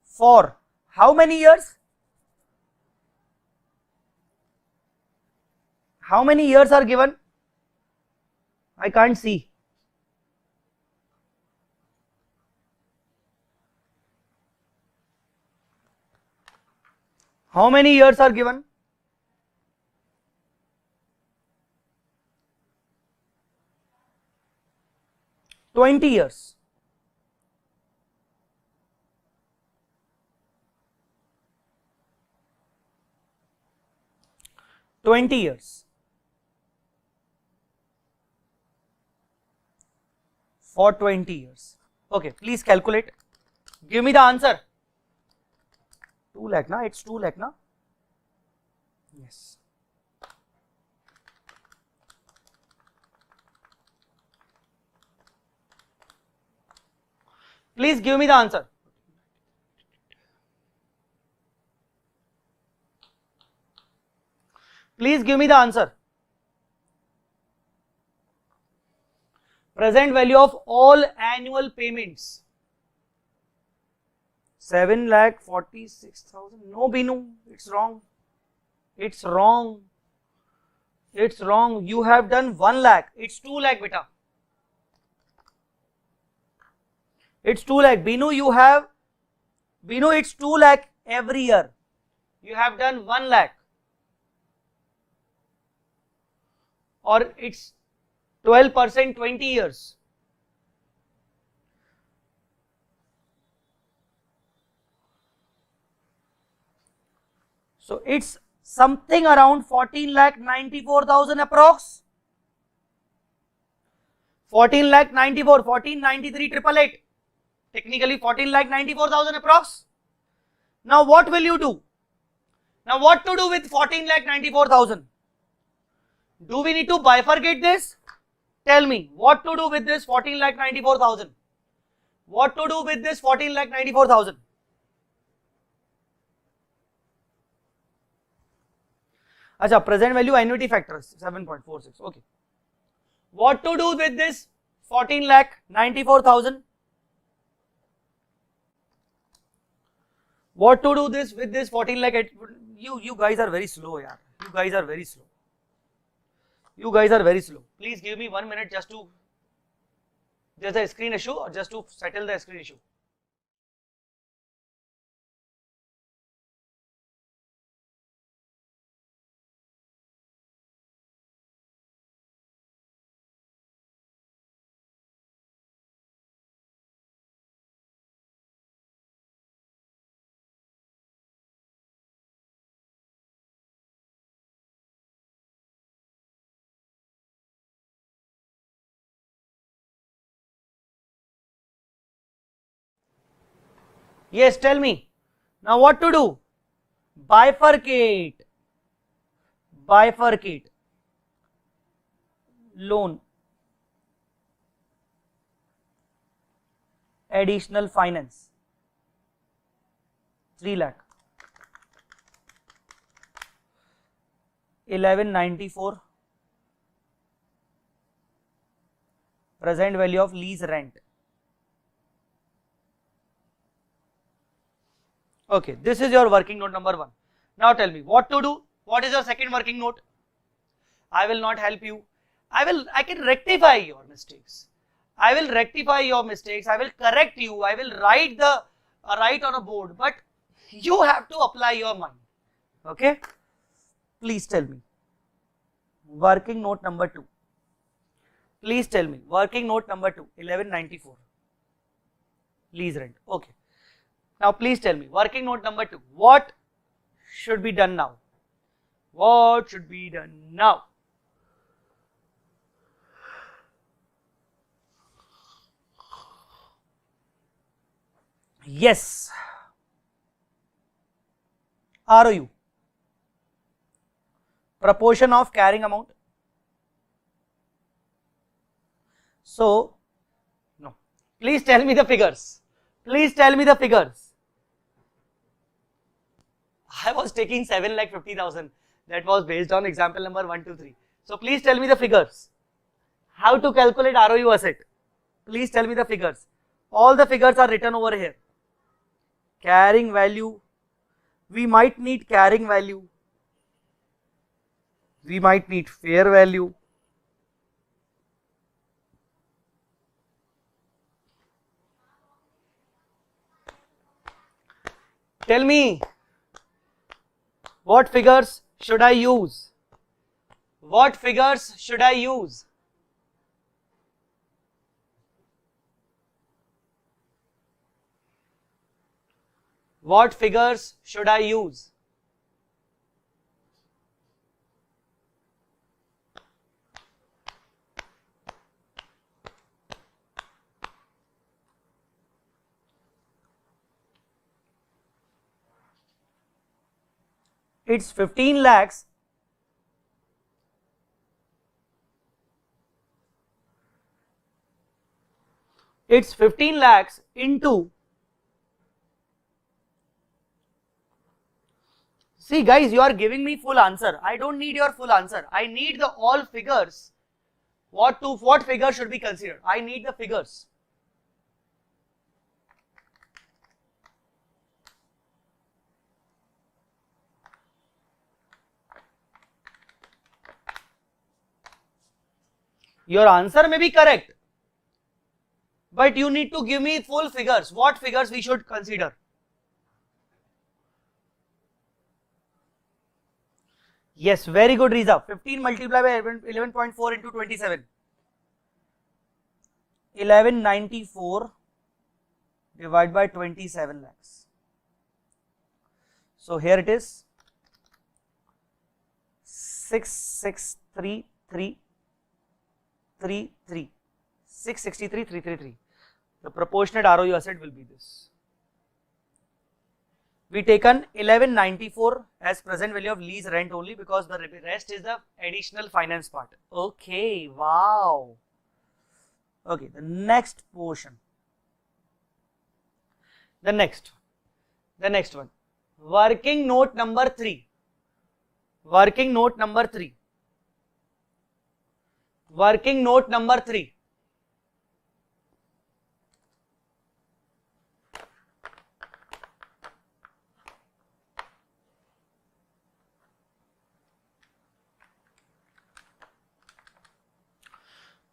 [SPEAKER 1] for how many years? How many years are given? I can't see. How many years are given? $20 years. $20 years. For 20 years. Okay, please calculate. Give me the answer. 2 lakh, na? It's 2 lakh, na? Yes. Please give me the answer. Please give me the answer. Present value of all annual payments. 7,46,000. No, Binu, it's wrong. It's wrong. It's wrong. You have done 1 lakh. It's 2 lakh, beta. It's 2 lakh. Binu, it's 2 lakh every year. You have done 1 lakh. Or it's 12%, 20 years. So it's something around 14,94,000 approx. 14,94,000, 14,93,888. Technically 14,94,000 approx. Now what will you do? Now what to do with 14,94,000? Do we need to bifurcate this? Tell me what to do with this 14,94,000. What to do with this 14,94,000? Acha, present value annuity factors 7.46. Okay. What to do with this 14,94,000? What to do this with this 14 lakh? You guys are very slow, yaar. You guys are very slow. You guys are very slow. Please give me 1 minute just to. There's a screen issue, or just to settle the screen issue. Yes, tell me. Now what to do? Bifurcate. Bifurcate. Loan. Additional finance. 3 lakh. 1194. present value of lease rent. Okay, this is your working note number 1. Now tell me what to do. What is your second working note? I will not help you. I can rectify your mistakes. I will rectify your mistakes. I will correct you. I will write on a board, but you have to apply your mind. Okay? Please tell me. Working note number 2. Please tell me. Working note number 2, 1194. Lease rent. Okay. Now please tell me. Working note number 2. What should be done now? What should be done now? Yes. ROU. Proportion of carrying amount. So, no. Please tell me the figures. Please tell me the figures. I was taking 7,50,000. That was based on example number 1, 2, 3. So, please tell me the figures. How to calculate ROU asset? Please tell me the figures. All the figures are written over here. Carrying value. We might need carrying value. We might need fair value. Tell me, what figures should I use? What figures should I use? What figures should I use? It's 15 lakhs. It's 15 lakhs into. See guys, you are giving me full answer. I don't need your full answer. I need the all figures. What figure should be considered? I need the figures. Your answer may be correct, but you need to give me full figures. What figures we should consider? Yes, very good, Riza. 15 multiplied by 11.4 into 27. 1194 divided by 27 lakhs. So here it is 663,333. 663,333. The proportionate ROU asset will be this. We taken 1194 as present value of lease rent only because the rest is the additional finance part. Okay, wow. Okay, the next portion. The next one. Working note number 3. Working note number 3. Working note number 3.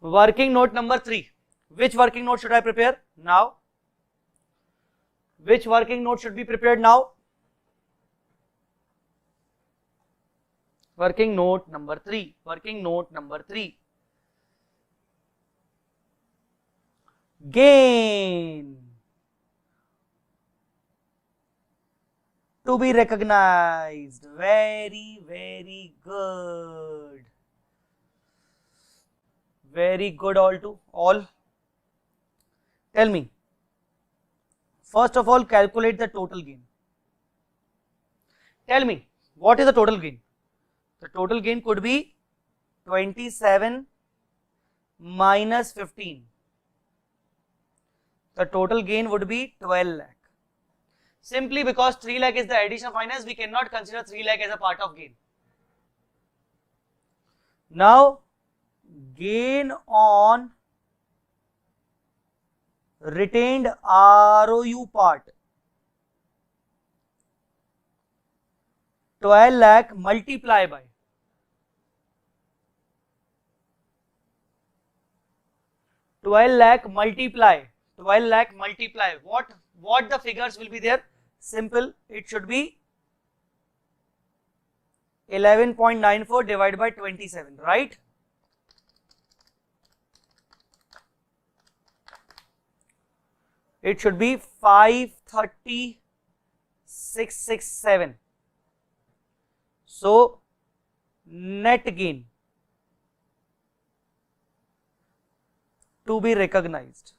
[SPEAKER 1] Working note number 3. Which working note should I prepare now? Which working note should be prepared now? Working note number 3. Working note number 3. Gain to be recognized. Very, very good. Very good all. Tell me. First of all, calculate the total gain. Tell me, what is the total gain? The total gain could be 27 minus 15. The total gain would be 12 lakh. Simply because 3 lakh is the additional finance, we cannot consider 3 lakh as a part of gain. Now, gain on retained ROU part 12 lakh multiply by 12 lakh multiply what the figures will be there? Simple, it should be 11.94 divided by 27, right? It should be 530,667. So net gain to be recognized.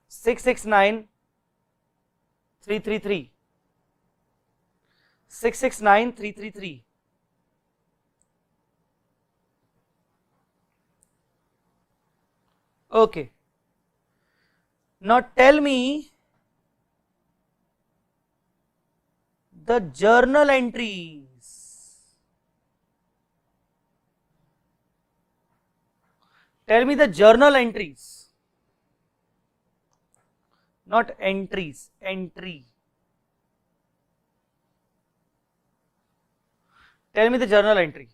[SPEAKER 1] $669,333. 669,333. Okay. Now tell me the journal entries. Tell me the journal entries. Not entries, entry. Tell me the journal entry.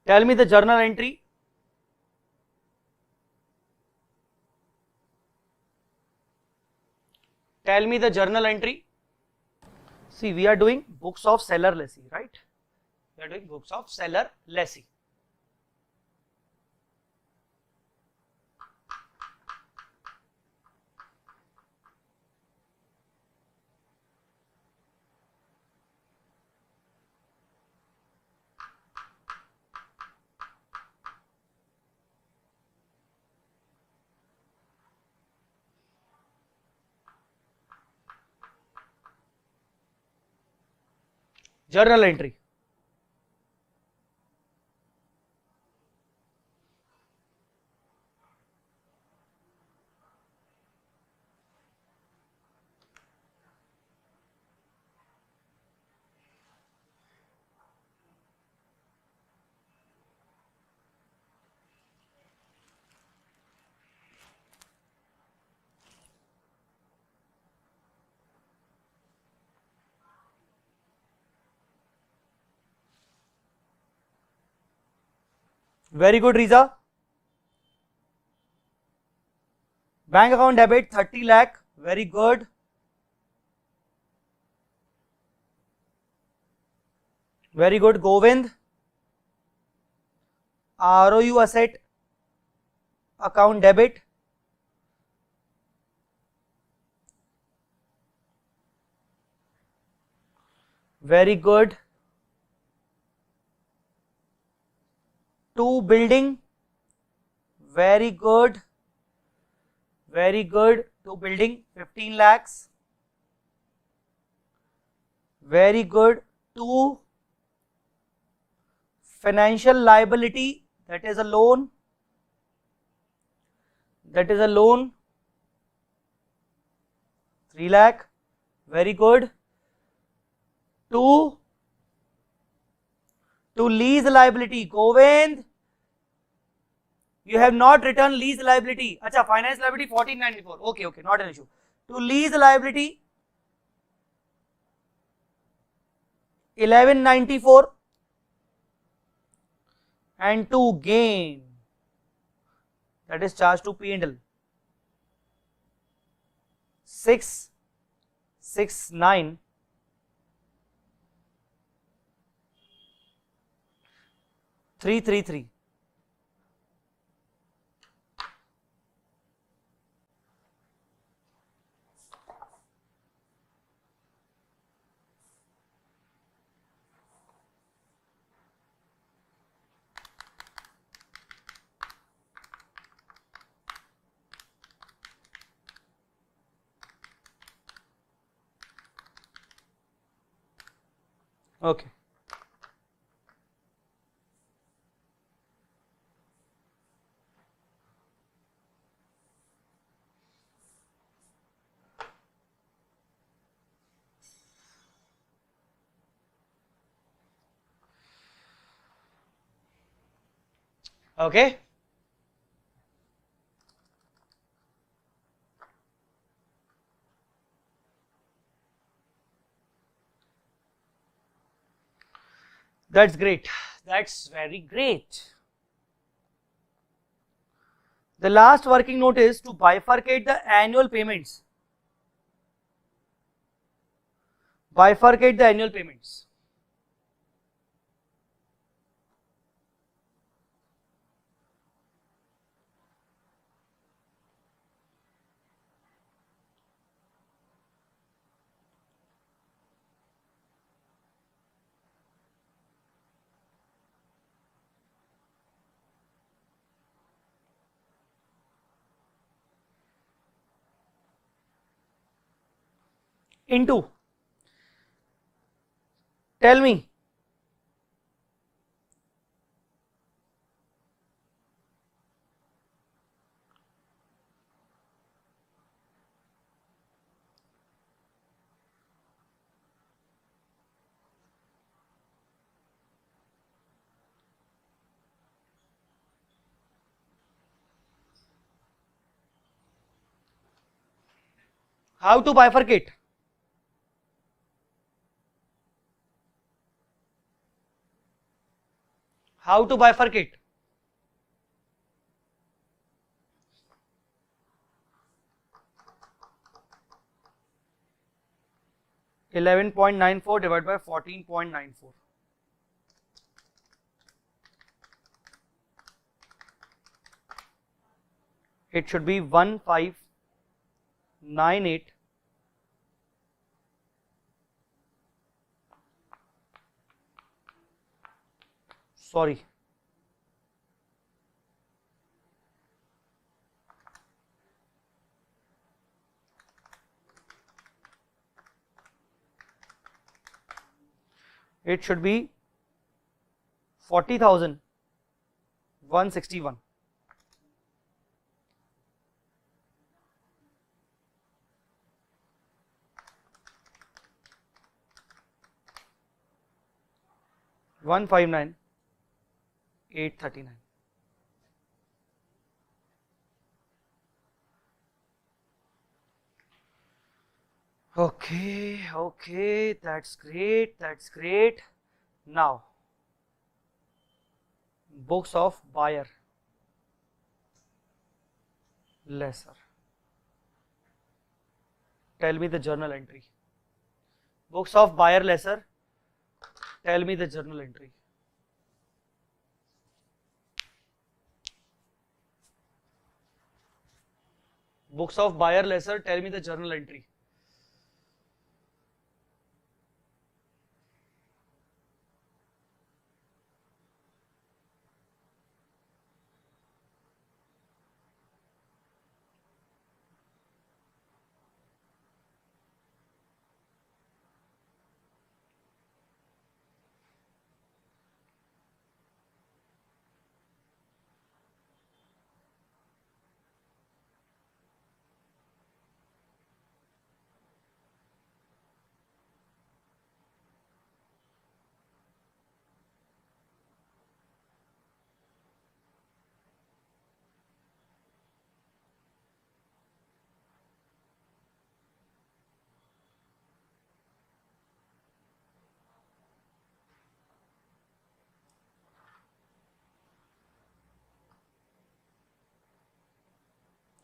[SPEAKER 1] Tell me the journal entry. Tell me the journal entry. See, we are doing books of seller lessee, right? We are doing books of seller lessee. Journal entry. Very good, Riza. Bank account debit 30 lakh. Very good. Very good, Govind. ROU asset account debit. Very good. To building. Very good. Very good. To building 15 lakhs. Very good. To financial liability, that is a loan. That is a loan. 3 lakh. Very good. To lease liability, Govind, you have not returned lease liability. Acha, finance liability 1494. Okay, not an issue. To lease liability 1194 and to gain, that is charged to P&L 669 333. Okay. Okay. That's great. That's very great. The last working note is to bifurcate the annual payments. Bifurcate the annual payments. Into, tell me, how to bifurcate. How to bifurcate. $11.94 divided by 14.94. It should be 1598. Sorry. It should be 40,161. $159,839. Okay, that's great, that's great. Now, books of buyer, lesser. Tell me the journal entry. Books of buyer, lesser. Tell me the journal entry. Books of buyer, lesser. Tell me the journal entry.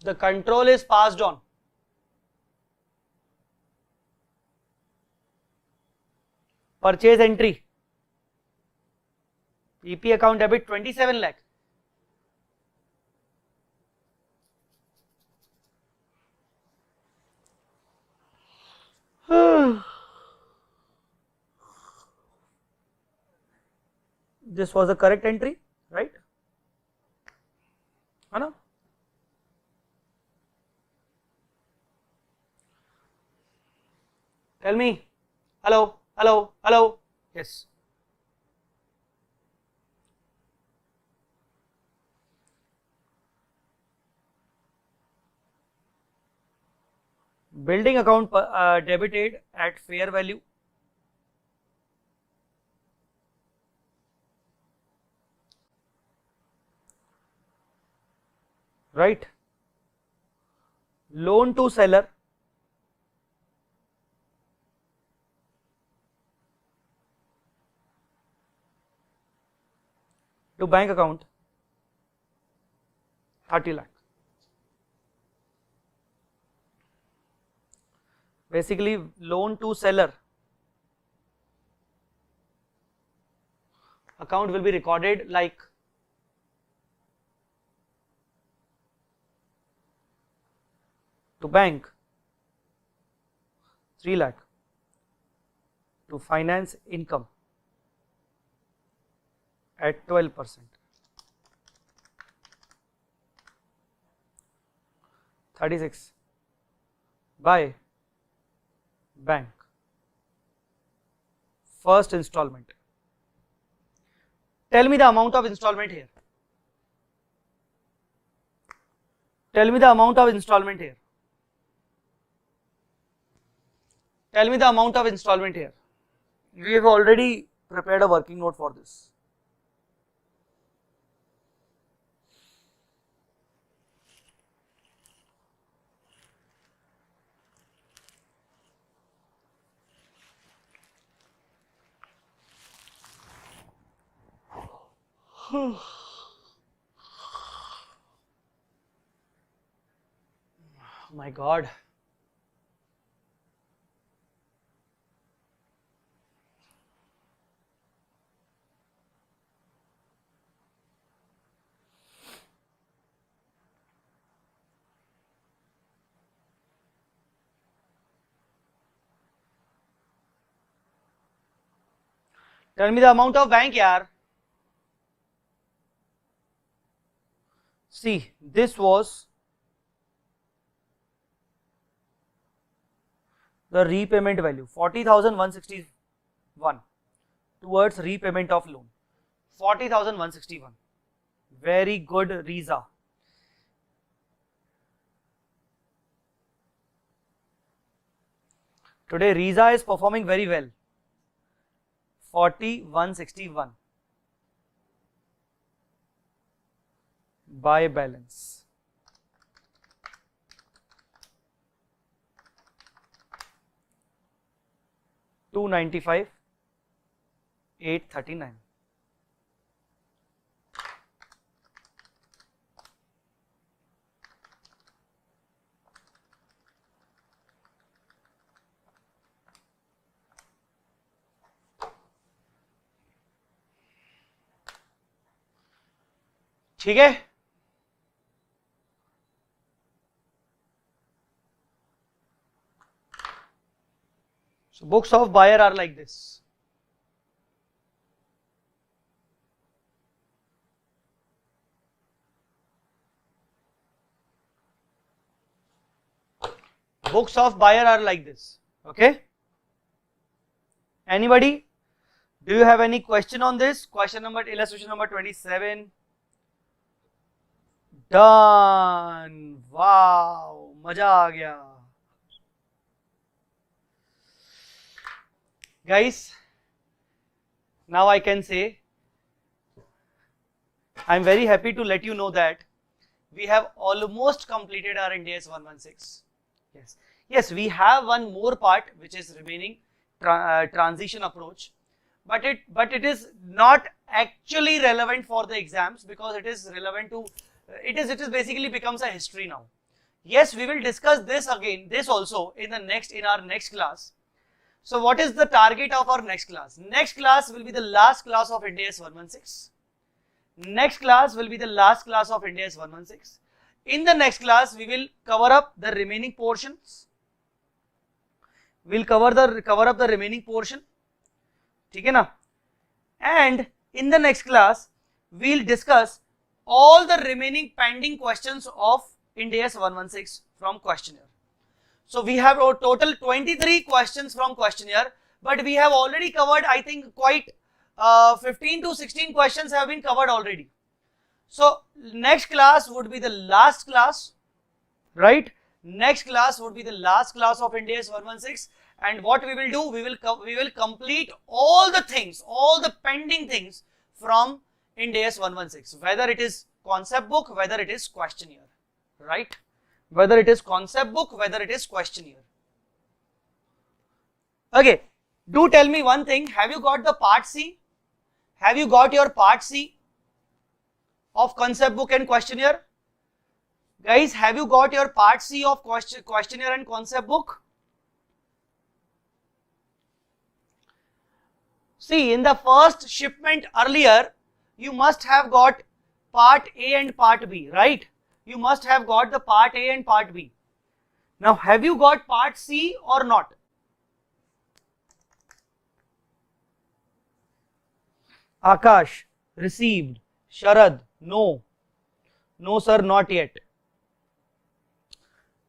[SPEAKER 1] The control is passed on. Purchase entry. EP account debit 27 lakh. This was the correct entry, right? Anna? Tell me. Hello, hello, hello. Yes. Building account debited at fair value. Right. Loan to seller. To bank account 30 lakh. Basically, loan to seller account will be recorded like to bank 3 lakh, to finance income at 12%, 36 by bank. First installment. Tell me the amount of installment here. Tell me the amount of installment here. Tell me the amount of installment here. We have already prepared a working note for this. My God. Tell me the amount of bank, yaar. See, this was the repayment value 40,161 towards repayment of loan. 40,161. Very good, Riza. Today Riza is performing very well. 40,161 by balance. $295,839. ठीक है. So books of buyer are like this. Books of buyer are like this. Okay. Anybody? Do you have any question on this? Question number, illustration number 27. Done. Wow. मजा आ गया. Guys, now I can say, I am very happy to let you know that we have almost completed our Indas 116. Yes. Yes, we have one more part which is remaining, transition approach, but it is not actually relevant for the exams because it is relevant to, it is basically becomes a history now. Yes, we will discuss this again, this also in our next class. So what is the target of our next class? Next class will be the last class of Indas 116. Next class will be the last class of Indas 116. In the next class, we will cover up the remaining portions. We'll cover up the remaining portion. ठीक है ना? And in the next class, we'll discuss all the remaining pending questions of Indas 116 from questionnaire. So we have a total 23 questions from questionnaire, but we have already covered, I think, quite 15 to 16 questions have been covered already. So next class would be the last class, right? Next class would be the last class of Indas 116, and what we will do, we will complete all the things, all the pending things from Indas 116, whether it is concept book, whether it is questionnaire, right? Whether it is concept book, whether it is questionnaire. Okay, do tell me one thing, have you got the part C? Have you got your part C of concept book and questionnaire? Guys, have you got your part C of questionnaire and concept book? See, in the first shipment earlier, you must have got part A and part B, right? You must have got the part A and part B. Now, have you got part C or not? Akash, received. Sharad, no. No sir, not yet.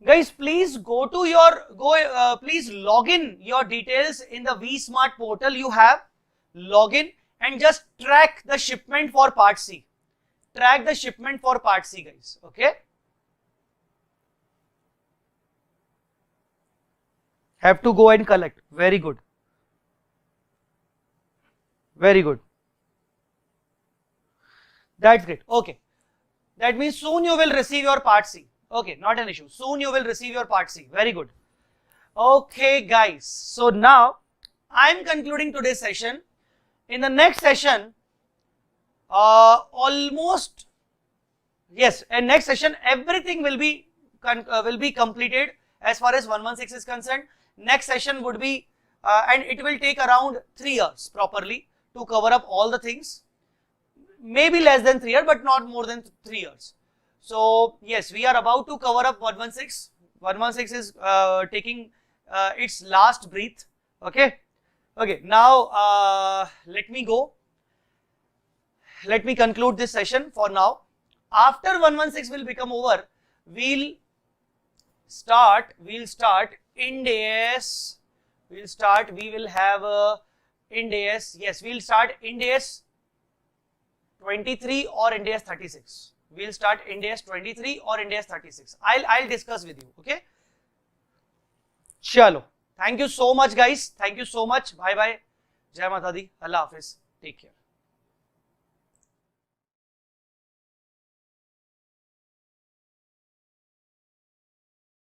[SPEAKER 1] Guys, please go to your, please log in your details in the vSmart portal you have. Log in and just track the shipment for part C. Track the shipment for part C, guys. Okay. Have to go and collect. Very good. Very good. That's great. Okay. That means soon you will receive your part C. Okay, not an issue. Soon you will receive your part C. Very good. Okay, guys. So now I am concluding today's session. In the next session, almost, yes, and next session everything will be completed as far as 116 is concerned. Next session would be, and it will take around 3 years properly to cover up all the things. Maybe less than 3 years, but not more than 3 years. So yes, we are about to cover up 116. 116 is taking its last breath. Okay. Okay. Now let me go. Let me conclude this session for now. After 116 will become over, we will start Indas. We will have Indas. Yes, we will start Indas 23 or Indas 36. We will start Indas 23 or Indas 36. I'll discuss with you. Okay. Chalo. Thank you so much, guys. Thank you so much. Bye bye. Jai Mata Di. Allah Hafiz. Take care.